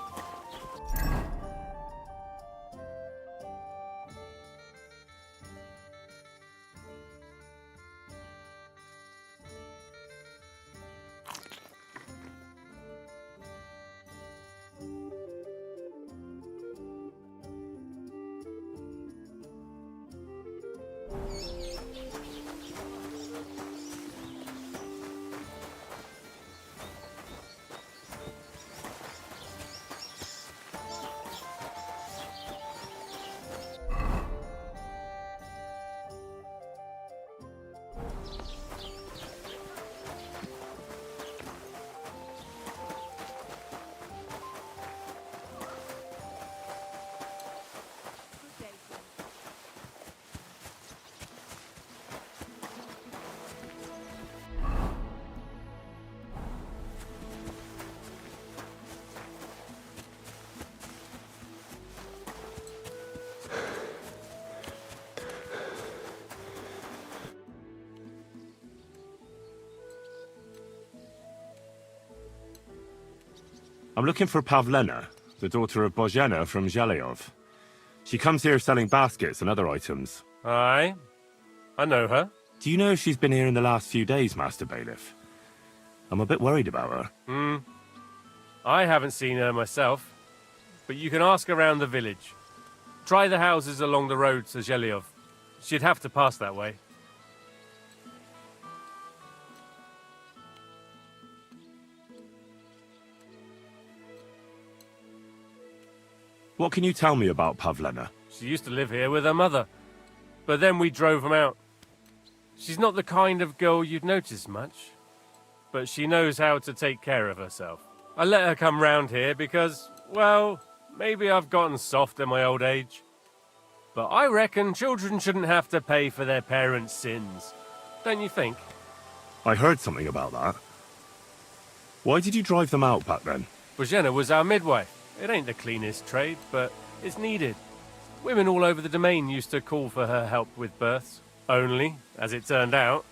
I'm looking for Pavlena, the daughter of Bozhena from Zhelyov. She comes here selling baskets and other items. Aye. I know her. Do you know if she's been here in the last few days, Master Bailiff? I'm a bit worried about her. I haven't seen her myself, but you can ask around the village. Try the houses along the road to Zhelyov. She'd have to pass that way. What can you tell me about Pavlena? She used to live here with her mother, but then we drove them out. She's not the kind of girl you'd notice much, but she knows how to take care of herself. I let her come round here because, well, maybe I've gotten soft in my old age. But I reckon children shouldn't have to pay for their parents' sins. Don't you think? I heard something about that. Why did you drive them out back then? Bozhena was our midwife. It ain't the cleanest trade, but it's needed. Women all over the domain used to call for her help with births. Only, as it turned out,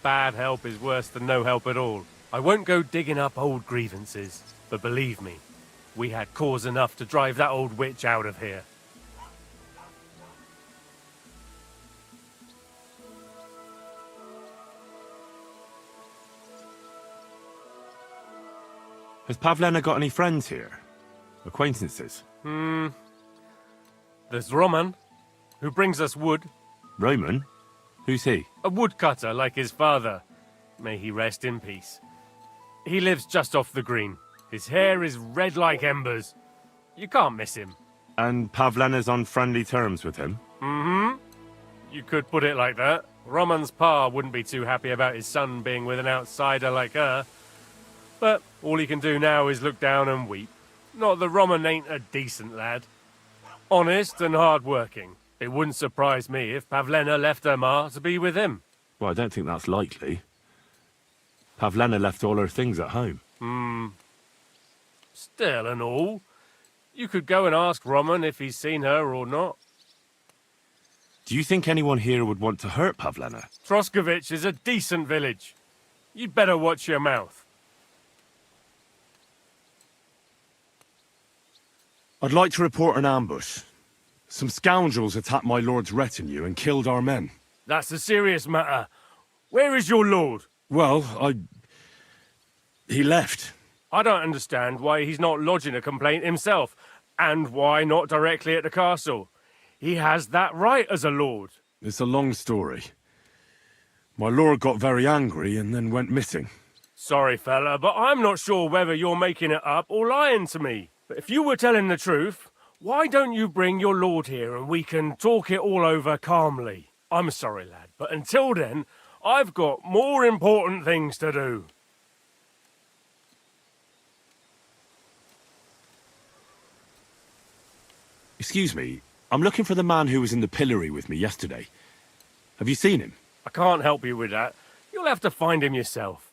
bad help is worse than no help at all. I won't go digging up old grievances, but believe me, we had cause enough to drive that old witch out of here. Has Pavlena got any friends here? Acquaintances? There's Roman, who brings us wood. Roman? Who's he? A woodcutter like his father. May he rest in peace. He lives just off the green. His hair is red like embers. You can't miss him. And Pavlena's on friendly terms with him? You could put it like that. Roman's pa wouldn't be too happy about his son being with an outsider like her. But all he can do now is look down and weep. Not that Roman ain't a decent lad. Honest and hard-working. It wouldn't surprise me if Pavlena left her ma to be with him. Well, I don't think that's likely. Pavlena left all her things at home. Still and all, you could go and ask Roman if he's seen her or not. Do you think anyone here would want to hurt Pavlena? Troskovich is a decent village. You'd better watch your mouth. I'd like to report an ambush. Some scoundrels attacked my lord's retinue and killed our men. That's a serious matter. Where is your lord? Well, he left. I don't understand why he's not lodging a complaint himself, and why not directly at the castle. He has that right as a lord. It's a long story. My lord got very angry and then went missing. Sorry, fella, but I'm not sure whether you're making it up or lying to me. But if you were telling the truth, why don't you bring your lord here and we can talk it all over calmly? I'm sorry, lad, but until then, I've got more important things to do. Excuse me, I'm looking for the man who was in the pillory with me yesterday. Have you seen him? I can't help you with that. You'll have to find him yourself.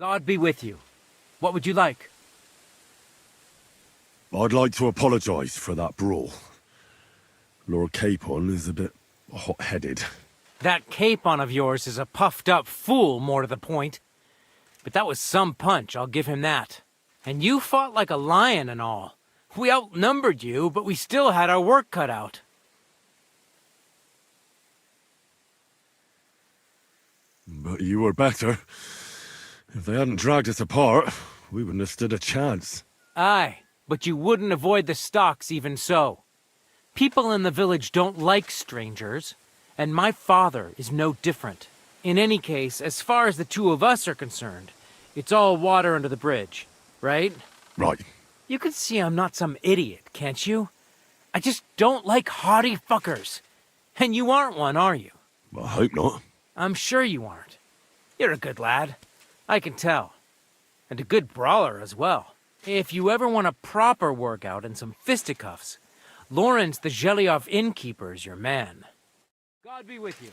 God be with you. What would you like? I'd like to apologise for that brawl. Lord Capon is a bit hot-headed. That capon of yours is a puffed-up fool, more to the point. But that was some punch, I'll give him that. And you fought like a lion and all. We outnumbered you, but we still had our work cut out. But you were better. If they hadn't dragged us apart, we wouldn't have stood a chance. Aye, but you wouldn't avoid the stocks even so. People in the village don't like strangers, and my father is no different. In any case, as far as the two of us are concerned, it's all water under the bridge, right? Right. You can see I'm not some idiot, can't you? I just don't like haughty fuckers. And you aren't one, are you? I hope not. I'm sure you aren't. You're a good lad. I can tell. And a good brawler as well. If you ever want a proper workout and some fisticuffs, Lawrence the Zhelyov innkeeper is your man. God be with you.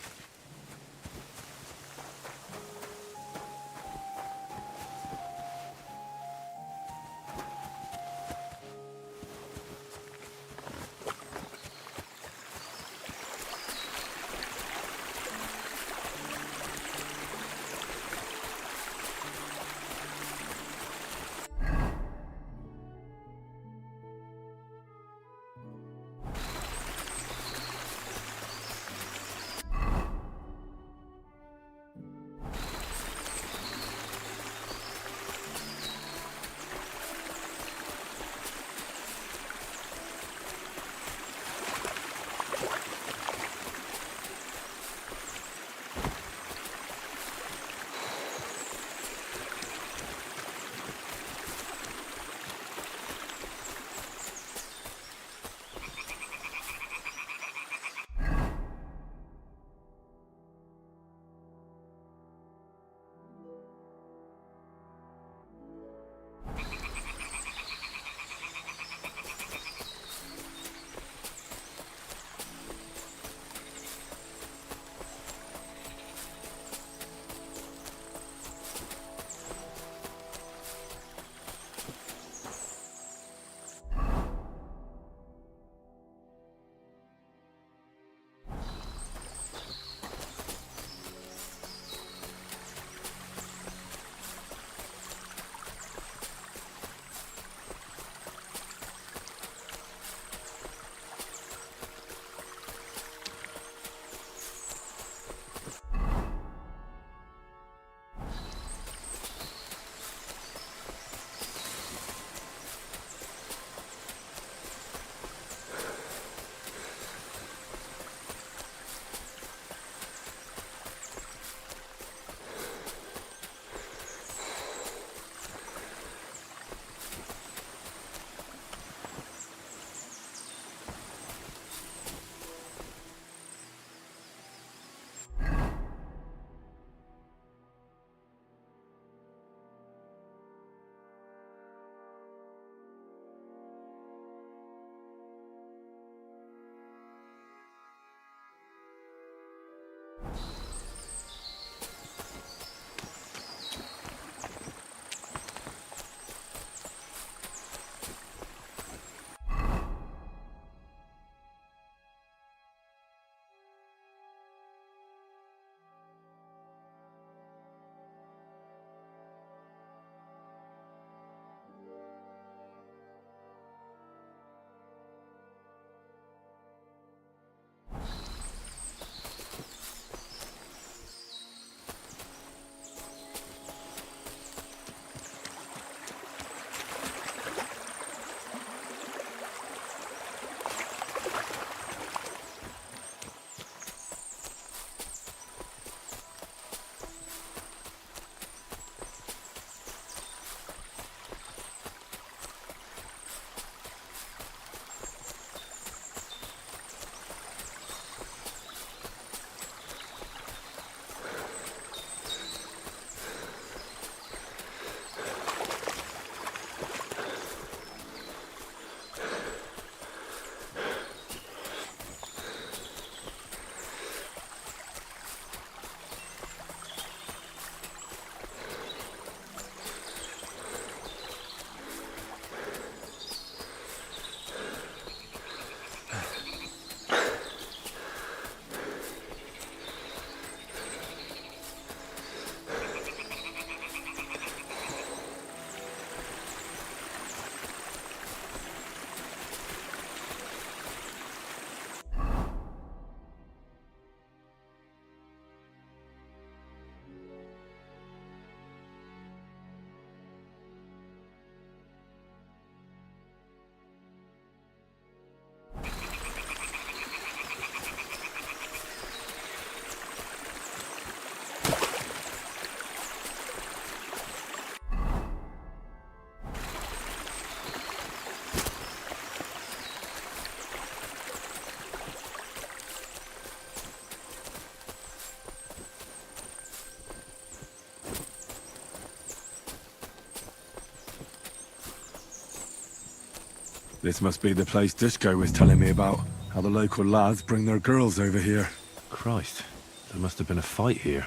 This must be the place Dushko was telling me about. How the local lads bring their girls over here. Christ, there must have been a fight here.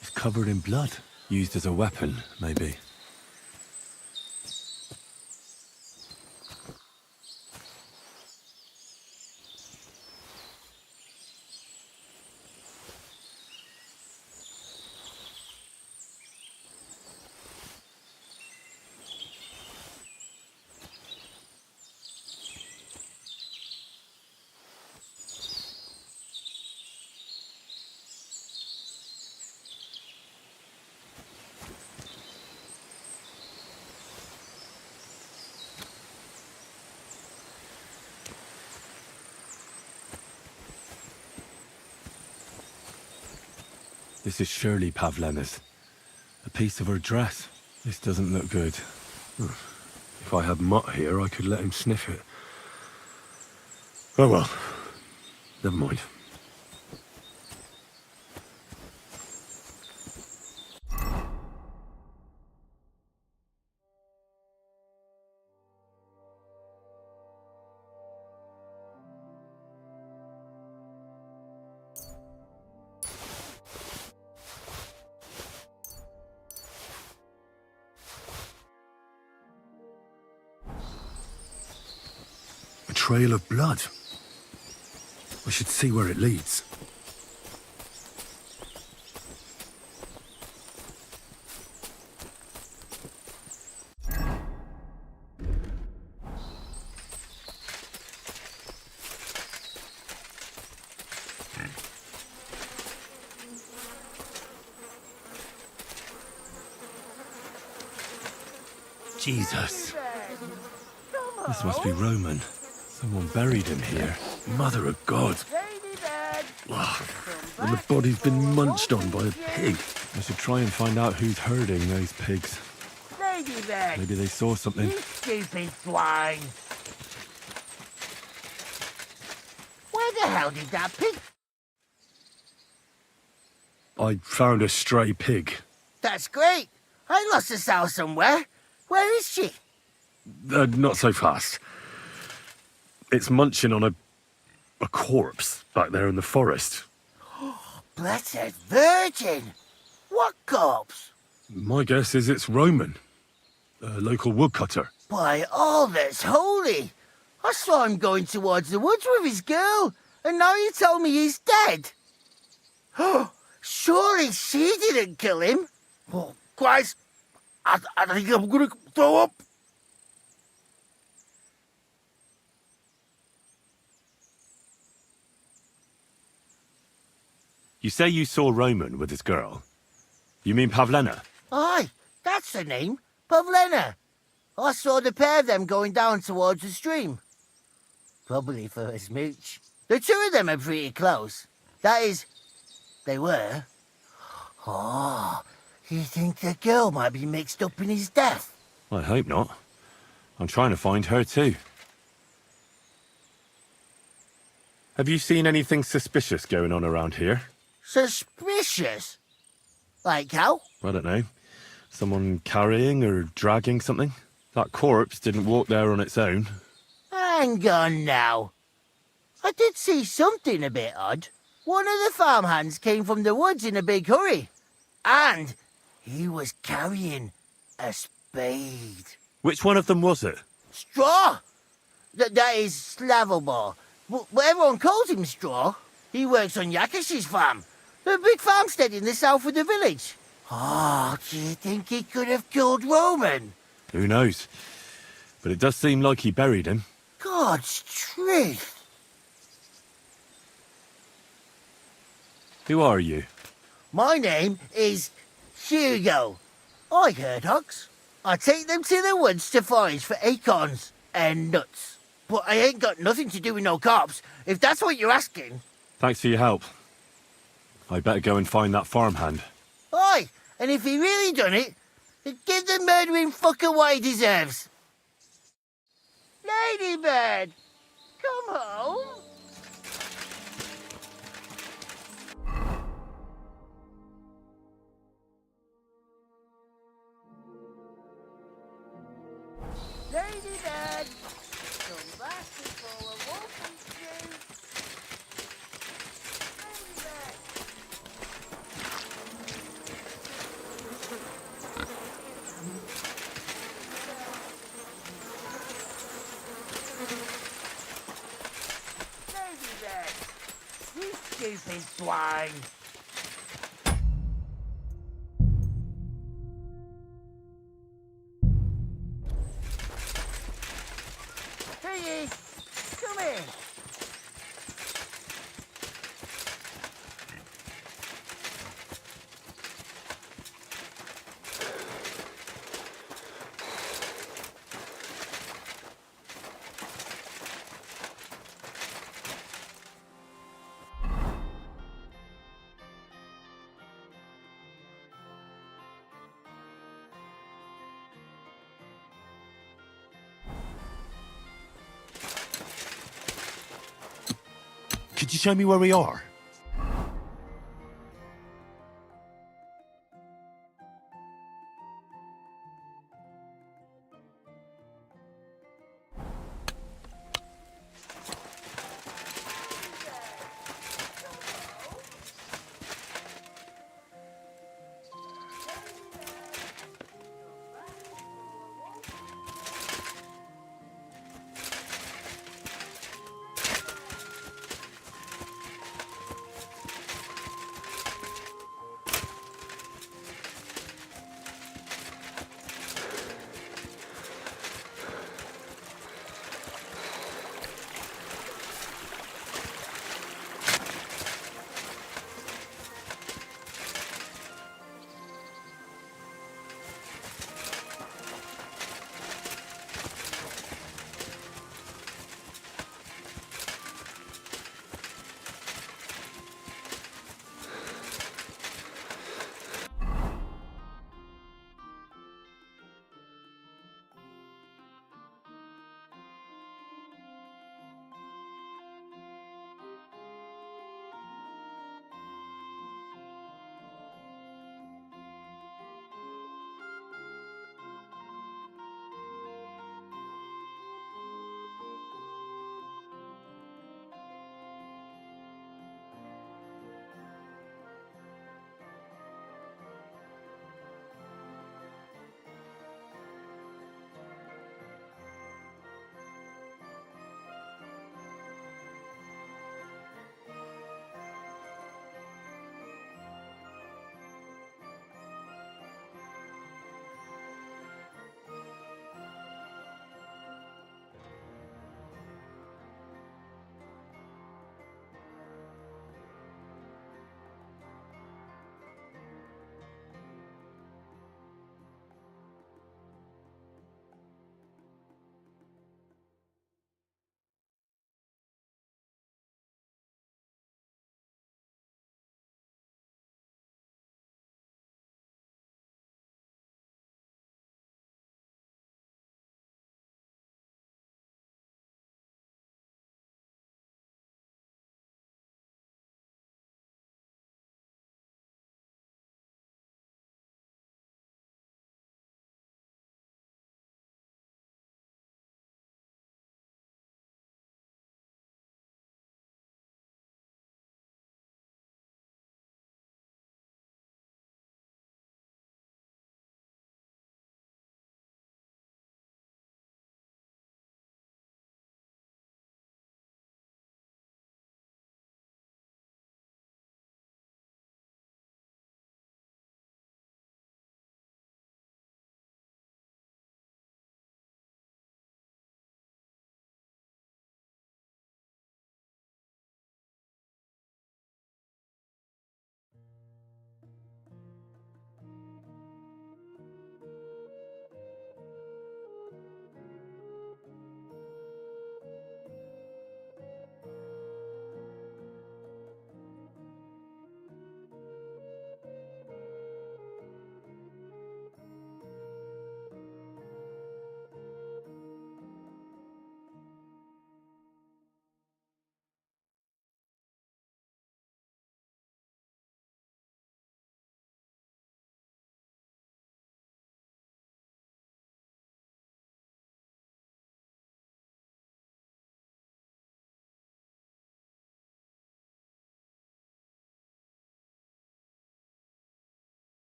It's covered in blood. Used as a weapon, maybe. This is surely Pavlena's. A piece of her dress. This doesn't look good. If I had Mutt here, I could let him sniff it. Oh well. Never mind. A trail of blood. I should see where it leads. Jesus. This must be Roman. Someone buried him here. Mother of God. Ugh. And the body's been munched on by a pig. I should try and find out who's herding those pigs. Ladybird! Maybe they saw something. You stupid swine! Where the hell did that pig... I found a stray pig. That's great! I lost a sow somewhere. Where is she? Not so fast. It's munching on a corpse back there in the forest. Blessed Virgin! What corpse? My guess is it's Roman, a local woodcutter. By all that's holy! I saw him going towards the woods with his girl, and now you tell me he's dead. Surely she didn't kill him. Oh, Christ! I think I'm gonna throw up. You say you saw Roman with his girl. You mean Pavlena? Aye, that's the name. Pavlena. I saw the pair of them going down towards the stream. Probably for a smooch. The two of them are pretty close. That is, they were. Oh, you think the girl might be mixed up in his death? I hope not. I'm trying to find her too. Have you seen anything suspicious going on around here? Suspicious? Like how? I don't know. Someone carrying or dragging something? That corpse didn't walk there on its own. Hang on now. I did see something a bit odd. One of the farmhands came from the woods in a big hurry. And he was carrying a spade. Which one of them was it? Straw! That is Slavobor. But everyone calls him Straw. He works on Yakish's farm. A big farmstead in the south of the village. Oh, do you think he could have killed Roman? Who knows? But it does seem like he buried him. God's truth. Who are you? My name is Hugo. I herd hogs. I take them to the woods to forage for acorns and nuts. But I ain't got nothing to do with no cops, if that's what you're asking. Thanks for your help. I better go and find that farmhand. Aye, and if he really done it, give the murdering fucker what he deserves. Ladybird, come home. Lady Dad, come back before a wolf eats you. Lady Dad. Lady Dad, you stupid swine. Here, come here. Could you show me where we are?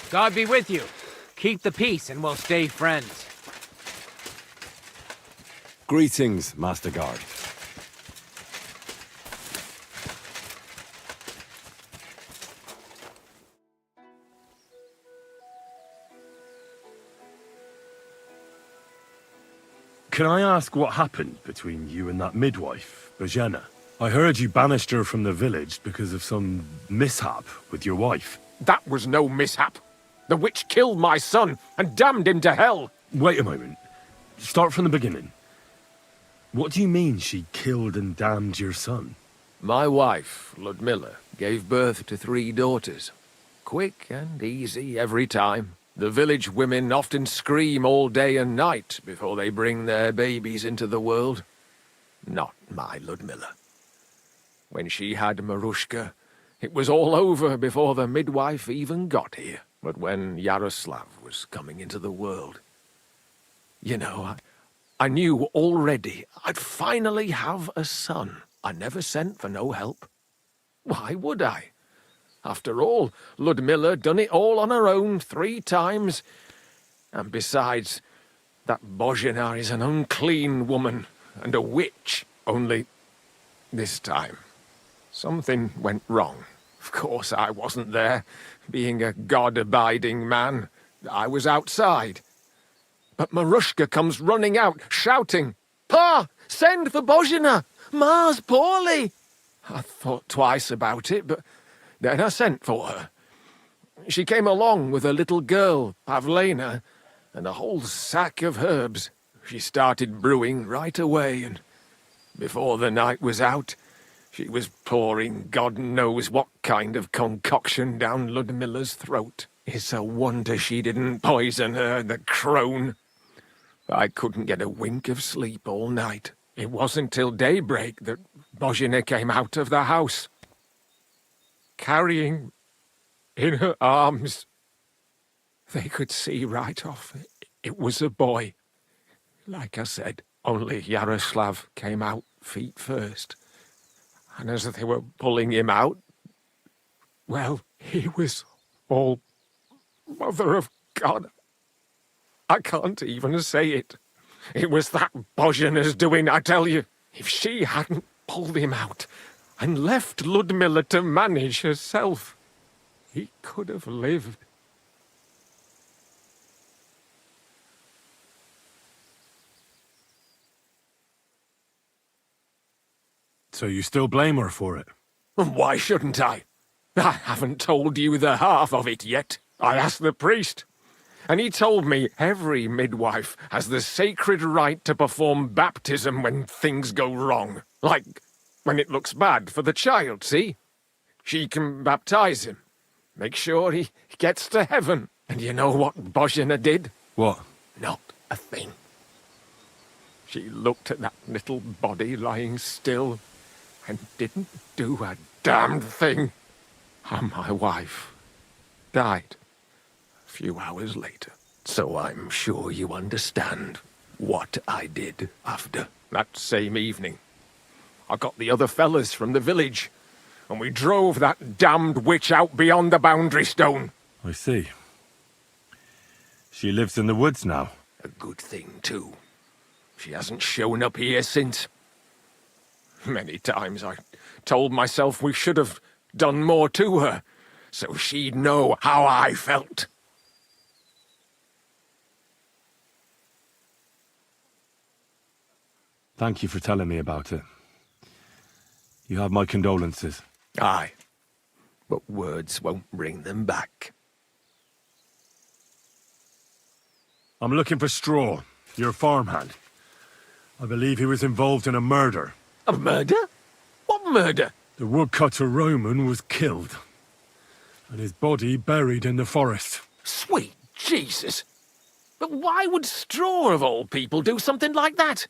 God be with you. Keep the peace and we'll stay friends. Greetings, Master Guard. Can I ask what happened between you and that midwife, Bojena? I heard you banished her from the village because of some mishap with your wife. That was no mishap. The witch killed my son and damned him to hell. Wait a moment. Start from the beginning. What do you mean she killed and damned your son? My wife, Ludmilla, gave birth to 3 daughters. Quick and easy every time. The village women often scream all day and night before they bring their babies into the world. Not my Ludmilla. When she had Marushka, it was all over before the midwife even got here. But when Yaroslav was coming into the world, you know, I knew already I'd finally have a son. I never sent for no help. Why would I? After all, Ludmilla done it all on her own 3 times. And besides, that Bozhena is an unclean woman and a witch. Only this time, something went wrong. Of course, I wasn't there. Being a God-abiding man, I was outside. But Marushka comes running out, shouting, "Pa! Send for Bozhena! Ma's poorly!" I thought twice about it, but then I sent for her. She came along with a little girl, Pavlena, and a whole sack of herbs. She started brewing right away, and before the night was out, she was pouring God knows what kind of concoction down Ludmilla's throat. It's a wonder she didn't poison her, the crone. I couldn't get a wink of sleep all night. It wasn't till daybreak that Bozhena came out of the house, carrying in her arms. They could see right off it was a boy. Like I said, only Yaroslav came out feet first. And as they were pulling him out, well, he was all Mother of God. I can't even say it. It was that Bozhena's doing, I tell you. If she hadn't pulled him out and left Ludmilla to manage herself, he could have lived. So you still blame her for it? And why shouldn't I? I haven't told you the half of it yet. I asked the priest, and he told me every midwife has the sacred right to perform baptism when things go wrong. Like when it looks bad for the child, see? She can baptize him, make sure he gets to heaven. And you know what Bozhena did? What? Not a thing. She looked at that little body lying still and didn't do a damned thing. And my wife died a few hours later. So I'm sure you understand what I did after. That same evening, I got the other fellas from the village, and we drove that damned witch out beyond the boundary stone. I see. She lives in the woods now. A good thing, too. She hasn't shown up here since. Many times I told myself we should have done more to her, so she'd know how I felt. Thank you for telling me about it. You have my condolences. Aye, but words won't bring them back. I'm looking for Straw, your farmhand. I believe he was involved in a murder. A murder? What murder? The woodcutter Roman was killed, and his body buried in the forest. Sweet Jesus! But why would Straw, of all people, do something like that?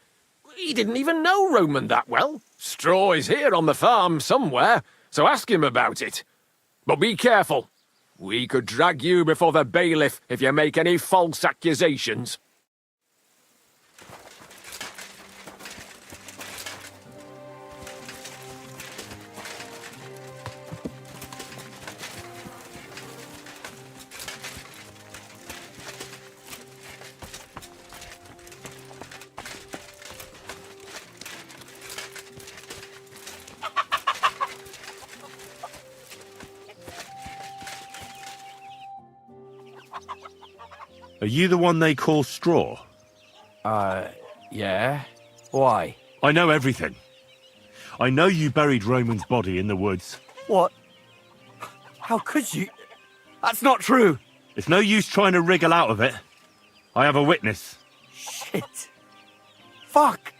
He didn't even know Roman that well. Straw is here on the farm somewhere, so ask him about it. But be careful. We could drag you before the bailiff if you make any false accusations. Are you the one they call Straw? Yeah? Why? I know everything. I know you buried Roman's body in the woods. What? How could you? That's not true. It's no use trying to wriggle out of it. I have a witness. Shit. Fuck.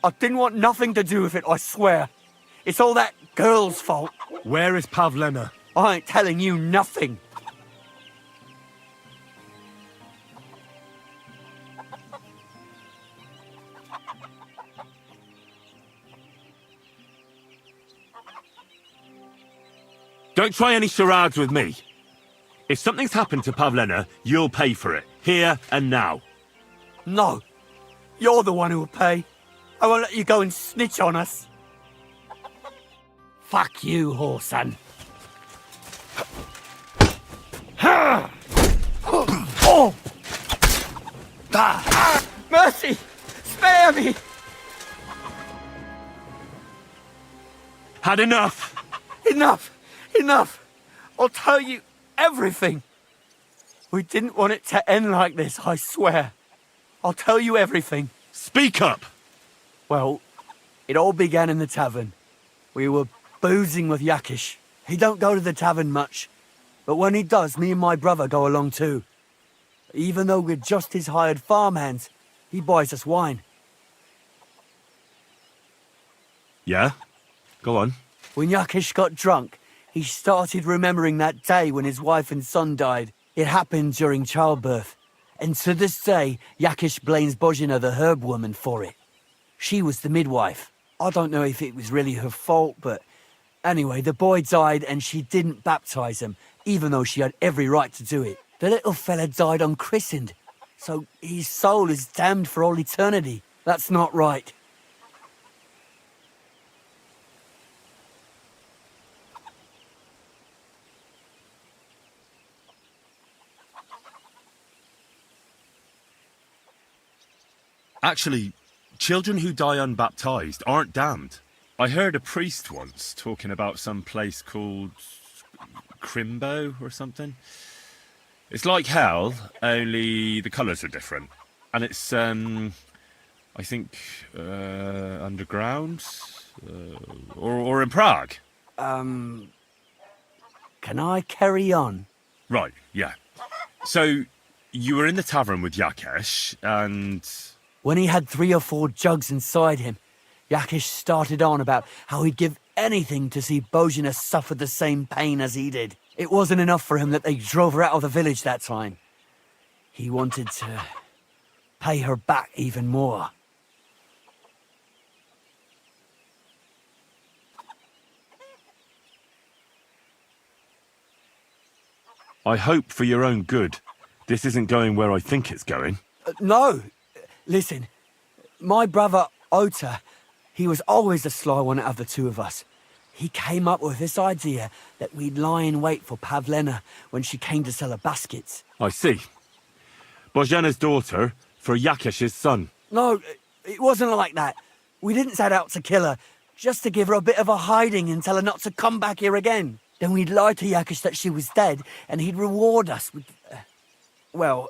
I didn't want nothing to do with it, I swear. It's all that girl's fault. Where is Pavlena? I ain't telling you nothing. Don't try any charades with me. If something's happened to Pavlena, you'll pay for it. Here and now. No. You're the one who'll pay. I won't let you go and snitch on us. Fuck you, whoreson. Oh! Mercy! Spare me! Had enough! Enough! Enough! I'll tell you everything. We didn't want it to end like this, I swear. I'll tell you everything. Speak up! Well, it all began in the tavern. We were boozing with Yakish. He don't go to the tavern much, but when he does, me and my brother go along too. Even though we're just his hired farmhands, he buys us wine. Yeah? Go on. When Yakish got drunk, he started remembering that day when his wife and son died. It happened during childbirth. And to this day, Yakish blames Bozhina, the herb woman, for it. She was the midwife. I don't know if it was really her fault, but anyway, the boy died and she didn't baptize him, even though she had every right to do it. The little fella died unchristened, so his soul is damned for all eternity. That's not right. Actually, children who die unbaptized aren't damned. I heard a priest once talking about some place called Crimbo or something. It's like hell, only the colours are different. And it's, I think, underground? Or in Prague. Can I carry on? Right, yeah. So, you were in the tavern with Yakesh, and... When he had 3 or 4 jugs inside him, Yakish started on about how he'd give anything to see Bozhina suffer the same pain as he did. It wasn't enough for him that they drove her out of the village that time. He wanted to pay her back even more. I hope for your own good, this isn't going where I think it's going. No. Listen, my brother Ota, he was always the sly one out of the two of us. He came up with this idea that we'd lie in wait for Pavlena when she came to sell her baskets. I see. Bozhena's daughter for Yakish's son. No, it wasn't like that. We didn't set out to kill her, just to give her a bit of a hiding and tell her not to come back here again. Then we'd lie to Yakish that she was dead, and he'd reward us with... well...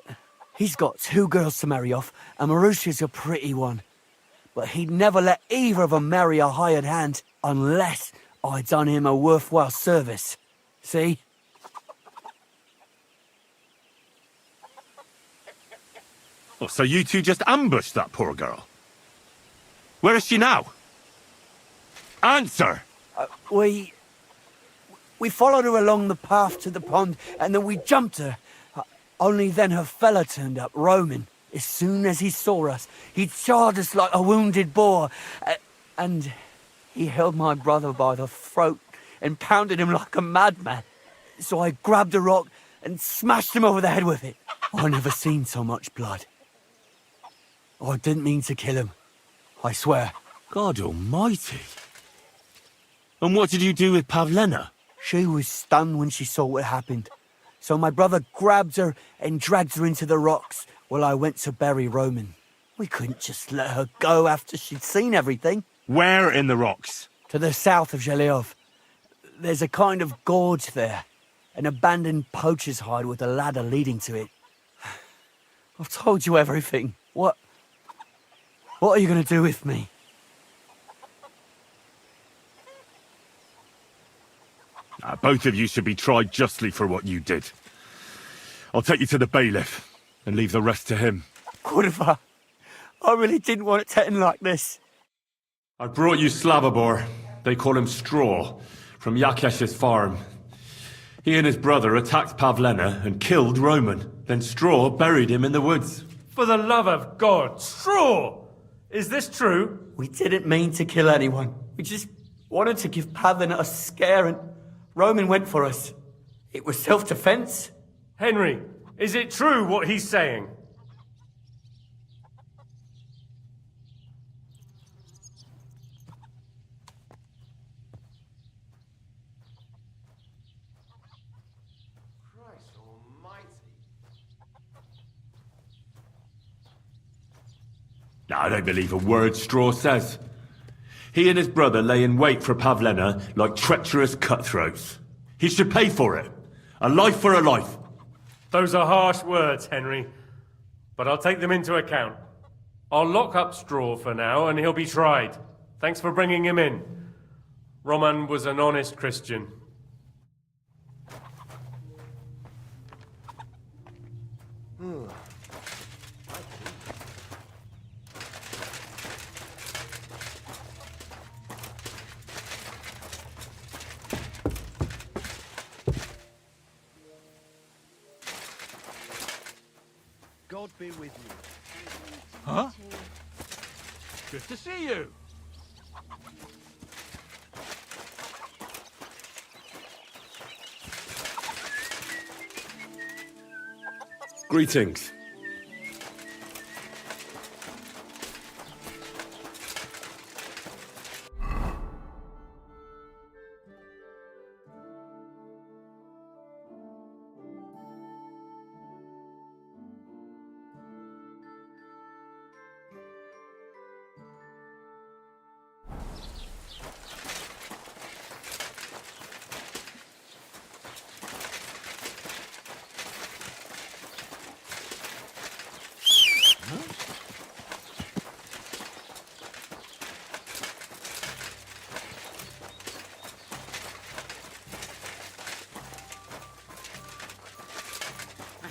He's got 2 girls to marry off, and Marusha's a pretty one. But he'd never let either of them marry a hired hand unless I'd done him a worthwhile service. See? Oh, so you two just ambushed that poor girl? Where is she now? Answer! We followed her along the path to the pond, and then we jumped her. Only then her fella turned up, Roman. As soon as he saw us, he charged us like a wounded boar. And he held my brother by the throat and pounded him like a madman. So I grabbed a rock and smashed him over the head with it. I never seen so much blood. I didn't mean to kill him. I swear. God almighty. And what did you do with Pavlena? She was stunned when she saw what happened. So my brother grabbed her and dragged her into the rocks while I went to bury Roman. We couldn't just let her go after she'd seen everything. Where in the rocks? To the south of Zheleov. There's a kind of gorge there. An abandoned poacher's hide with a ladder leading to it. I've told you everything. What are you going to do with me? Both of you should be tried justly for what you did. I'll take you to the bailiff and leave the rest to him. Kurva, I really didn't want it to end like this. I brought you Slavobor. They call him Straw, from Yakesh's farm. He and his brother attacked Pavlena and killed Roman. Then Straw buried him in the woods. For the love of God, Straw! Is this true? We didn't mean to kill anyone. We just wanted to give Pavlena a scare and Roman went for us. It was self-defense. Henry, is it true what he's saying? I don't believe a word Straw says. He and his brother lay in wait for Pavlena like treacherous cutthroats. He should pay for it. A life for a life. Those are harsh words, Henry. But I'll take them into account. I'll lock up Straw for now, and he'll be tried. Thanks for bringing him in. Roman was an honest Christian. God be with you. Huh? Good to see you. Greetings.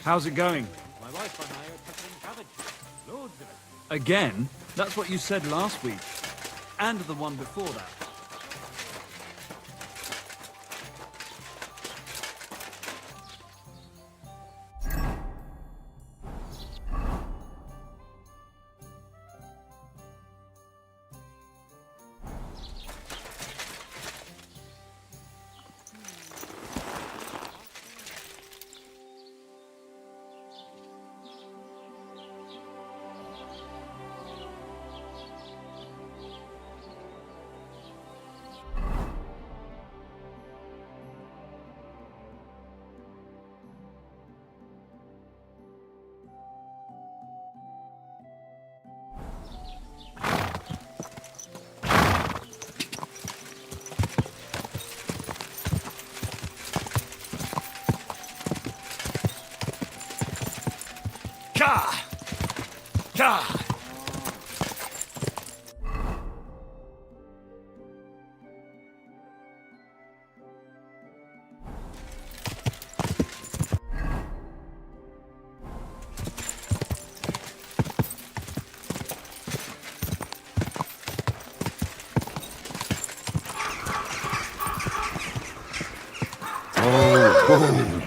How's it going? My wife and I are picking cabbage. Loads of it. Again? That's what you said last week. And the one before that. Ka! Ka! Oh,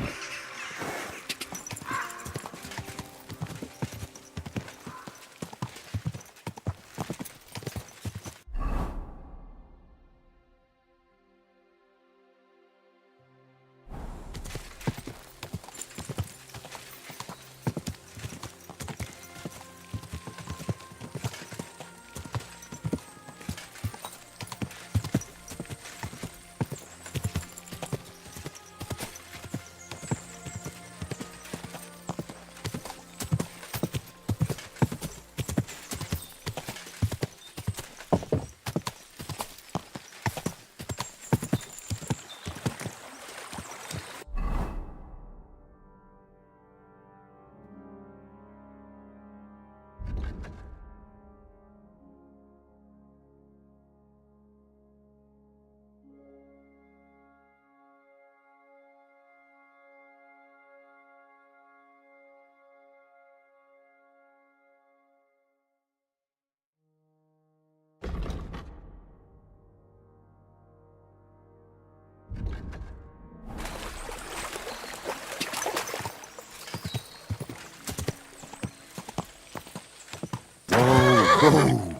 Oh!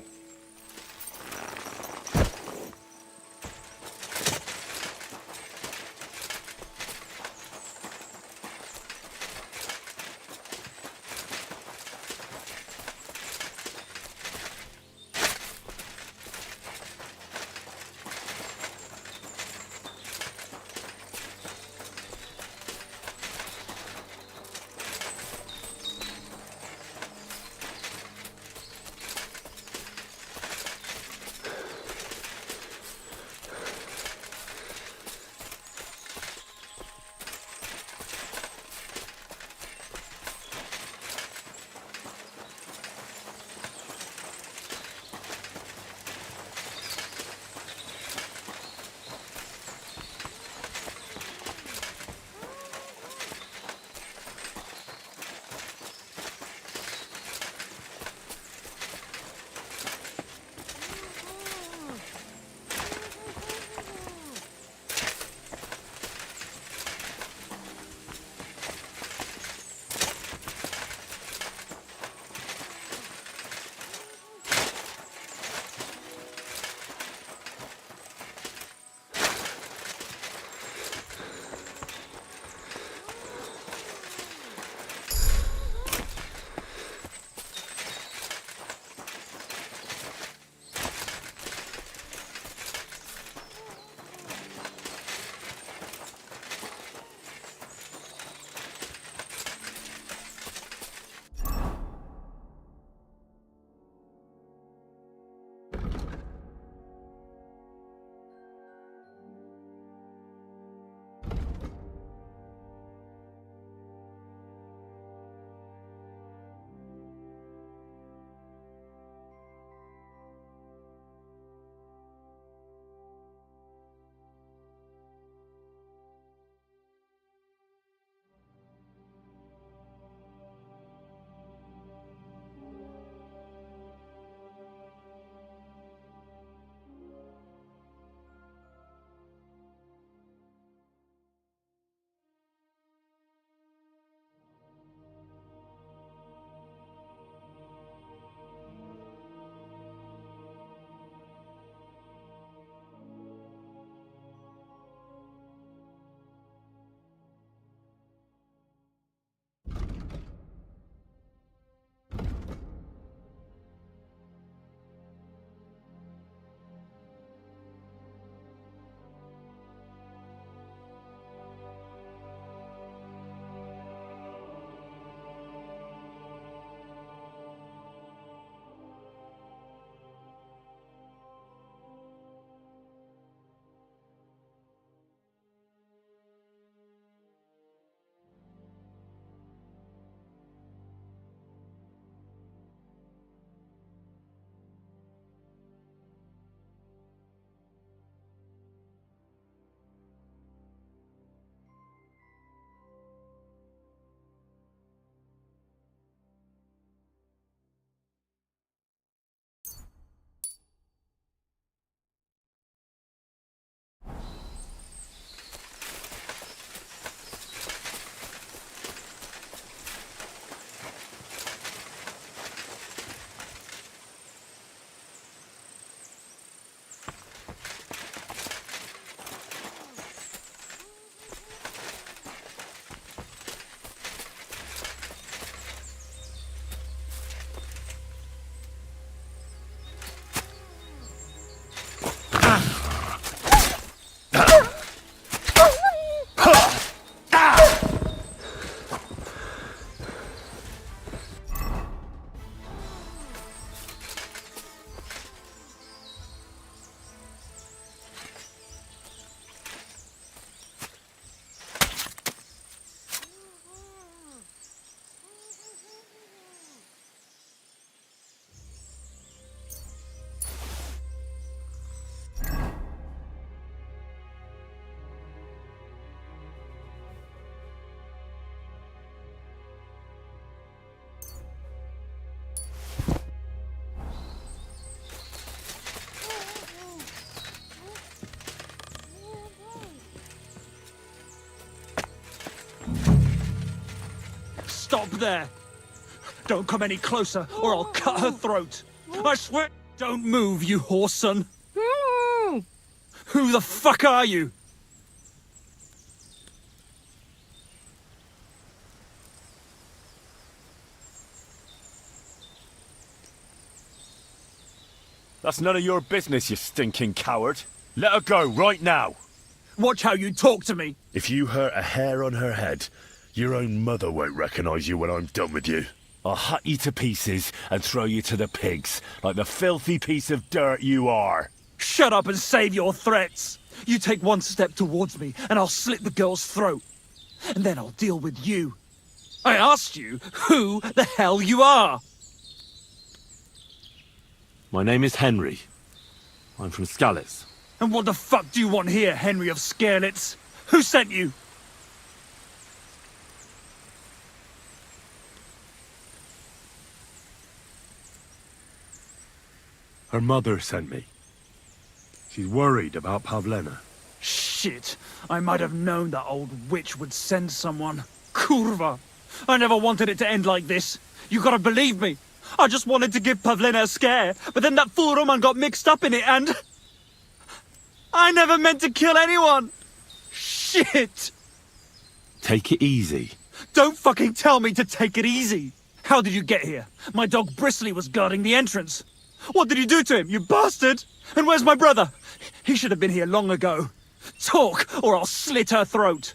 Stop there! Don't come any closer, or I'll cut her throat. I swear, don't move, you horse son. Who the fuck are you? That's none of your business, you stinking coward. Let her go right now. Watch how you talk to me. If you hurt a hair on her head, your own mother won't recognize you when I'm done with you. I'll hut you to pieces and throw you to the pigs, like the filthy piece of dirt you are. Shut up and save your threats. You take one step towards me and I'll slit the girl's throat. And then I'll deal with you. I asked you who the hell you are. My name is Henry. I'm from Skalitz. And what the fuck do you want here, Henry of Skalitz? Who sent you? Her mother sent me. She's worried about Pavlena. Shit, I might have known that old witch would send someone. Kurva! I never wanted it to end like this. You gotta believe me. I just wanted to give Pavlena a scare, but then that fool Roman got mixed up in it and... I never meant to kill anyone! Shit! Take it easy. Don't fucking tell me to take it easy! How did you get here? My dog Bristly was guarding the entrance. What did you do to him, you bastard? And where's my brother? He should have been here long ago. Talk, or I'll slit her throat.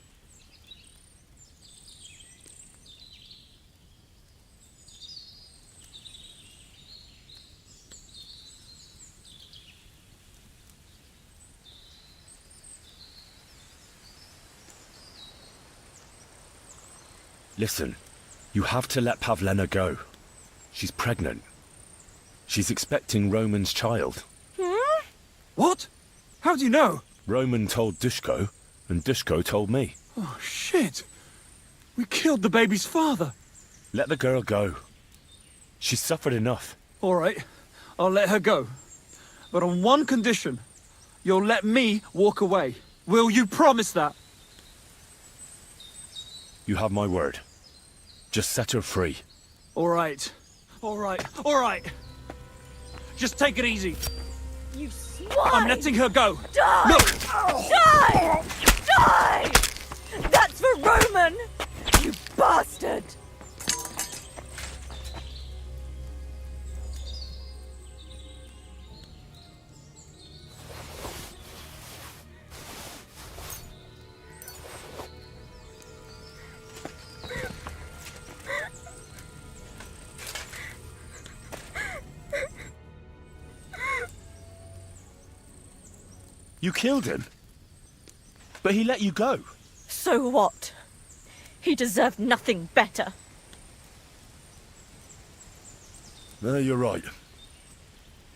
Listen, you have to let Pavlena go. She's pregnant. She's expecting Roman's child. What? How do you know? Roman told Dushko, and Dushko told me. Oh, shit. We killed the baby's father. Let the girl go. She's suffered enough. All right, I'll let her go. But on one condition. You'll let me walk away. Will you promise that? You have my word. Just set her free. All right. All right. All right. Just take it easy. You swine! I'm letting her go. Die! Look! Die! Die! That's for Roman! You bastard! You killed him? But he let you go. So what? He deserved nothing better. No, you're right.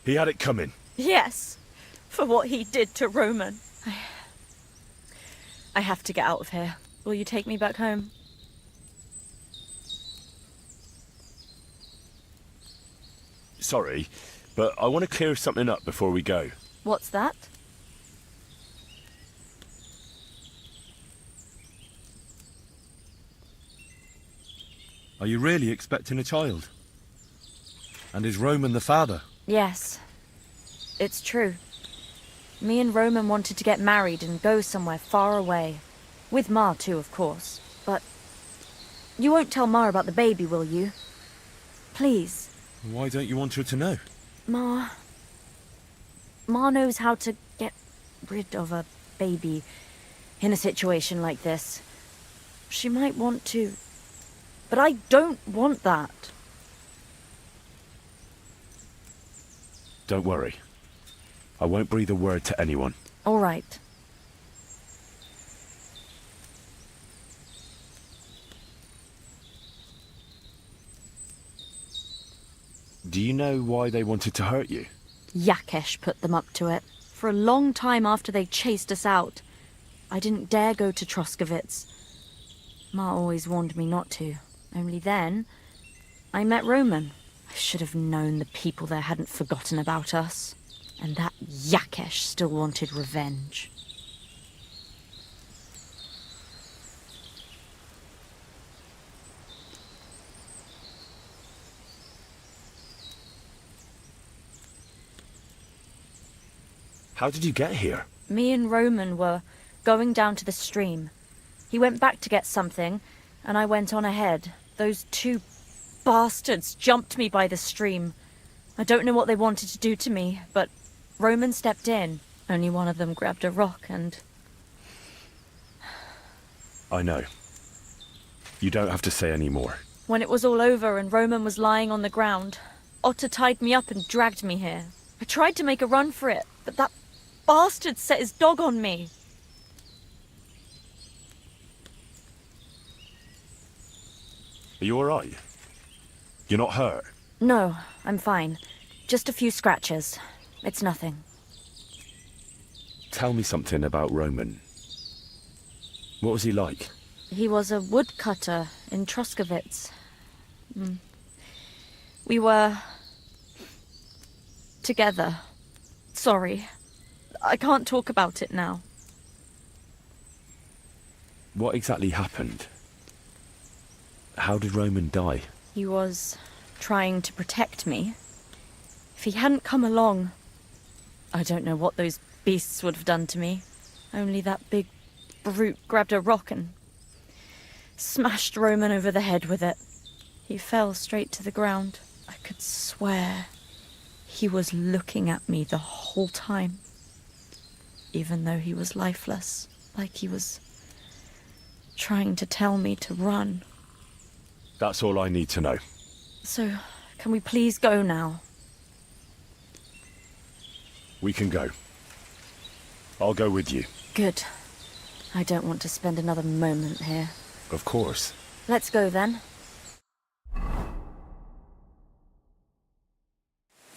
He had it coming. Yes, for what he did to Roman. I have to get out of here. Will you take me back home? Sorry, but I want to clear something up before we go. What's that? Are you really expecting a child? And is Roman the father? Yes, it's true. Me and Roman wanted to get married and go somewhere far away. With Ma too, of course. But you won't tell Ma about the baby, will you? Please. Why don't you want her to know? Ma knows how to get rid of a baby in a situation like this. She might want to. But I don't want that. Don't worry. I won't breathe a word to anyone. All right. Do you know why they wanted to hurt you? Yakesh put them up to it. For a long time after they chased us out, I didn't dare go to Troskovitz. Ma always warned me not to. Only then, I met Roman. I should have known the people there hadn't forgotten about us. And that Yakesh still wanted revenge. How did you get here? Me and Roman were going down to the stream. He went back to get something, and I went on ahead. Those two bastards jumped me by the stream. I don't know what they wanted to do to me, but Roman stepped in. Only one of them grabbed a rock and... I know. You don't have to say any more. When it was all over and Roman was lying on the ground, Otter tied me up and dragged me here. I tried to make a run for it, but that bastard set his dog on me. Are you alright? You're not hurt? No, I'm fine. Just a few scratches. It's nothing. Tell me something about Roman. What was he like? He was a woodcutter in Troskowitz. We were... together. Sorry. I can't talk about it now. What exactly happened? How did Roman die? He was trying to protect me. If he hadn't come along, I don't know what those beasts would have done to me. Only that big brute grabbed a rock and smashed Roman over the head with it. He fell straight to the ground. I could swear he was looking at me the whole time, even though he was lifeless, like he was trying to tell me to run. That's all I need to know. So, can we please go now? We can go. I'll go with you. Good. I don't want to spend another moment here. Of course. Let's go then.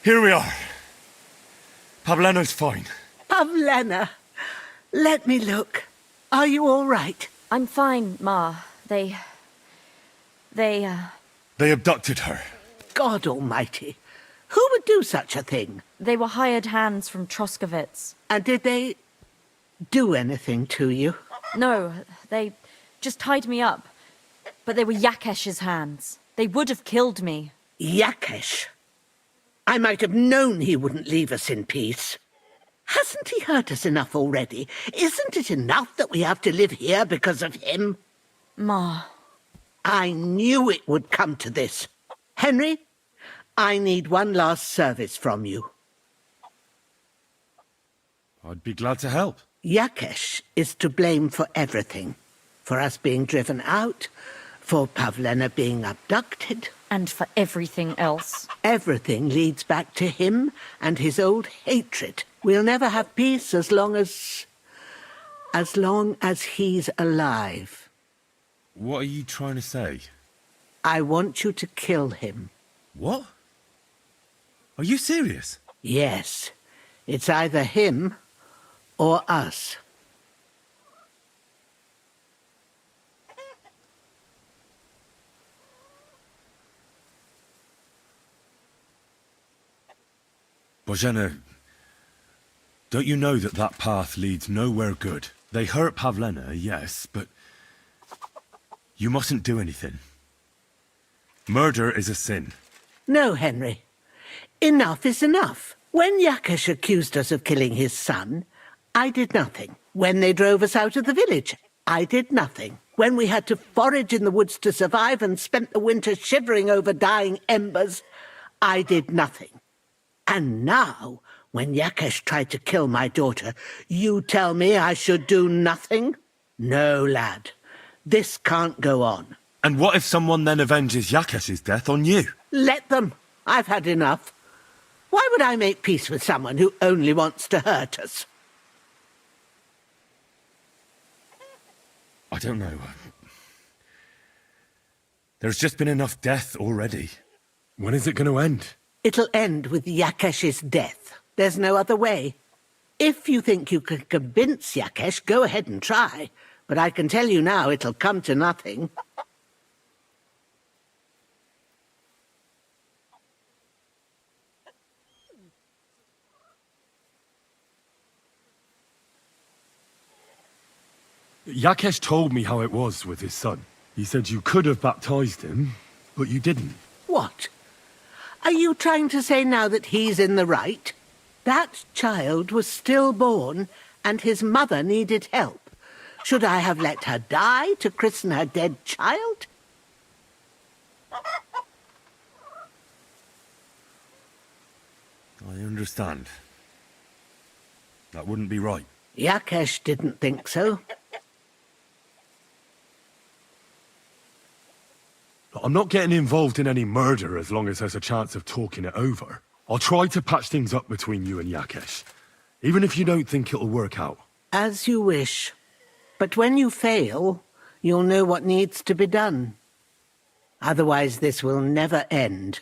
Here we are. Pavlena's fine. Pavlena, let me look. Are you all right? I'm fine, Ma. They abducted her. God almighty. Who would do such a thing? They were hired hands from Troskowitz. And did they do anything to you? No, they just tied me up. But they were Yakesh's hands. They would have killed me. Yakesh? I might have known he wouldn't leave us in peace. Hasn't he hurt us enough already? Isn't it enough that we have to live here because of him? Ma. I knew it would come to this. Henry, I need one last service from you. I'd be glad to help. Yakesh is to blame for everything. For us being driven out, for Pavlena being abducted. And for everything else. Everything leads back to him and his old hatred. We'll never have peace as long as he's alive. What are you trying to say? I want you to kill him. What? Are you serious? Yes. It's either him or us. Bozhena, don't you know that that path leads nowhere good? They hurt Pavlena, yes, but you mustn't do anything. Murder is a sin. No, Henry. Enough is enough. When Yakesh accused us of killing his son, I did nothing. When they drove us out of the village, I did nothing. When we had to forage in the woods to survive and spent the winter shivering over dying embers, I did nothing. And now, when Yakesh tried to kill my daughter, you tell me I should do nothing? No, lad. This can't go on. And what if someone then avenges Yakesh's death on you? Let them. I've had enough. Why would I make peace with someone who only wants to hurt us? I don't know. There's just been enough death already. When is it going to end? It'll end with Yakesh's death. There's no other way. If you think you can convince Yakesh, go ahead and try. But I can tell you now it'll come to nothing. Yakesh told me how it was with his son. He said you could have baptized him, but you didn't. What? Are you trying to say now that he's in the right? That child was stillborn, and his mother needed help. Should I have let her die to christen her dead child? I understand. That wouldn't be right. Yakesh didn't think so. I'm not getting involved in any murder as long as there's a chance of talking it over. I'll try to patch things up between you and Yakesh, even if you don't think it'll work out. As you wish. But when you fail, you'll know what needs to be done. Otherwise, this will never end.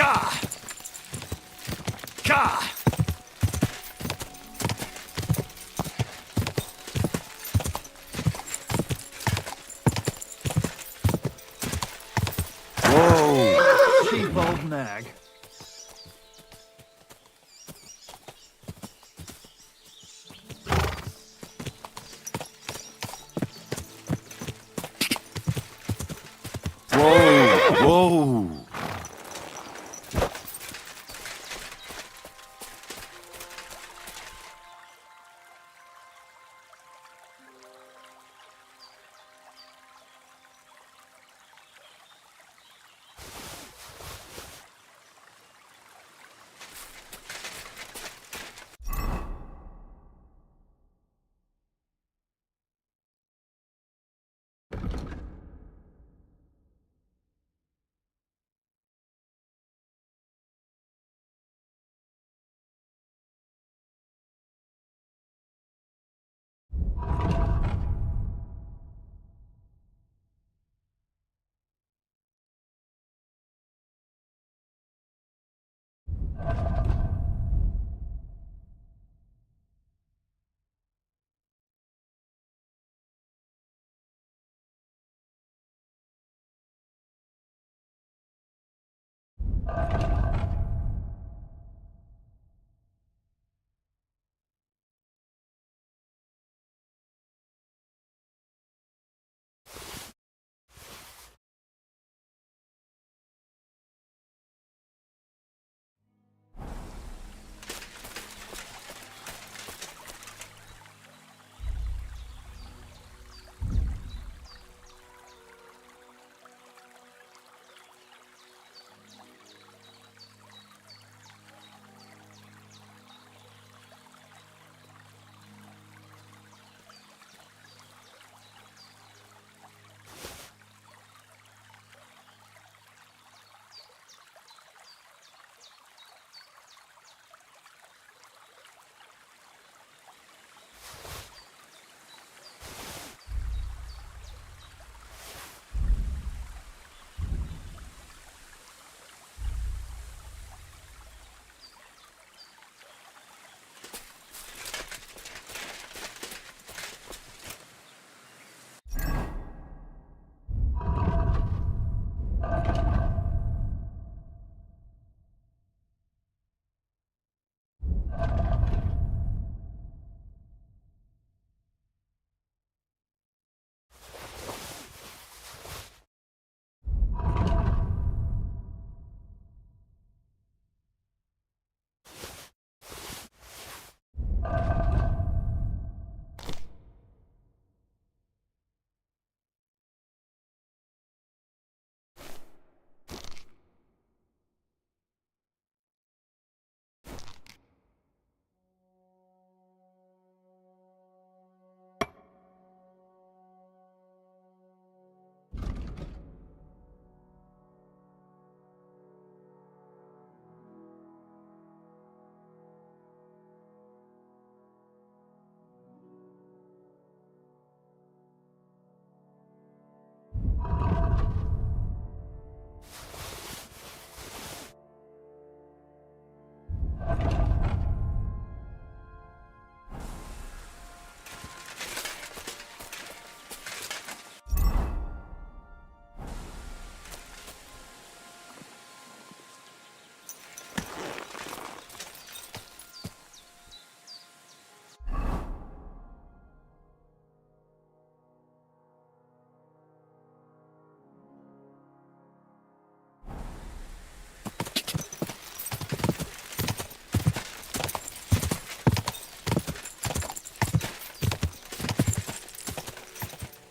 Ka! Ka! Whoa! Cheap old nag. Whoa! Whoa!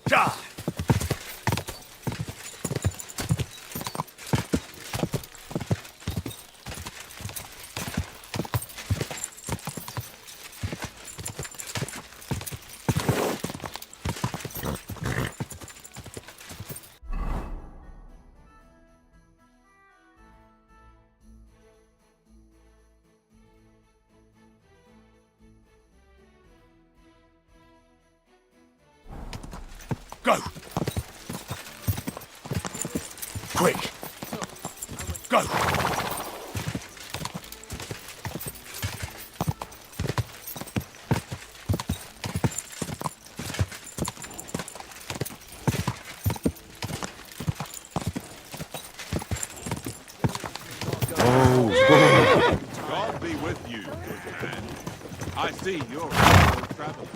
Ja! Go! Quick! Go! you, good man. I see you're a fellow traveler.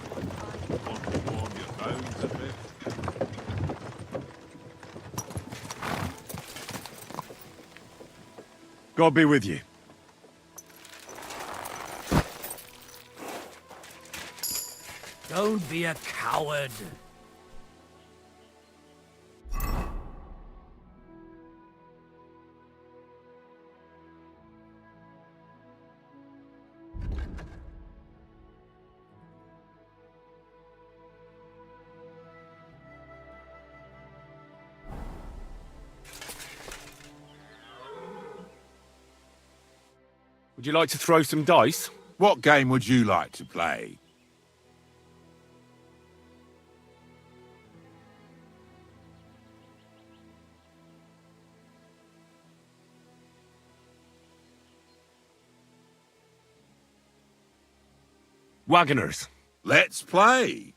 Want to warm your bones a bit? God be with you. Don't be a coward. Would you like to throw some dice? What game would you like to play? Wagoners. Let's play.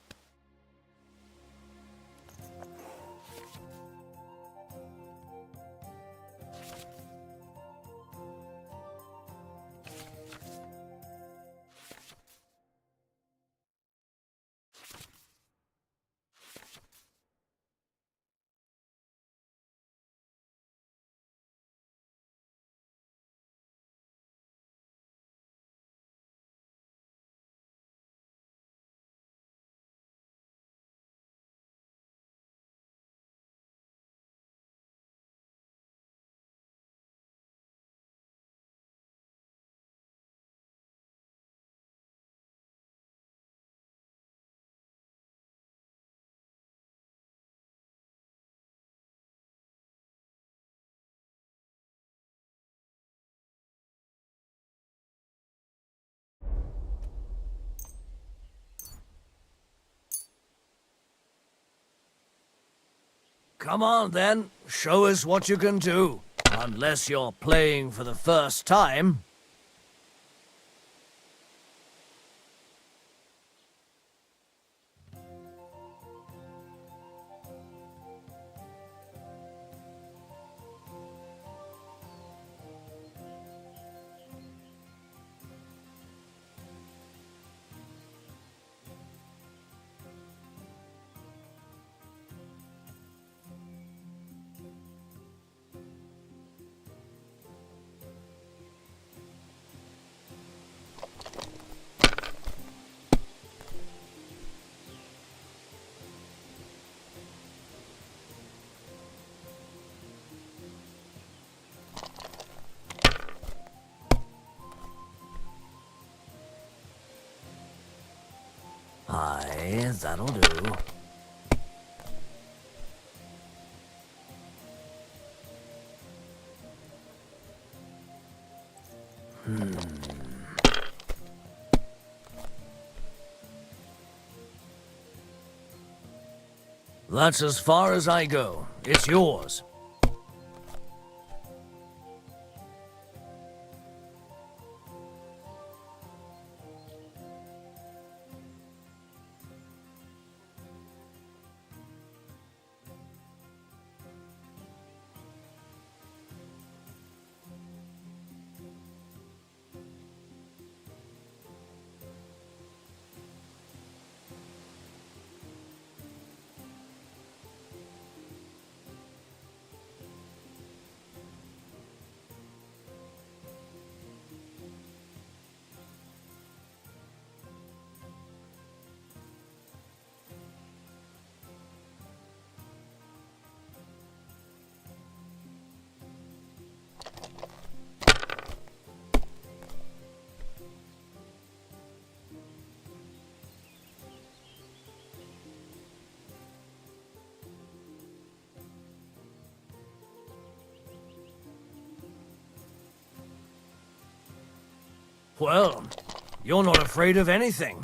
Come on then, show us what you can do. Unless you're playing for the first time. Aye, that'll do. That's as far as I go. It's yours. Well, you're not afraid of anything.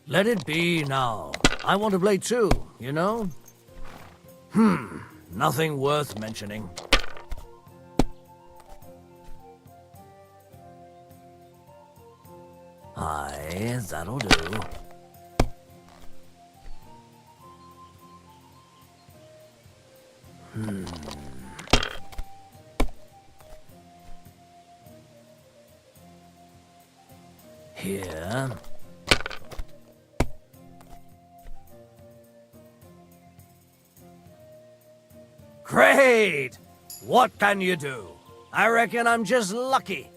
Let it be now. I want to play too, you know? Nothing worth mentioning. That'll do. Here. Great! What can you do? I reckon I'm just lucky.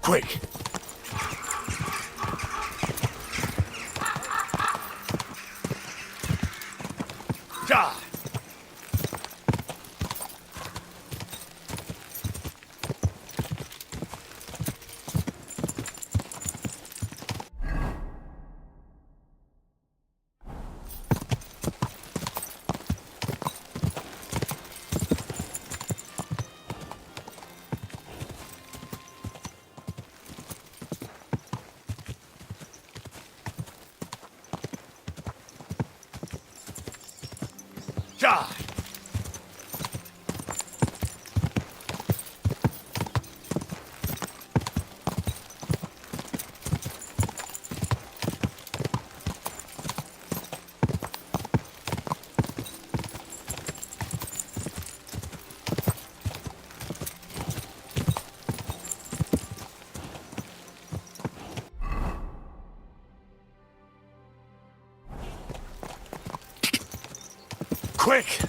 Quick! Die! Die! Quick!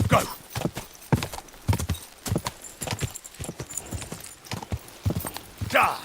Go! Die!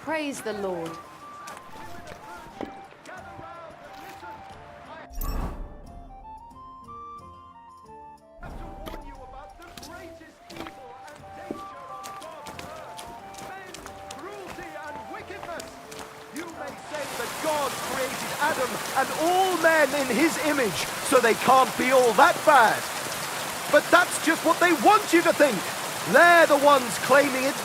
Praise the Lord. God created Adam and all men in his image, so they can't be all that bad. But that's just what they want you to think. They're the ones claiming it.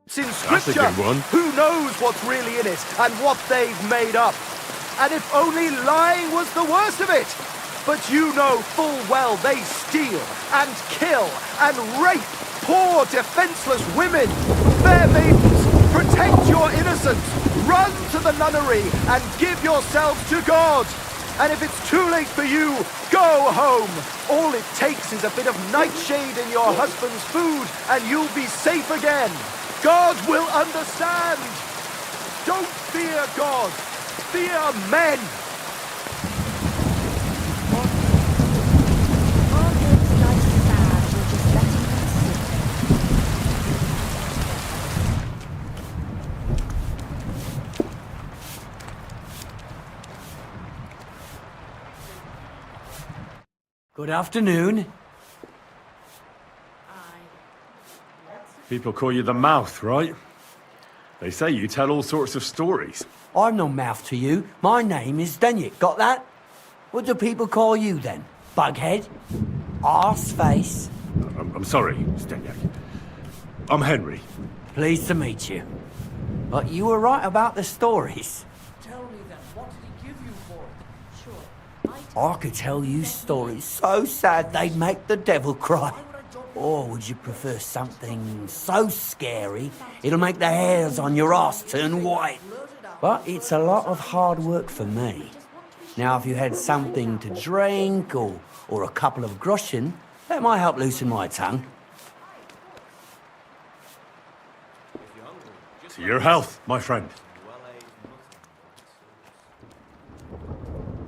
It's in That's a scripture. good one. Who knows what's really in it and what they've made up? And if only lying was the worst of it. But you know full well they steal and kill and rape poor defenseless women. Fair maidens, protect your innocence. Run to the nunnery and give yourselves to God. And if it's too late for you, go home. All it takes is a bit of nightshade in your husband's food and you'll be safe again. God will understand. Don't fear God. Fear men. Good afternoon. People call you the mouth, right? They say you tell all sorts of stories. I'm no mouth to you. My name is Denyek. Got that? What do people call you then? Bughead? Arseface? I'm sorry, Stenyak. I'm Henry. Pleased to meet you. But you were right about the stories. Tell me then, what did he give you for it? Sure. I could tell you stories so sad they'd make the devil cry. Or would you prefer something so scary it'll make the hairs on your ass turn white? But it's a lot of hard work for me. Now, if you had something to drink or a couple of groschen, that might help loosen my tongue. To your health, my friend.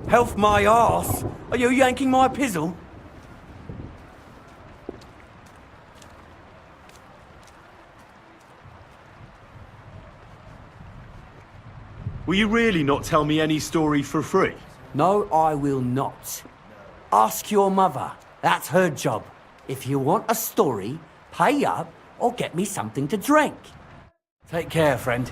Health my arse? Are you yanking my pizzle? Will you really not tell me any story for free? No, I will not. Ask your mother. That's her job. If you want a story, pay up or get me something to drink. Take care, friend.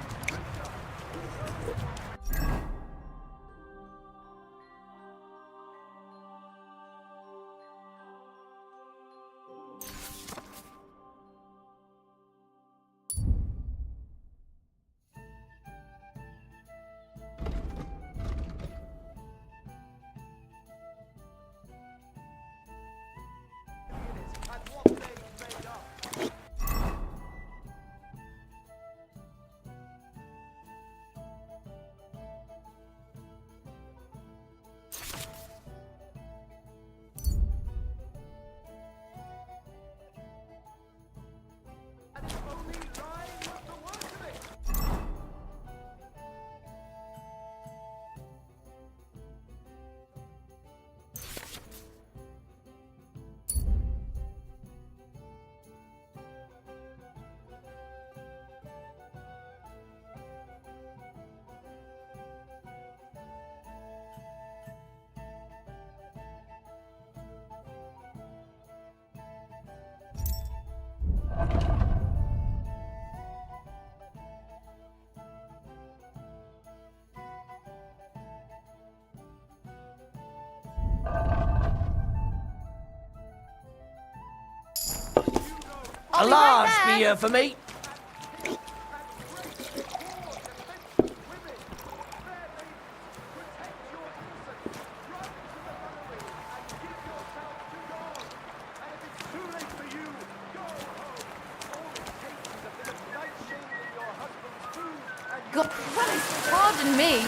A large beer for me. God Christ, pardon me.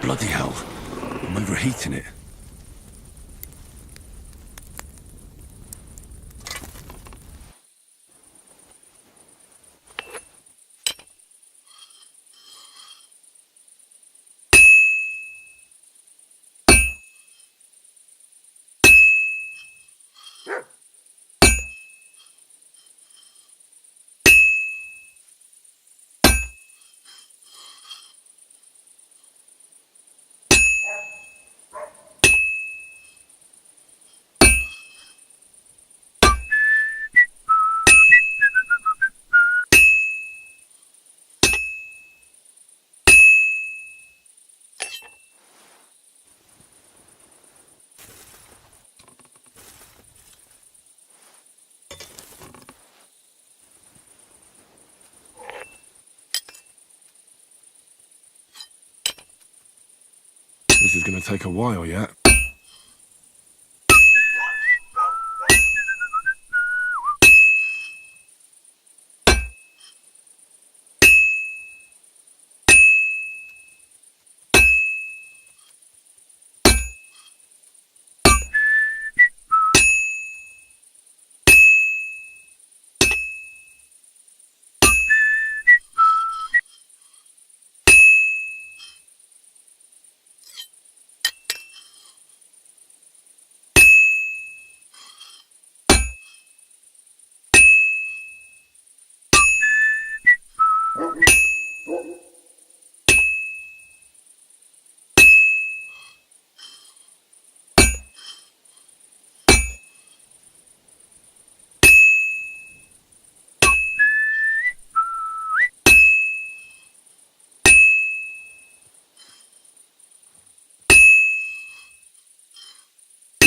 Bloody hell. I'm overheating it. This is going to take a while yet.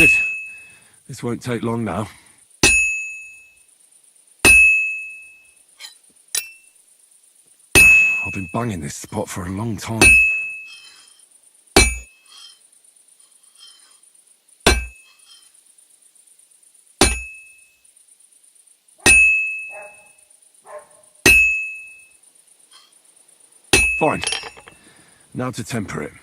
Good. This won't take long now. I've been banging this spot for a long time. Fine. Now to temper it.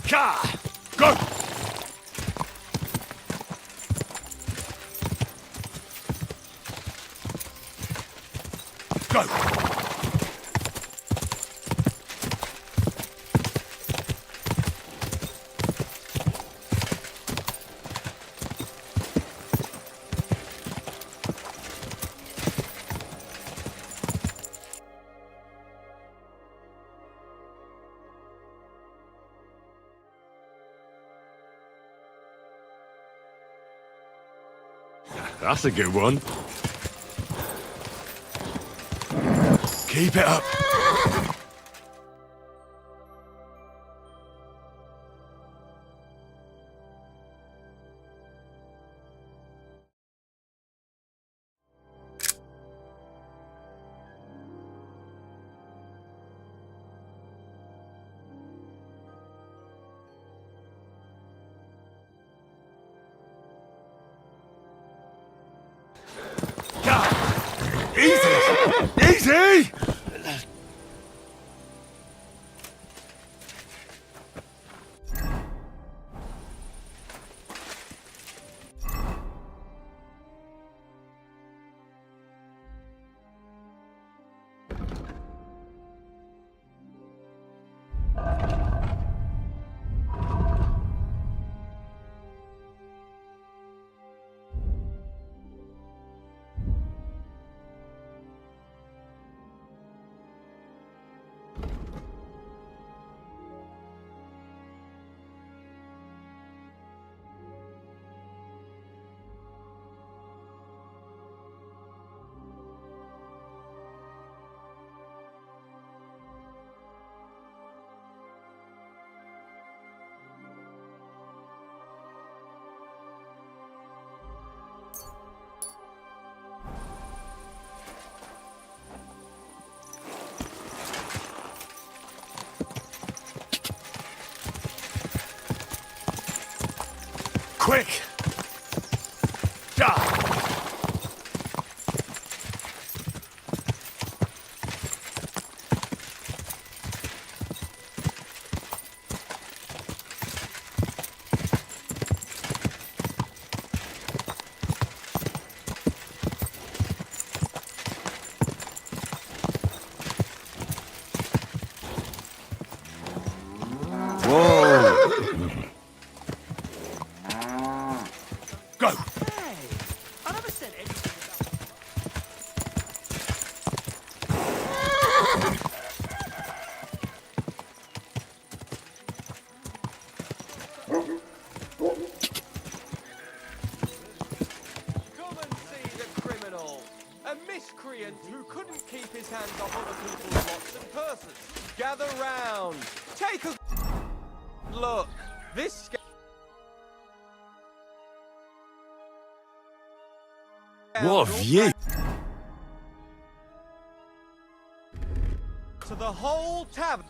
God! Go! Go! That's a good one. Keep it up. Easy! Easy! Quick! Ja! Go! Hey, I never said anything Come and see the criminal. A miscreant who couldn't keep his hands off other people's lots and purses. Gather round. Take a look. This What a view! to the whole tavern.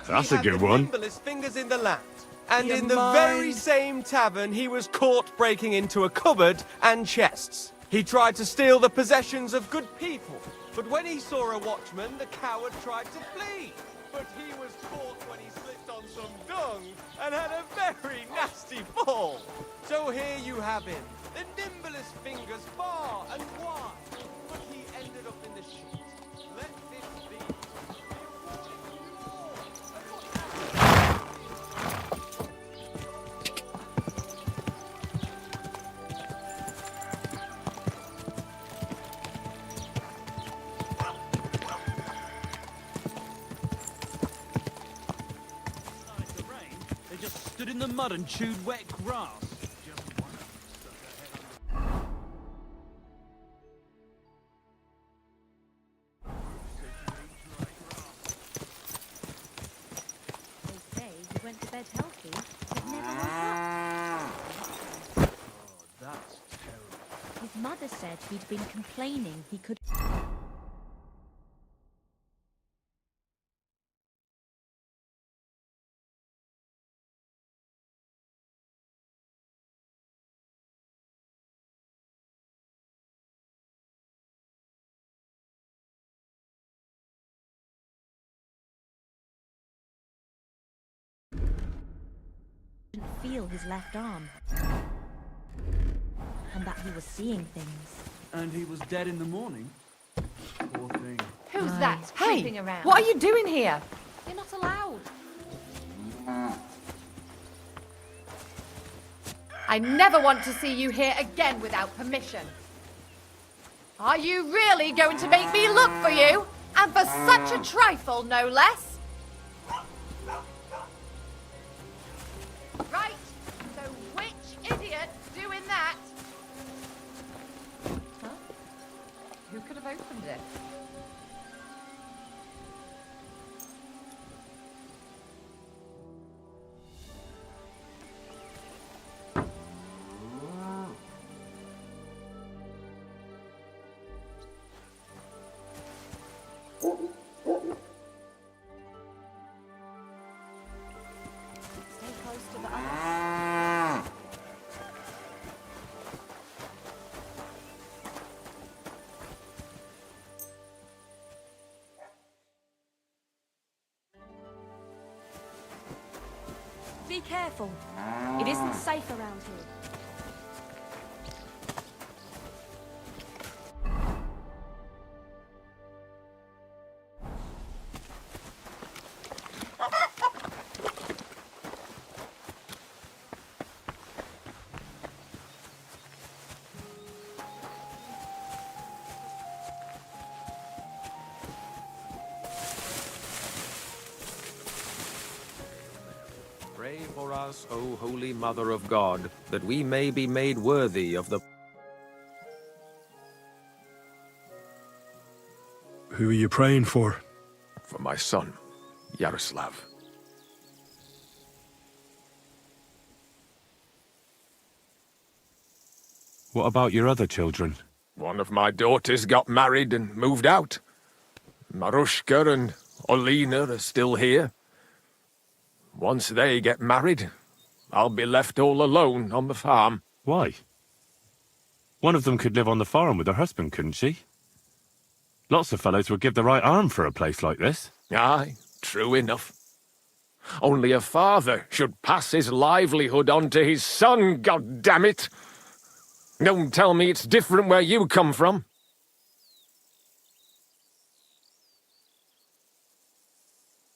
That's a good one. Nimblest fingers in the land. And in the very same tavern, he was caught breaking into a cupboard and chests. He tried to steal the possessions of good people, but when he saw a watchman, the coward tried to flee. But he was caught when he slipped on some dung and had a very nasty fall. So here you have him, the nimblest fingers far and wide. But he ended up in the sheets. Let this be. They just stood in the mud and chewed wet grass. They say he went to bed healthy, but never woke up. That's terrible. His mother said he'd been complaining he could... Didn't feel his left arm. And that he was seeing things. And he was dead in the morning? Poor thing. Who's Aye. that Hey, creeping around? what are you doing here? You're not allowed. I never want to see you here again without permission. Are you really going to make me look for you? And for such a trifle, no less? Right, so which idiot's doing that? Huh? Who could have opened it? Stay close to the others. Be careful. It isn't safe around here. Pray for us, O Holy Mother of God, that we may be made worthy of the... Who are you praying for? For my son, Yaroslav. What about your other children? One of my daughters got married and moved out. Marushka and Olina are still here. Once they get married, I'll be left all alone on the farm. Why? One of them could live on the farm with her husband, couldn't she? Lots of fellows would give the right arm for a place like this. Aye, true enough. Only a father should pass his livelihood on to his son, goddammit! Don't tell me it's different where you come from.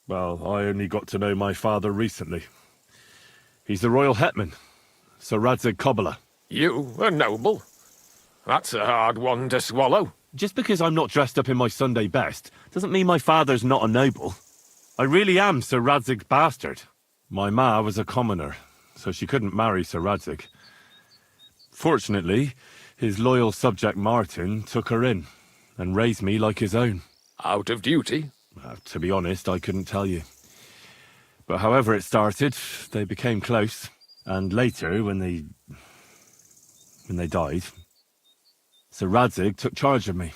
Well, I only got to know my father recently. He's the royal hetman, Sir Radzig Kobyla. You, a noble? That's a hard one to swallow. Just because I'm not dressed up in my Sunday best doesn't mean my father's not a noble. I really am Sir Radzig's bastard. My ma was a commoner, so she couldn't marry Sir Radzig. Fortunately, his loyal subject Martin took her in and raised me like his own. Out of duty? To be honest, I couldn't tell you. But however it started, they became close. And later, when they died, Sir Radzig took charge of me.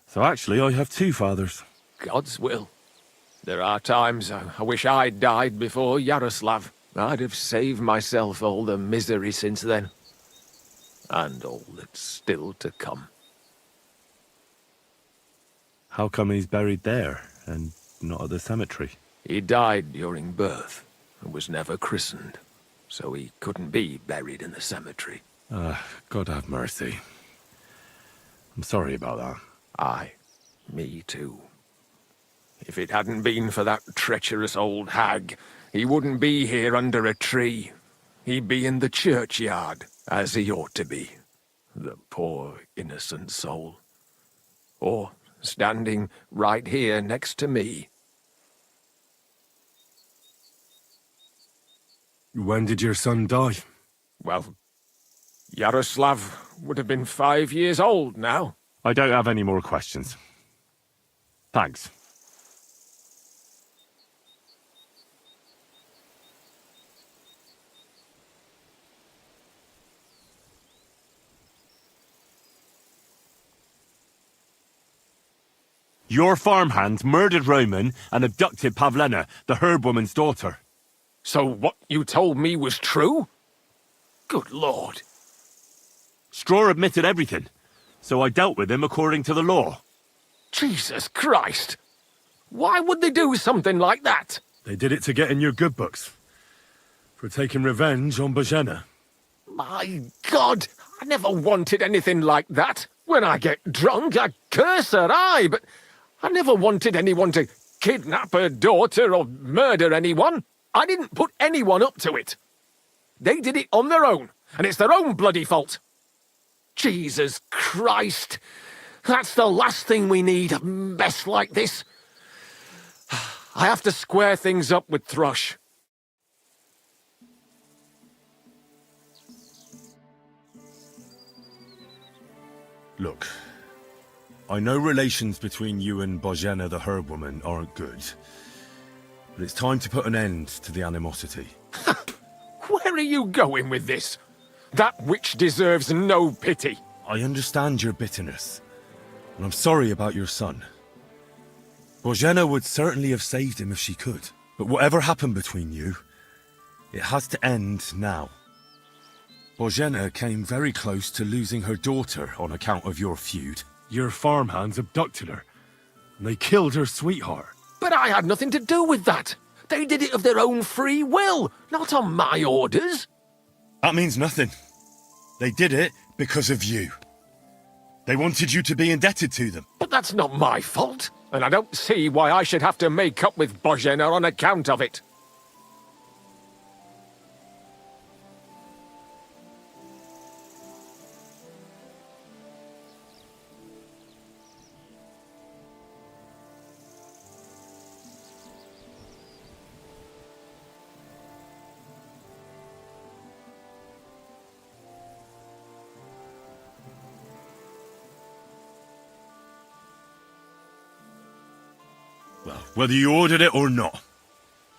So actually, I have two fathers. God's will. There are times I wish I'd died before Yaroslav. I'd have saved myself all the misery since then. And all that's still to come. How come he's buried there, and not at the cemetery? He died during birth, and was never christened. So he couldn't be buried in the cemetery. God have mercy. I'm sorry about that. Aye, me too. If it hadn't been for that treacherous old hag, he wouldn't be here under a tree. He'd be in the churchyard, as he ought to be. The poor, innocent soul. Or standing right here next to me. When did your son die? Well, Yaroslav would have been 5 years old now. I don't have any more questions. Thanks. Your farmhand murdered Roman and abducted Pavlena, the herb woman's daughter. So what you told me was true? Good Lord. Straw admitted everything, so I dealt with him according to the law. Jesus Christ! Why would they do something like that? They did it to get in your good books. For taking revenge on Bojena. My God! I never wanted anything like that. When I get drunk, I curse her, aye, but I never wanted anyone to kidnap her daughter or murder anyone. I didn't put anyone up to it. They did it on their own, and it's their own bloody fault. Jesus Christ! That's the last thing we need, a mess like this. I have to square things up with Thrush. Look, I know relations between you and Bojena the herb woman aren't good, but it's time to put an end to the animosity. Where are you going with this? That witch deserves no pity. I understand your bitterness, and I'm sorry about your son. Bojena would certainly have saved him if she could, but whatever happened between you, it has to end now. Bojena came very close to losing her daughter on account of your feud. Your farmhands abducted her, and they killed her sweetheart. But I had nothing to do with that. They did it of their own free will, not on my orders. That means nothing. They did it because of you. They wanted you to be indebted to them. But that's not my fault, and I don't see why I should have to make up with Bojena on account of it. Well, whether you ordered it or not,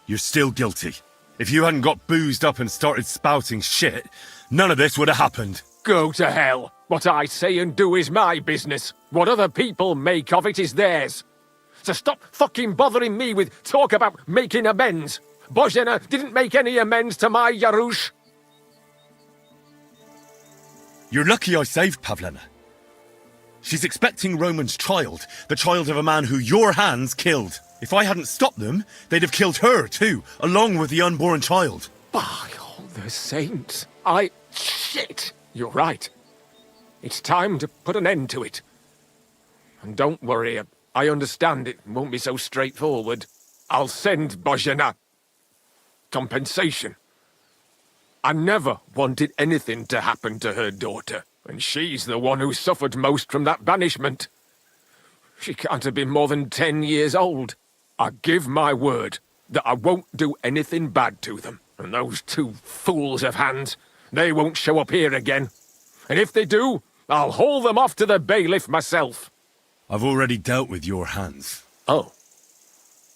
you're still guilty. If you hadn't got boozed up and started spouting shit, none of this would have happened. Go to hell. What I say and do is my business. What other people make of it is theirs. So stop fucking bothering me with talk about making amends. Bojena didn't make any amends to my Yarush. You're lucky I saved Pavlena. She's expecting Roman's child, the child of a man who your hands killed. If I hadn't stopped them, they'd have killed her too, along with the unborn child. By all the saints, Shit! You're right. It's time to put an end to it. And don't worry, I understand it won't be so straightforward. I'll send Bojena compensation. I never wanted anything to happen to her daughter. And she's the one who suffered most from that banishment. She can't have been more than 10 years old. I give my word that I won't do anything bad to them. And those two fools of hands, they won't show up here again. And if they do, I'll haul them off to the bailiff myself. I've already dealt with your hands. Oh.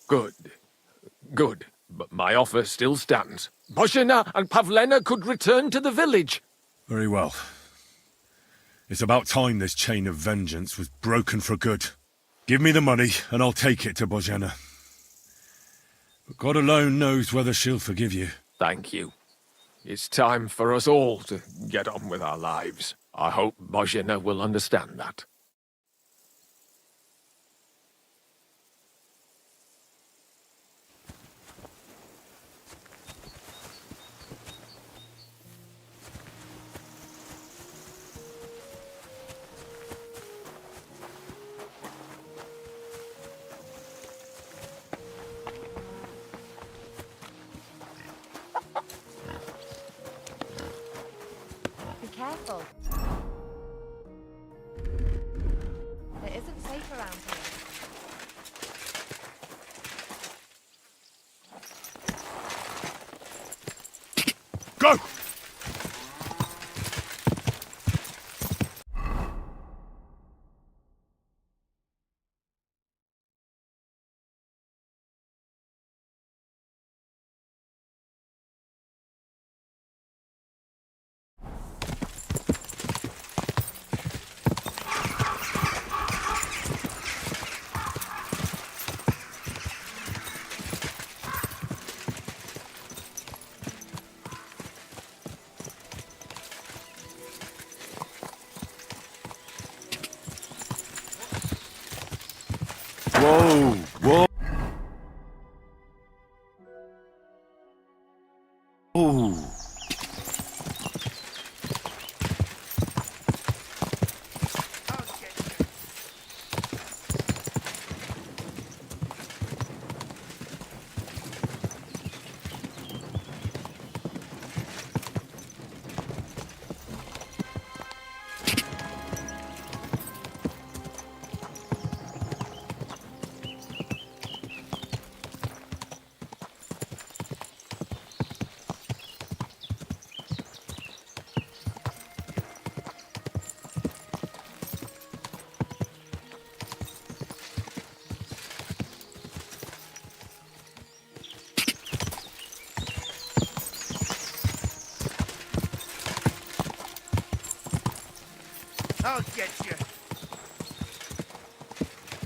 Good. Good. But my offer still stands. Bojena and Pavlena could return to the village. Very well. It's about time this chain of vengeance was broken for good. Give me the money, and I'll take it to Bojena. But God alone knows whether she'll forgive you. Thank you. It's time for us all to get on with our lives. I hope Bojena will understand that. Careful. It isn't safe around here. Go! Whoa, whoa. Oh. I'll get you.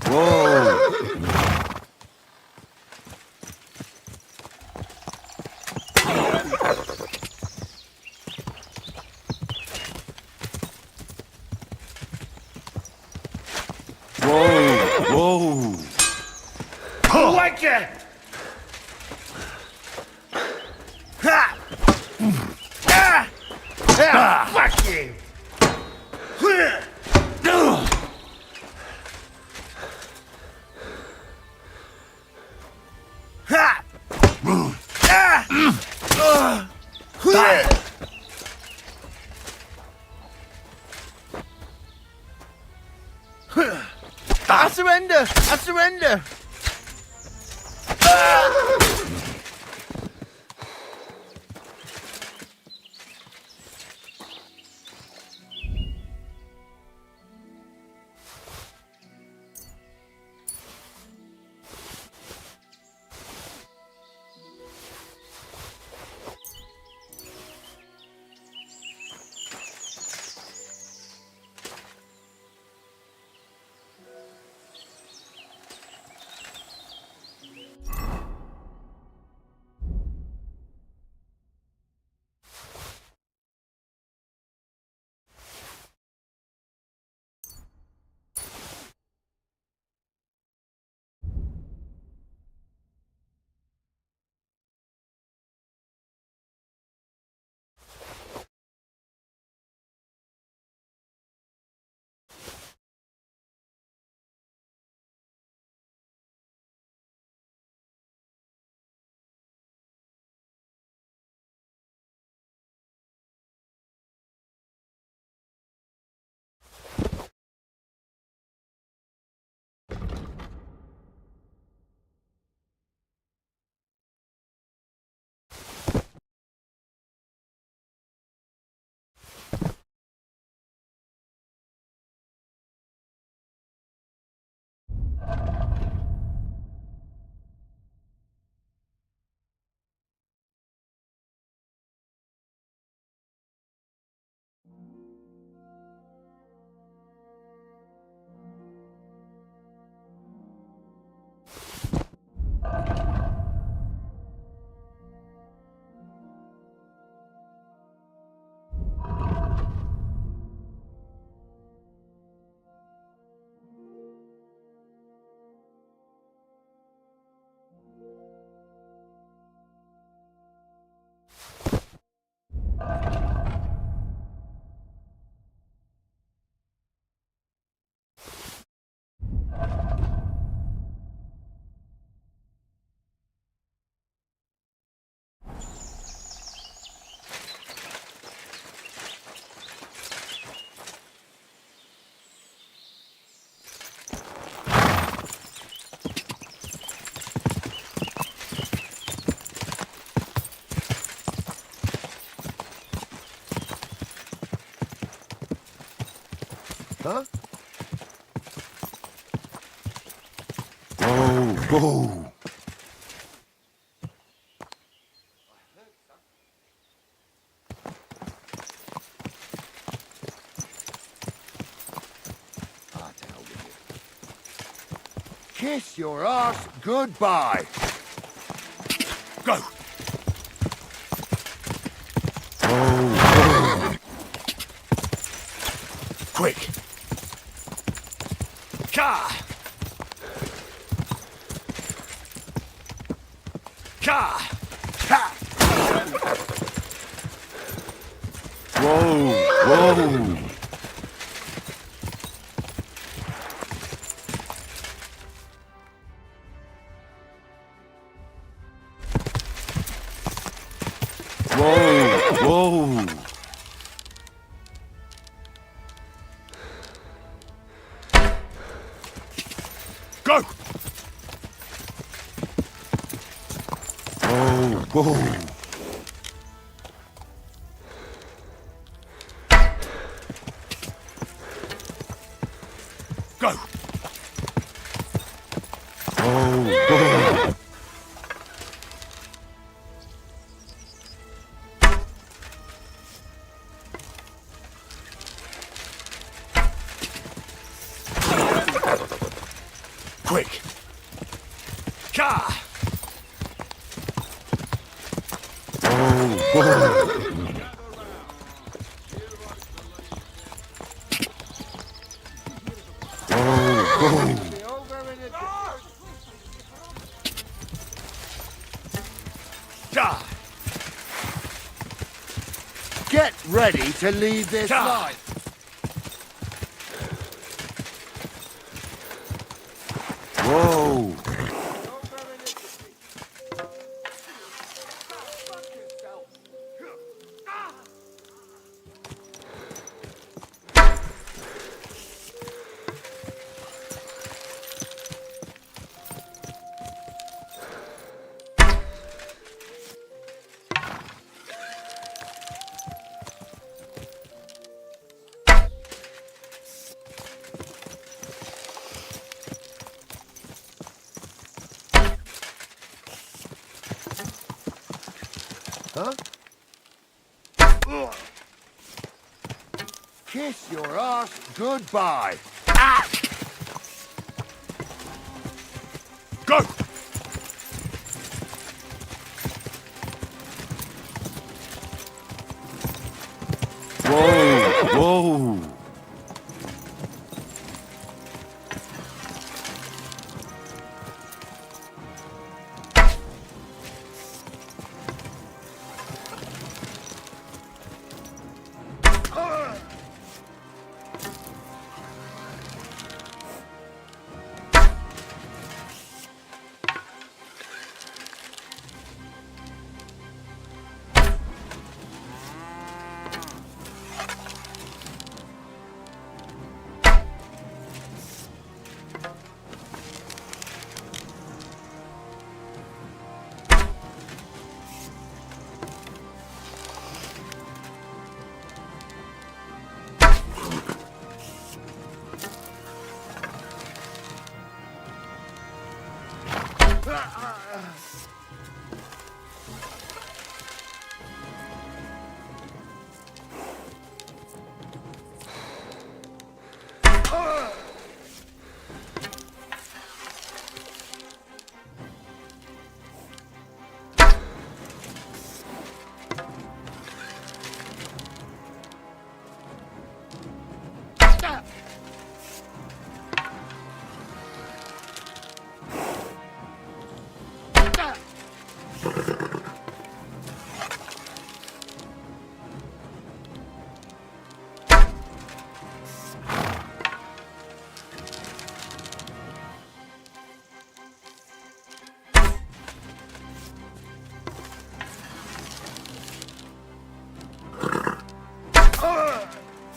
Whoa! Whoa! I'll whack you! Ha! Ah! Ah! Fuck you! Ha! I surrender! I surrender! Huh? Whoa! Kiss your ass goodbye. Go. Quick. Ka. Ka. Ha. Whoa! Whoa! Go. Whoa! Go. Whoa! Quick! Ka! Get ready to leave this life. Whoa! Huh? Kiss your ass goodbye. Ah! Go! Whoa! Whoa!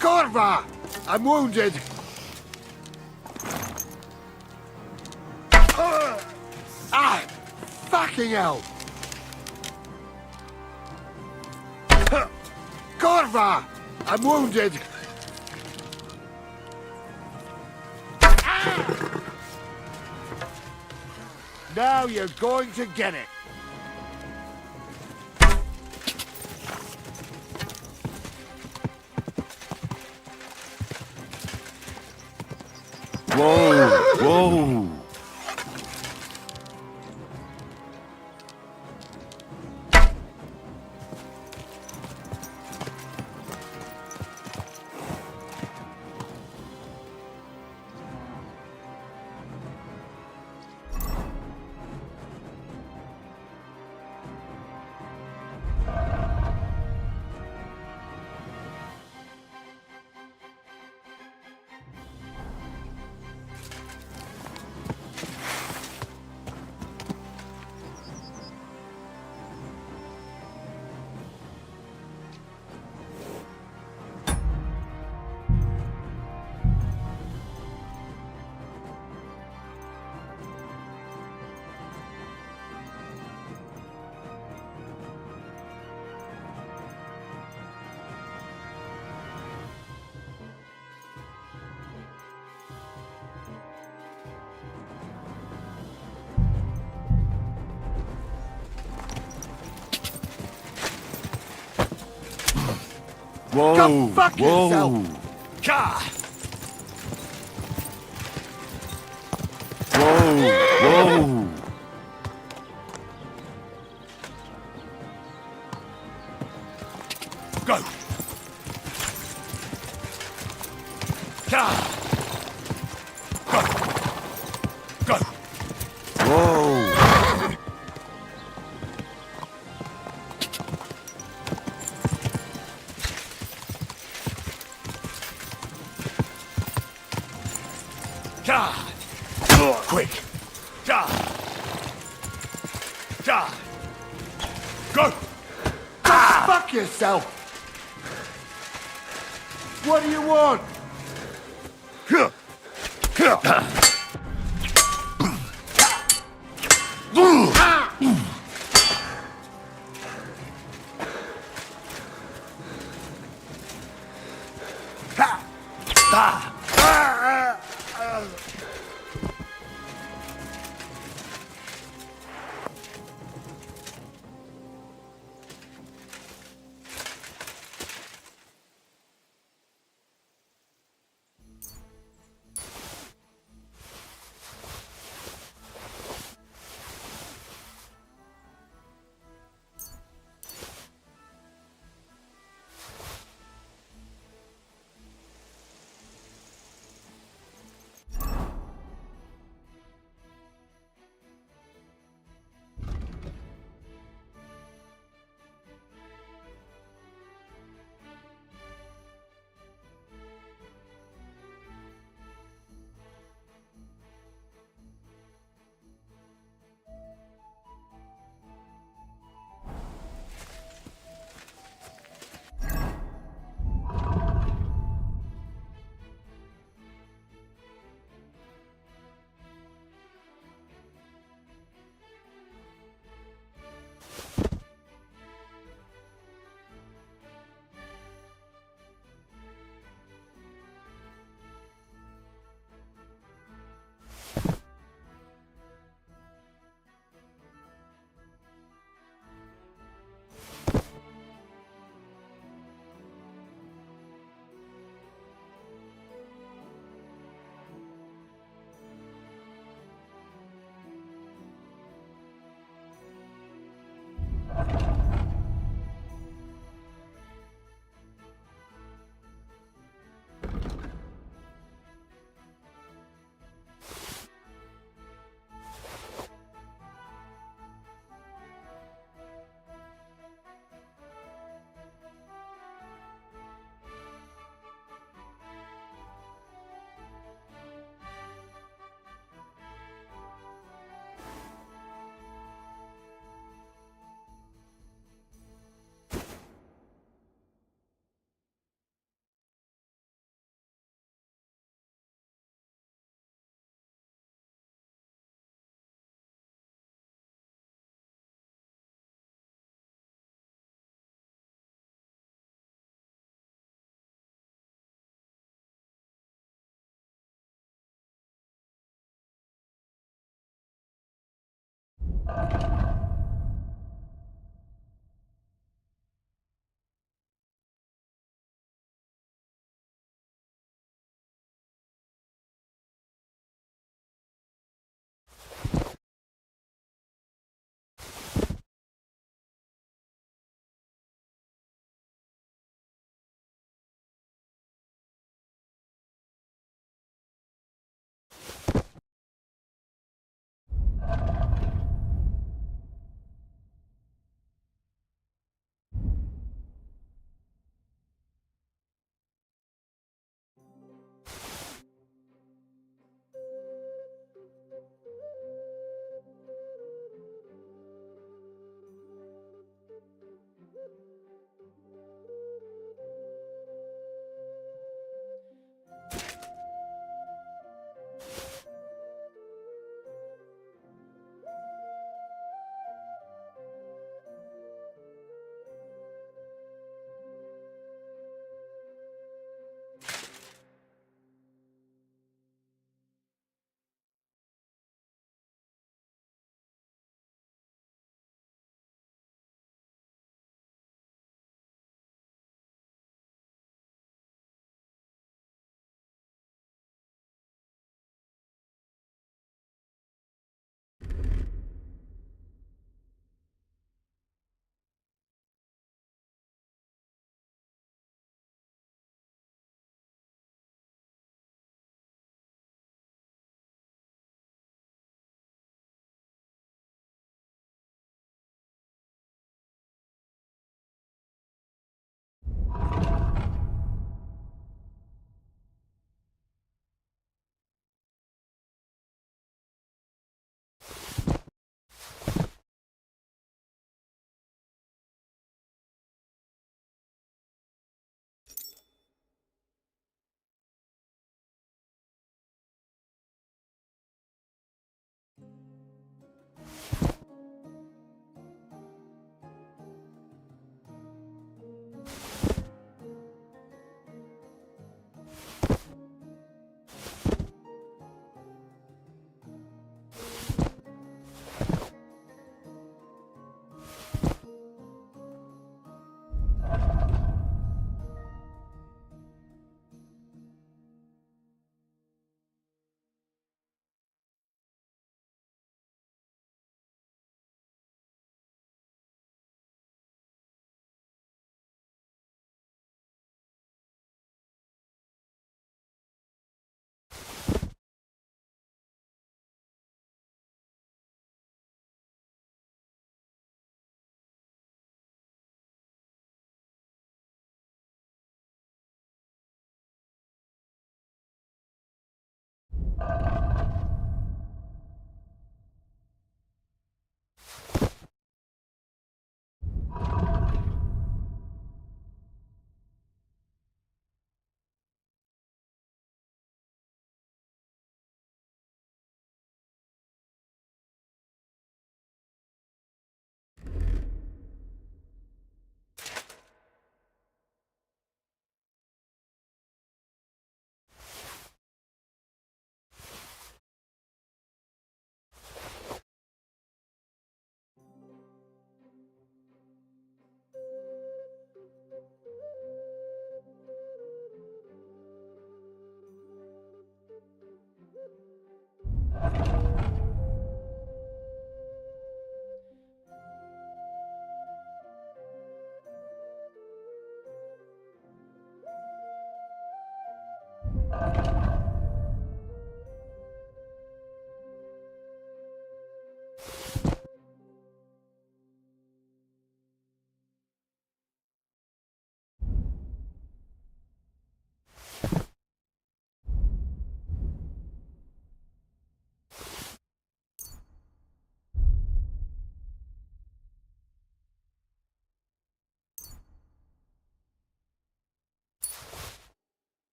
Corva! I'm wounded! Ah! Fucking hell! Corva! I'm wounded! Ah! Now you're going to get it! Whoa! Whoa! Whoa! Go fuck Whoa! yourself! Ka! Whoa! Whoa! Go! Ka! Go! Go! Whoa! Ka! Quick! Ka! Ka! Go! Fuck yourself! What do you want?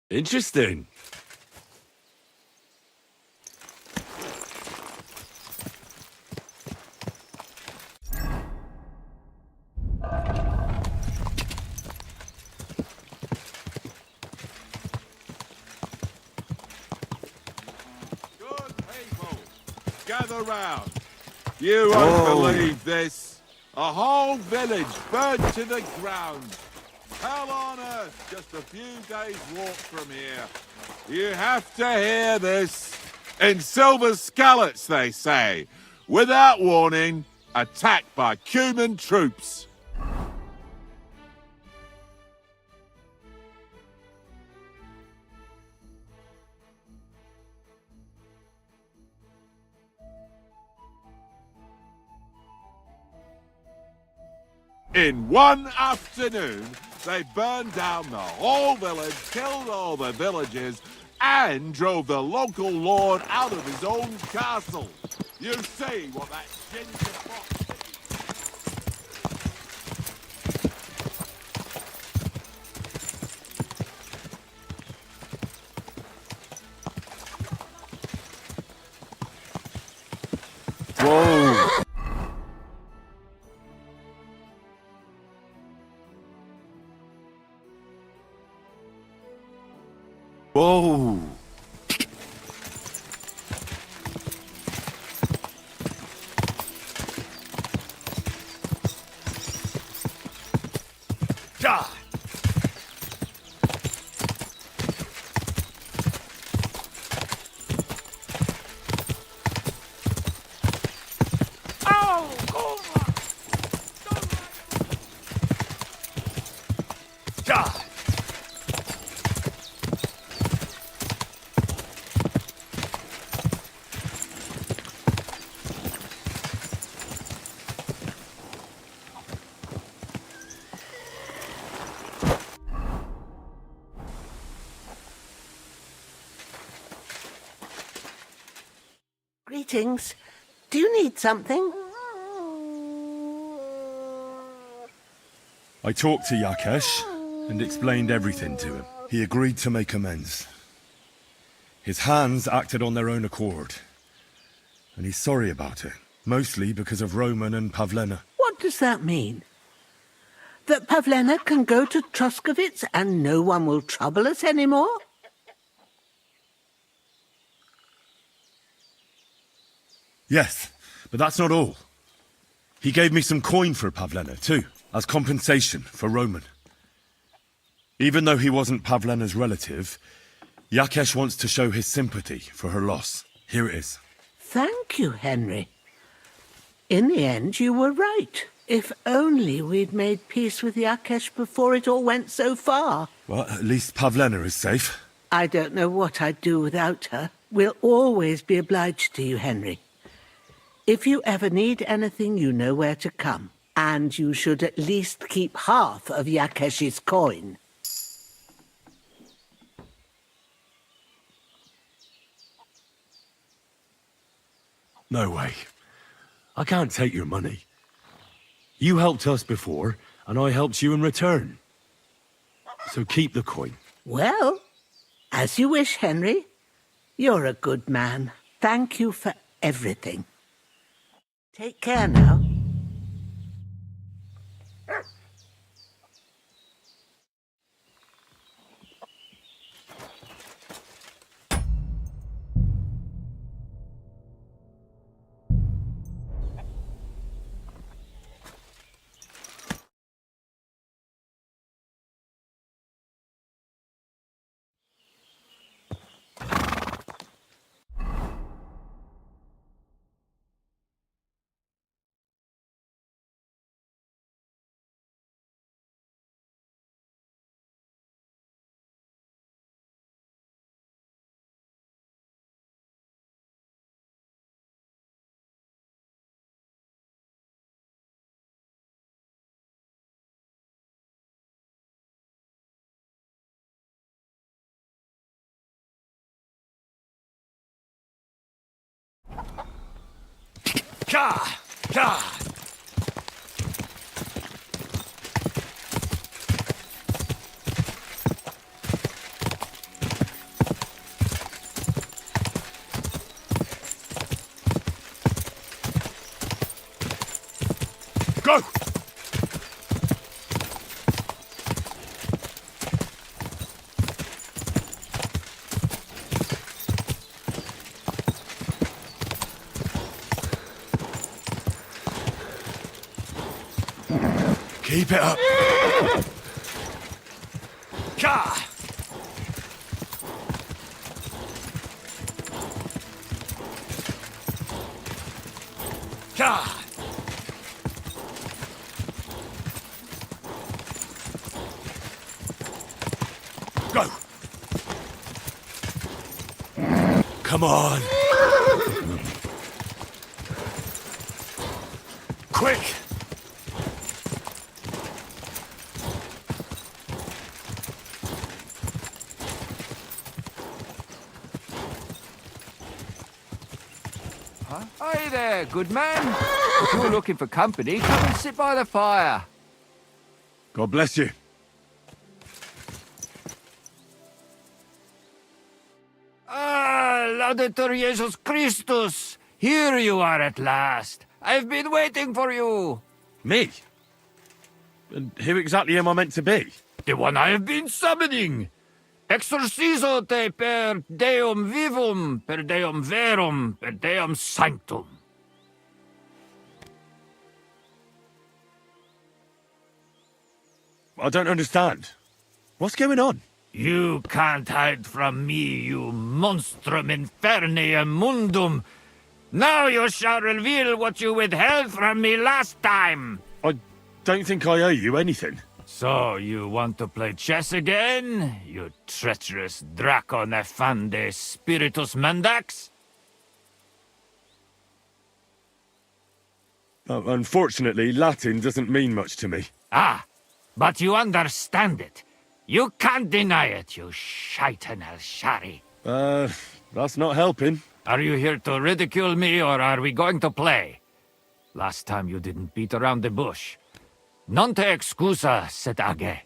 Interesting. Gather round. You won't believe this. A whole village burned to the ground. Hell on earth, just a few days' walk from here. You have to hear this. In Silver Skallets, they say. Without warning, attacked by Cuman troops. In one afternoon, they burned down the whole village, killed all the villagers, and drove the local lord out of his own castle. You see what that ginger fox... Whoa. Whoa. God! Greetings. Do you need something? I talked to Yakesh and explained everything to him. He agreed to make amends. His hands acted on their own accord. And he's sorry about it, mostly because of Roman and Pavlena. What does that mean? That Pavlena can go to Troskovitz and no one will trouble us anymore? Yes, but that's not all. He gave me some coin for Pavlena, too, as compensation for Roman. Even though he wasn't Pavlena's relative, Yakesh wants to show his sympathy for her loss. Here it is. Thank you, Henry. In the end, you were right. If only we'd made peace with Yakesh before it all went so far. Well, at least Pavlena is safe. I don't know what I'd do without her. We'll always be obliged to you, Henry. If you ever need anything, you know where to come. And you should at least keep half of Yakesh's coin. No way. I can't take your money. You helped us before, and I helped you in return. So keep the coin. Well, as you wish, Henry. You're a good man. Thank you for everything. Take care now. Ka! Ka! Go! Keep it up. Ka! Ka! Go! Come on! Quick! Hey there, good man. If you're looking for company, come and sit by the fire. God bless you. Ah, Laudetur Jesus Christus! Here you are at last. I've been waiting for you. Me? And who exactly am I meant to be? The one I have been summoning. Exorcizo te per deum vivum, per deum verum, per deum sanctum. I don't understand. What's going on? You can't hide from me, you monstrum infernium mundum. Now you shall reveal what you withheld from me last time. I don't think I owe you anything. So, you want to play chess again, you treacherous Draco Nefande Spiritus Mendax? Unfortunately, Latin doesn't mean much to me. Ah, but you understand it. You can't deny it, you shaitan al-shari. That's not helping. Are you here to ridicule me, or are we going to play? Last time you didn't beat around the bush. Non te excusa, set age.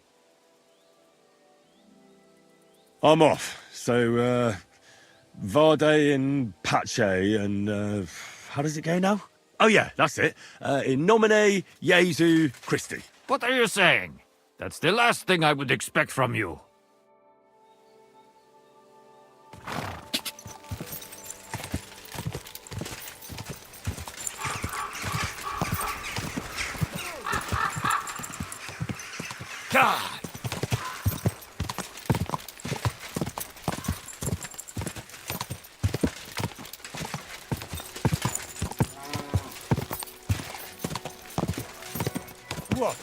I'm off. So, Vade and Pace and, how does it go now? Oh yeah, that's it. In nomine Jesu Christi. What are you saying? That's the last thing I would expect from you. God! What?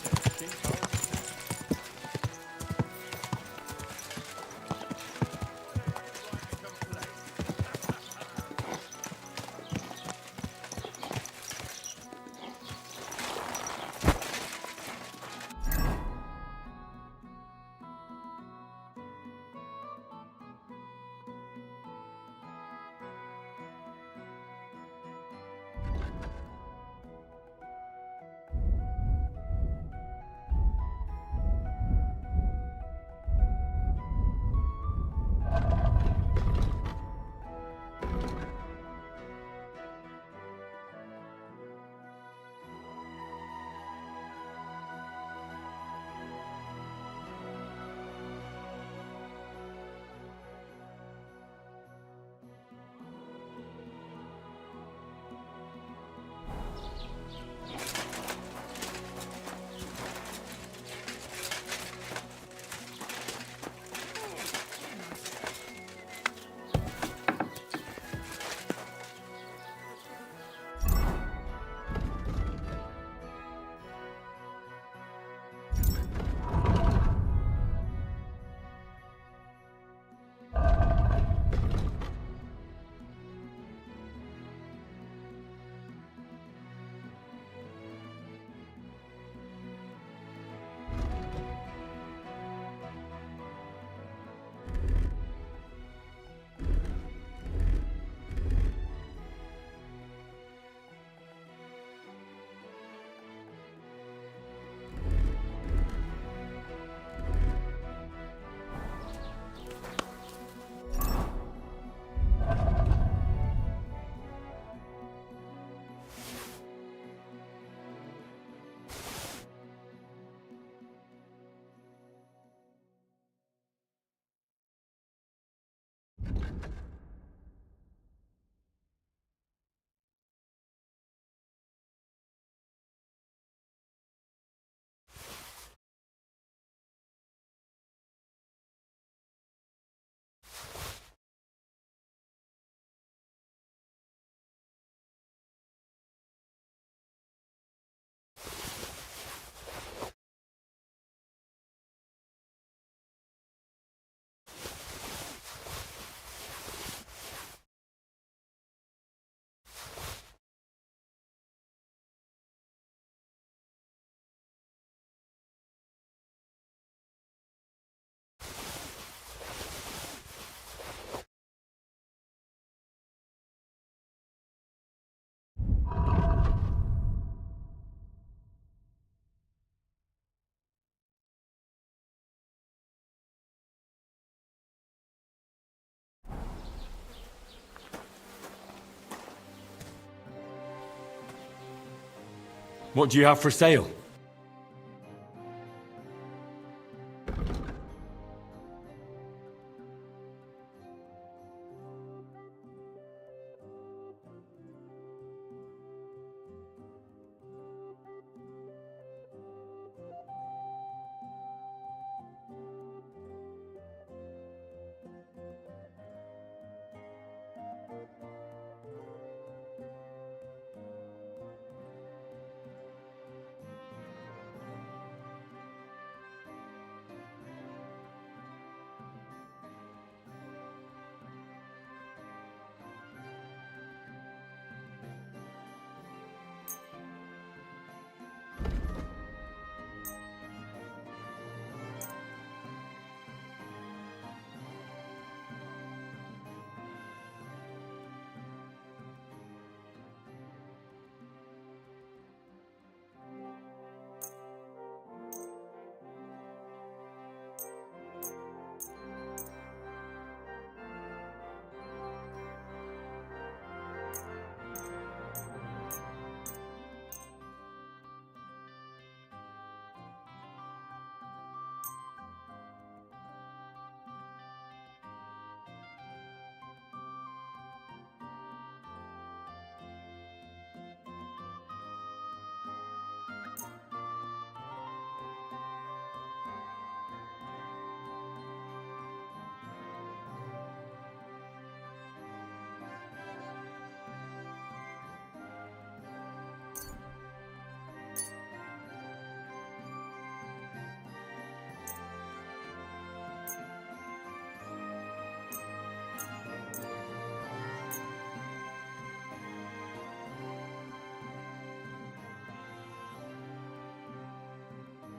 What do you have for sale?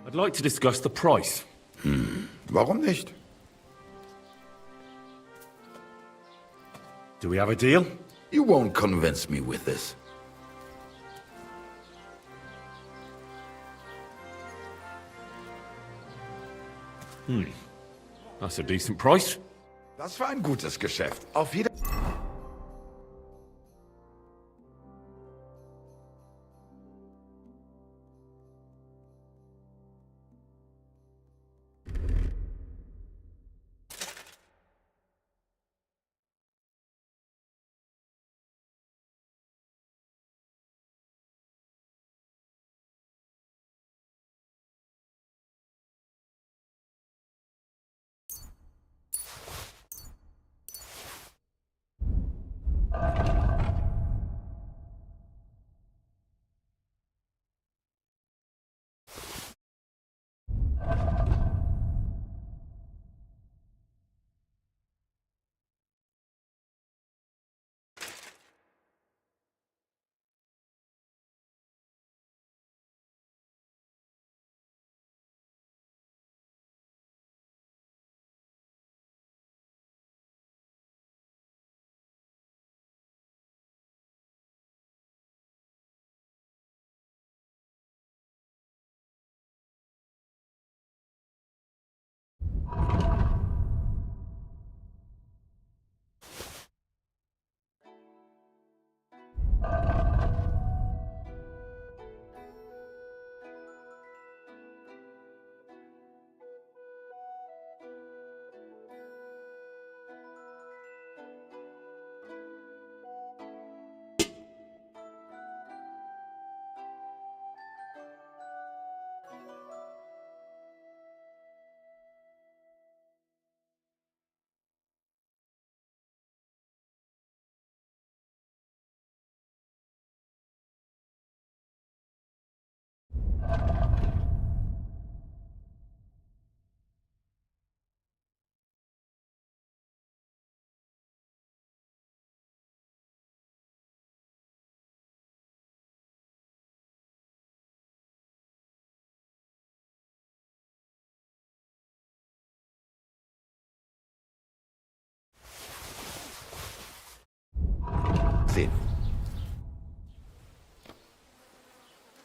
I'd like to discuss the price. Warum nicht? Do we have a deal? You won't convince me with this. That's a decent price. Das war ein gutes Geschäft. Auf Wiedersehen.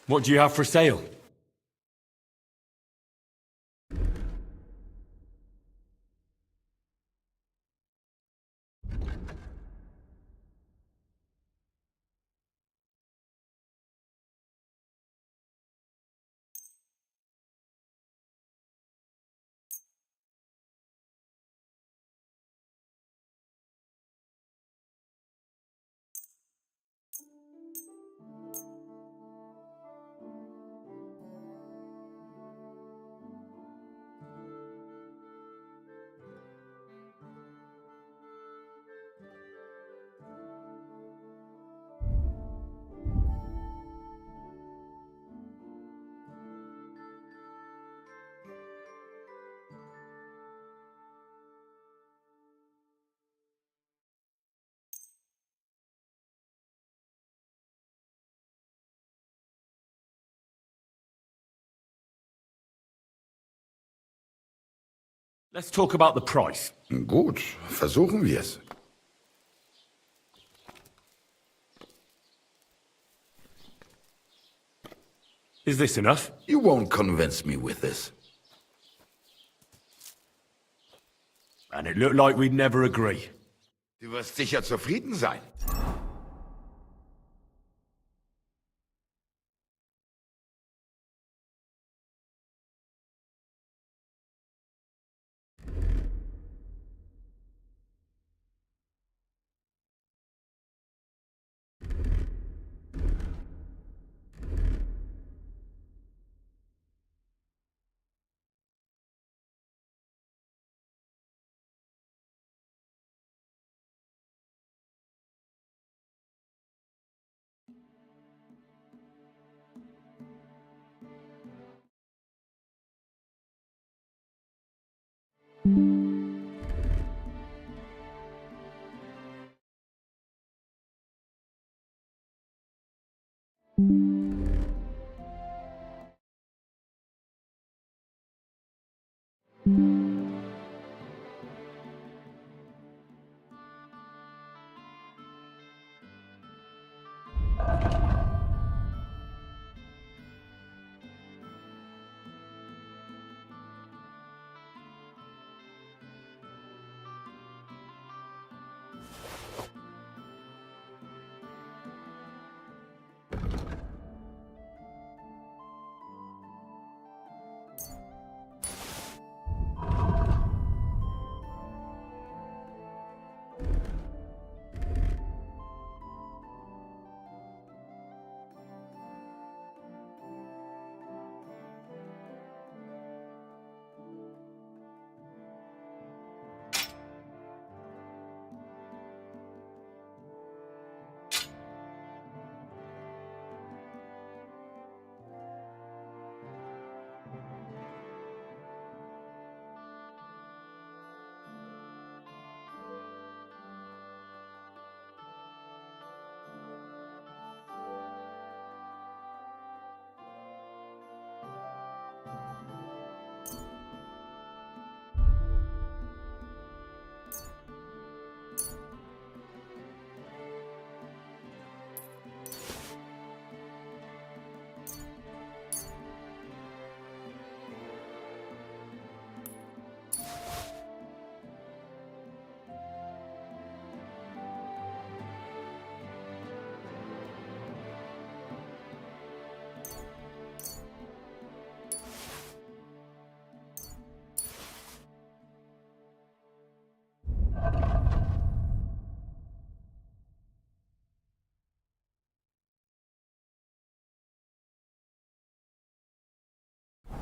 What do you have for sale? Let's talk about the price. Gut, versuchen wir's. Is this enough? You won't convince me with this. And it looked like we'd never agree. Du wirst sicher zufrieden sein.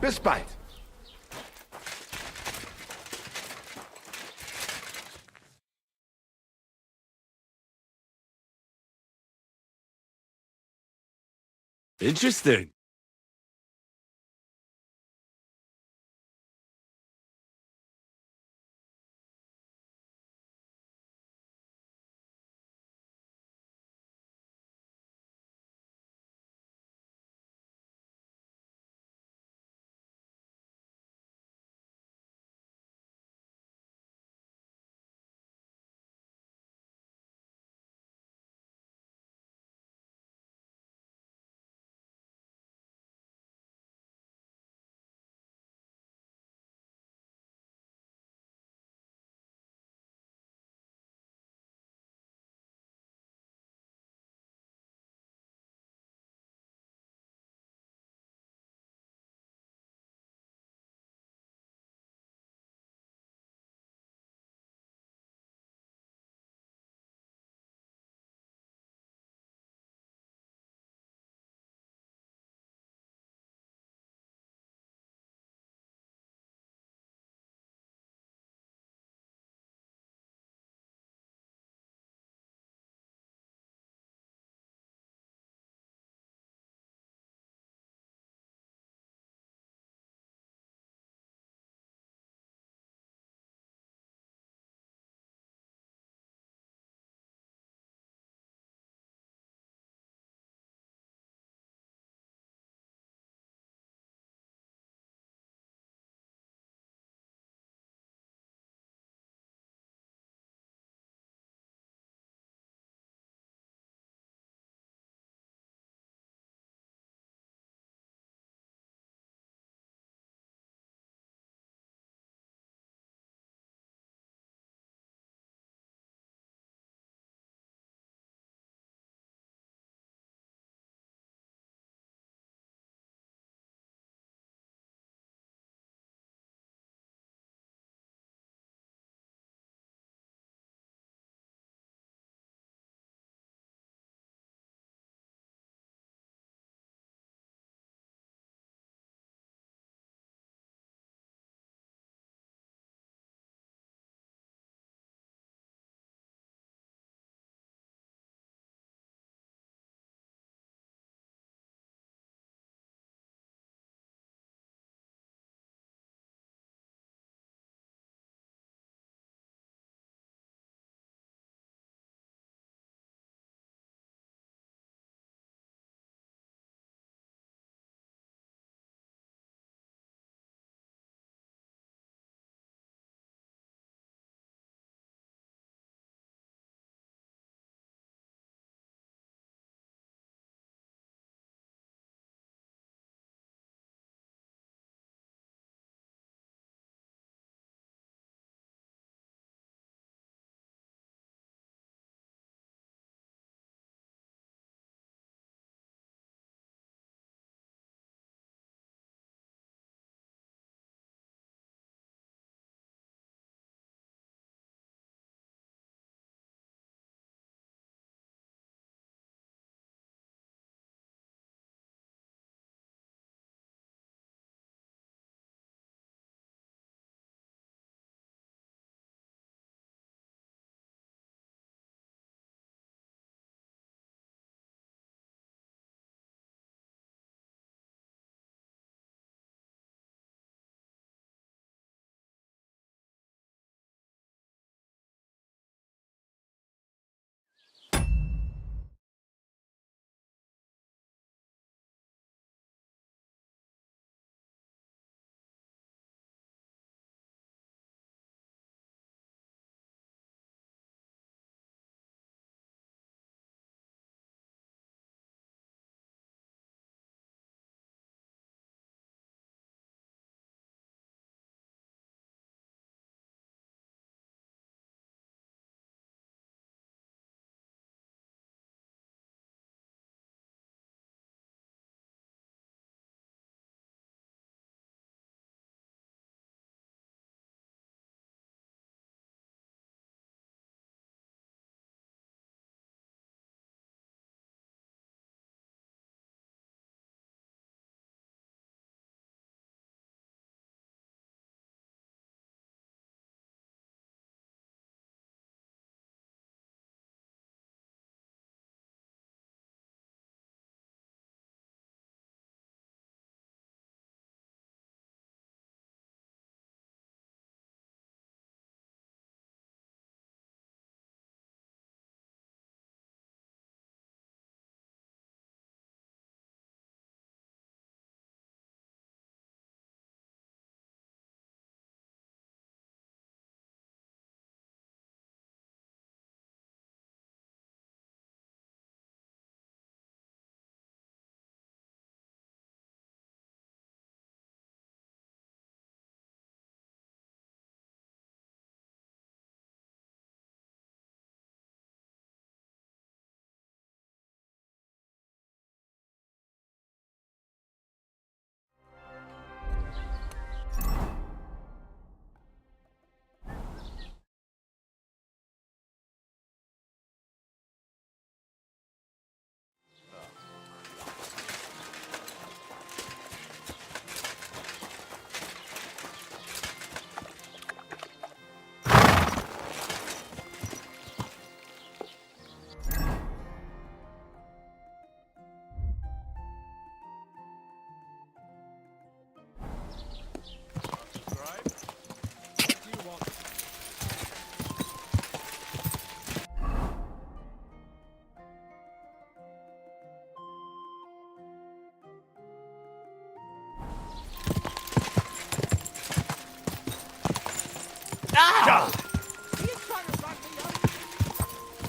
Bis bald. Interesting.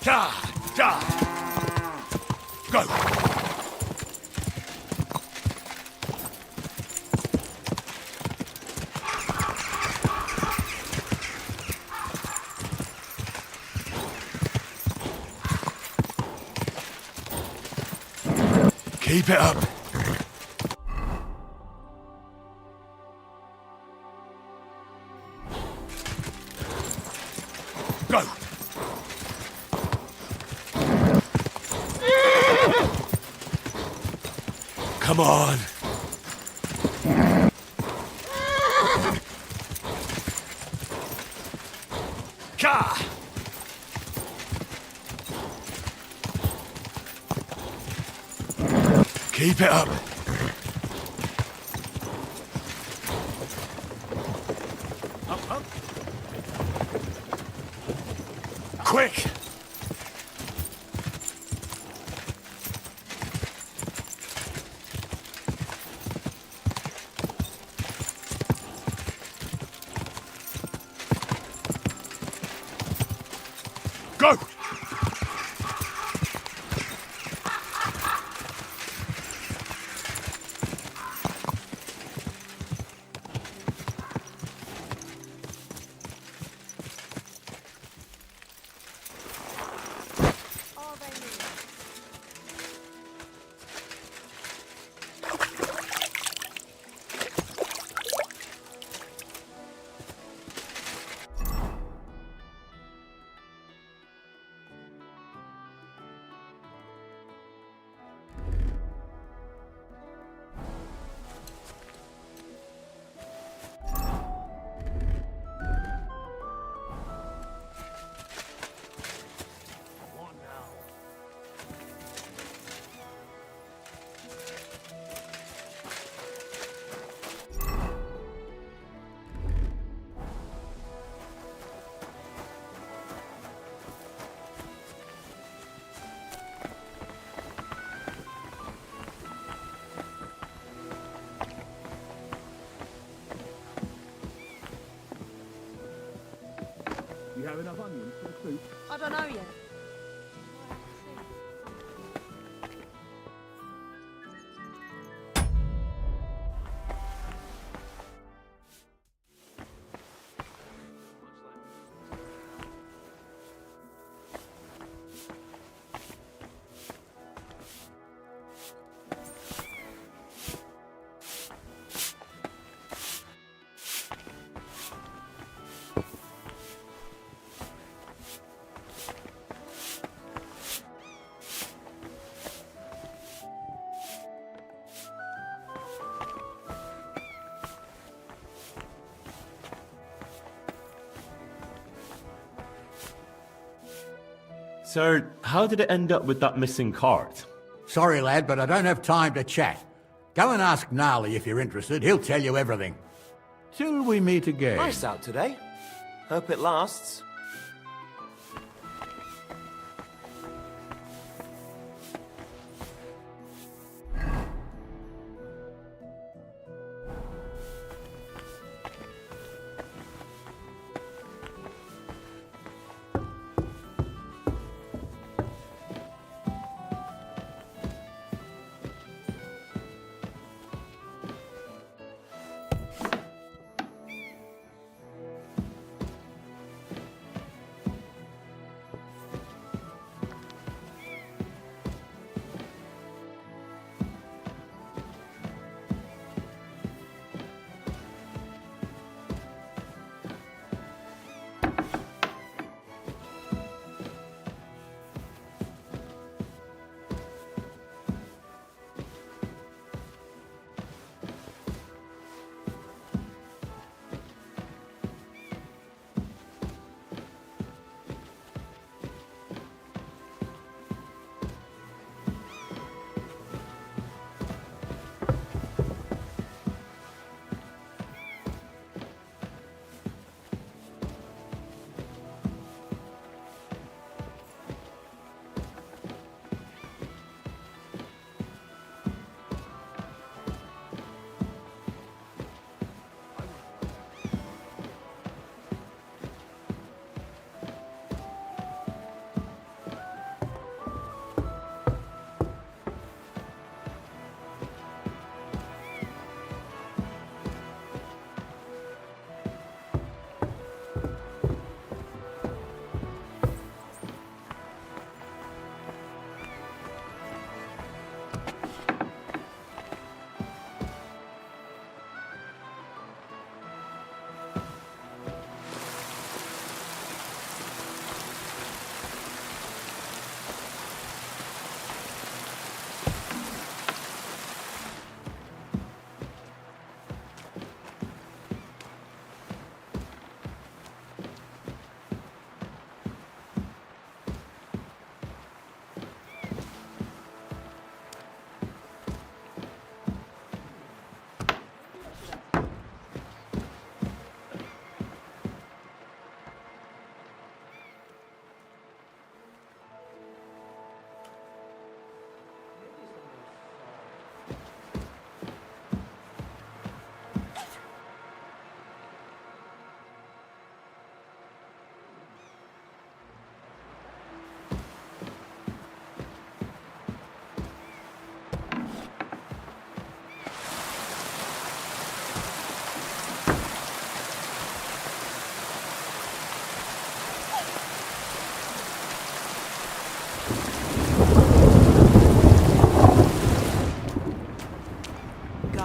Go! Keep it up. Go. Come on. Ka! Keep it up. Up. Quick! Go! You have enough onions for the soup? I don't know yet. So, how did it end up with that missing cart? Sorry, lad, but I don't have time to chat. Go and ask Gnarly if you're interested. He'll tell you everything. Till we meet again. Nice out today. Hope it lasts.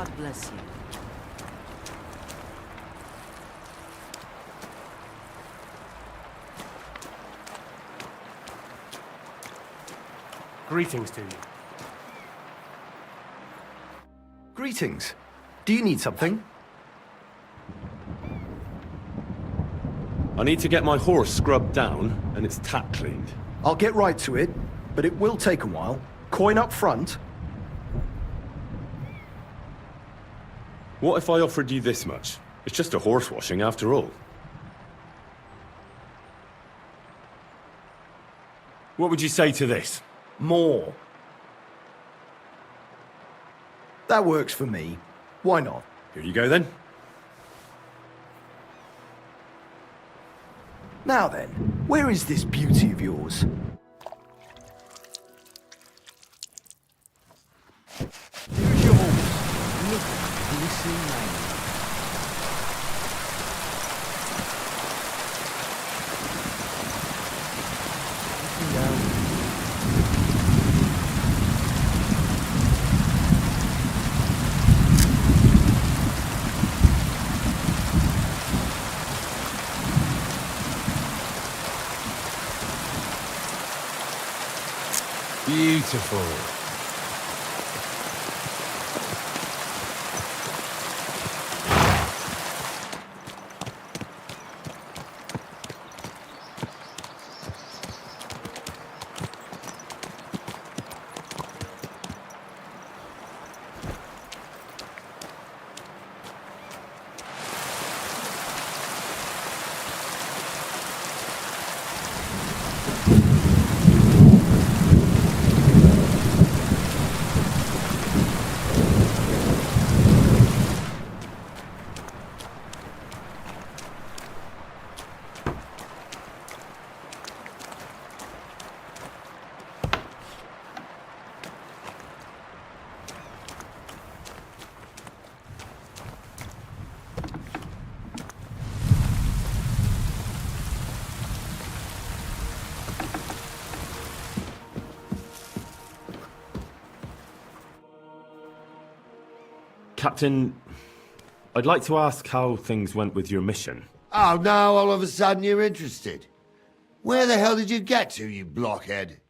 God bless you. Greetings to you. Greetings. Do you need something? I need to get my horse scrubbed down and its tack cleaned. I'll get right to it, but it will take a while. Coin up front. What if I offered you this much? It's just a horse washing after all. What would you say to this? More. That works for me. Why not? Here you go then. Now then, where is this beauty of yours? Here's your horse. Look at the glistening mane. Beautiful. Captain, I'd like to ask how things went with your mission. Oh, now all of a sudden you're interested. Where the hell did you get to, you blockhead?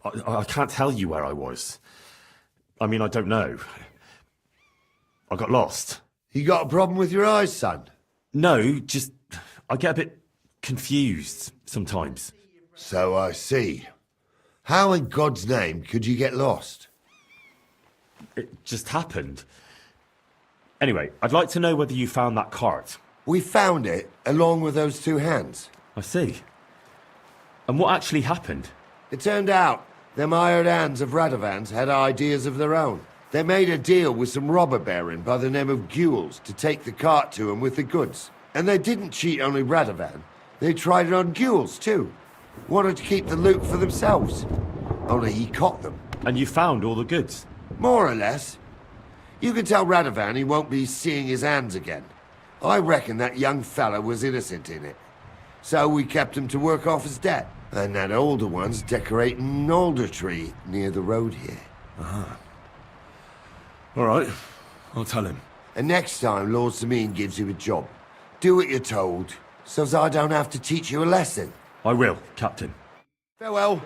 I can't tell you where I was. I mean, I don't know. I got lost. You got a problem with your eyes, son? No, just I get a bit confused sometimes. So I see. How in God's name could you get lost? It just happened. Anyway, I'd like to know whether you found that cart. We found it, along with those two hands. I see. And what actually happened? It turned out them hired hands of Radovans had ideas of their own. They made a deal with some robber baron by the name of Gules to take the cart to him with the goods. And they didn't cheat only Radovan. They tried it on Gules, too. Wanted to keep the loot for themselves. Only he caught them. And you found all the goods? More or less. You can tell Radovan he won't be seeing his hands again. I reckon that young fella was innocent in it. So we kept him to work off his debt. And that older one's decorating an alder tree near the road here. Ah. All right. I'll tell him. And next time Lord Sameen gives you a job, do what you're told, so's I don't have to teach you a lesson. I will, Captain. Farewell.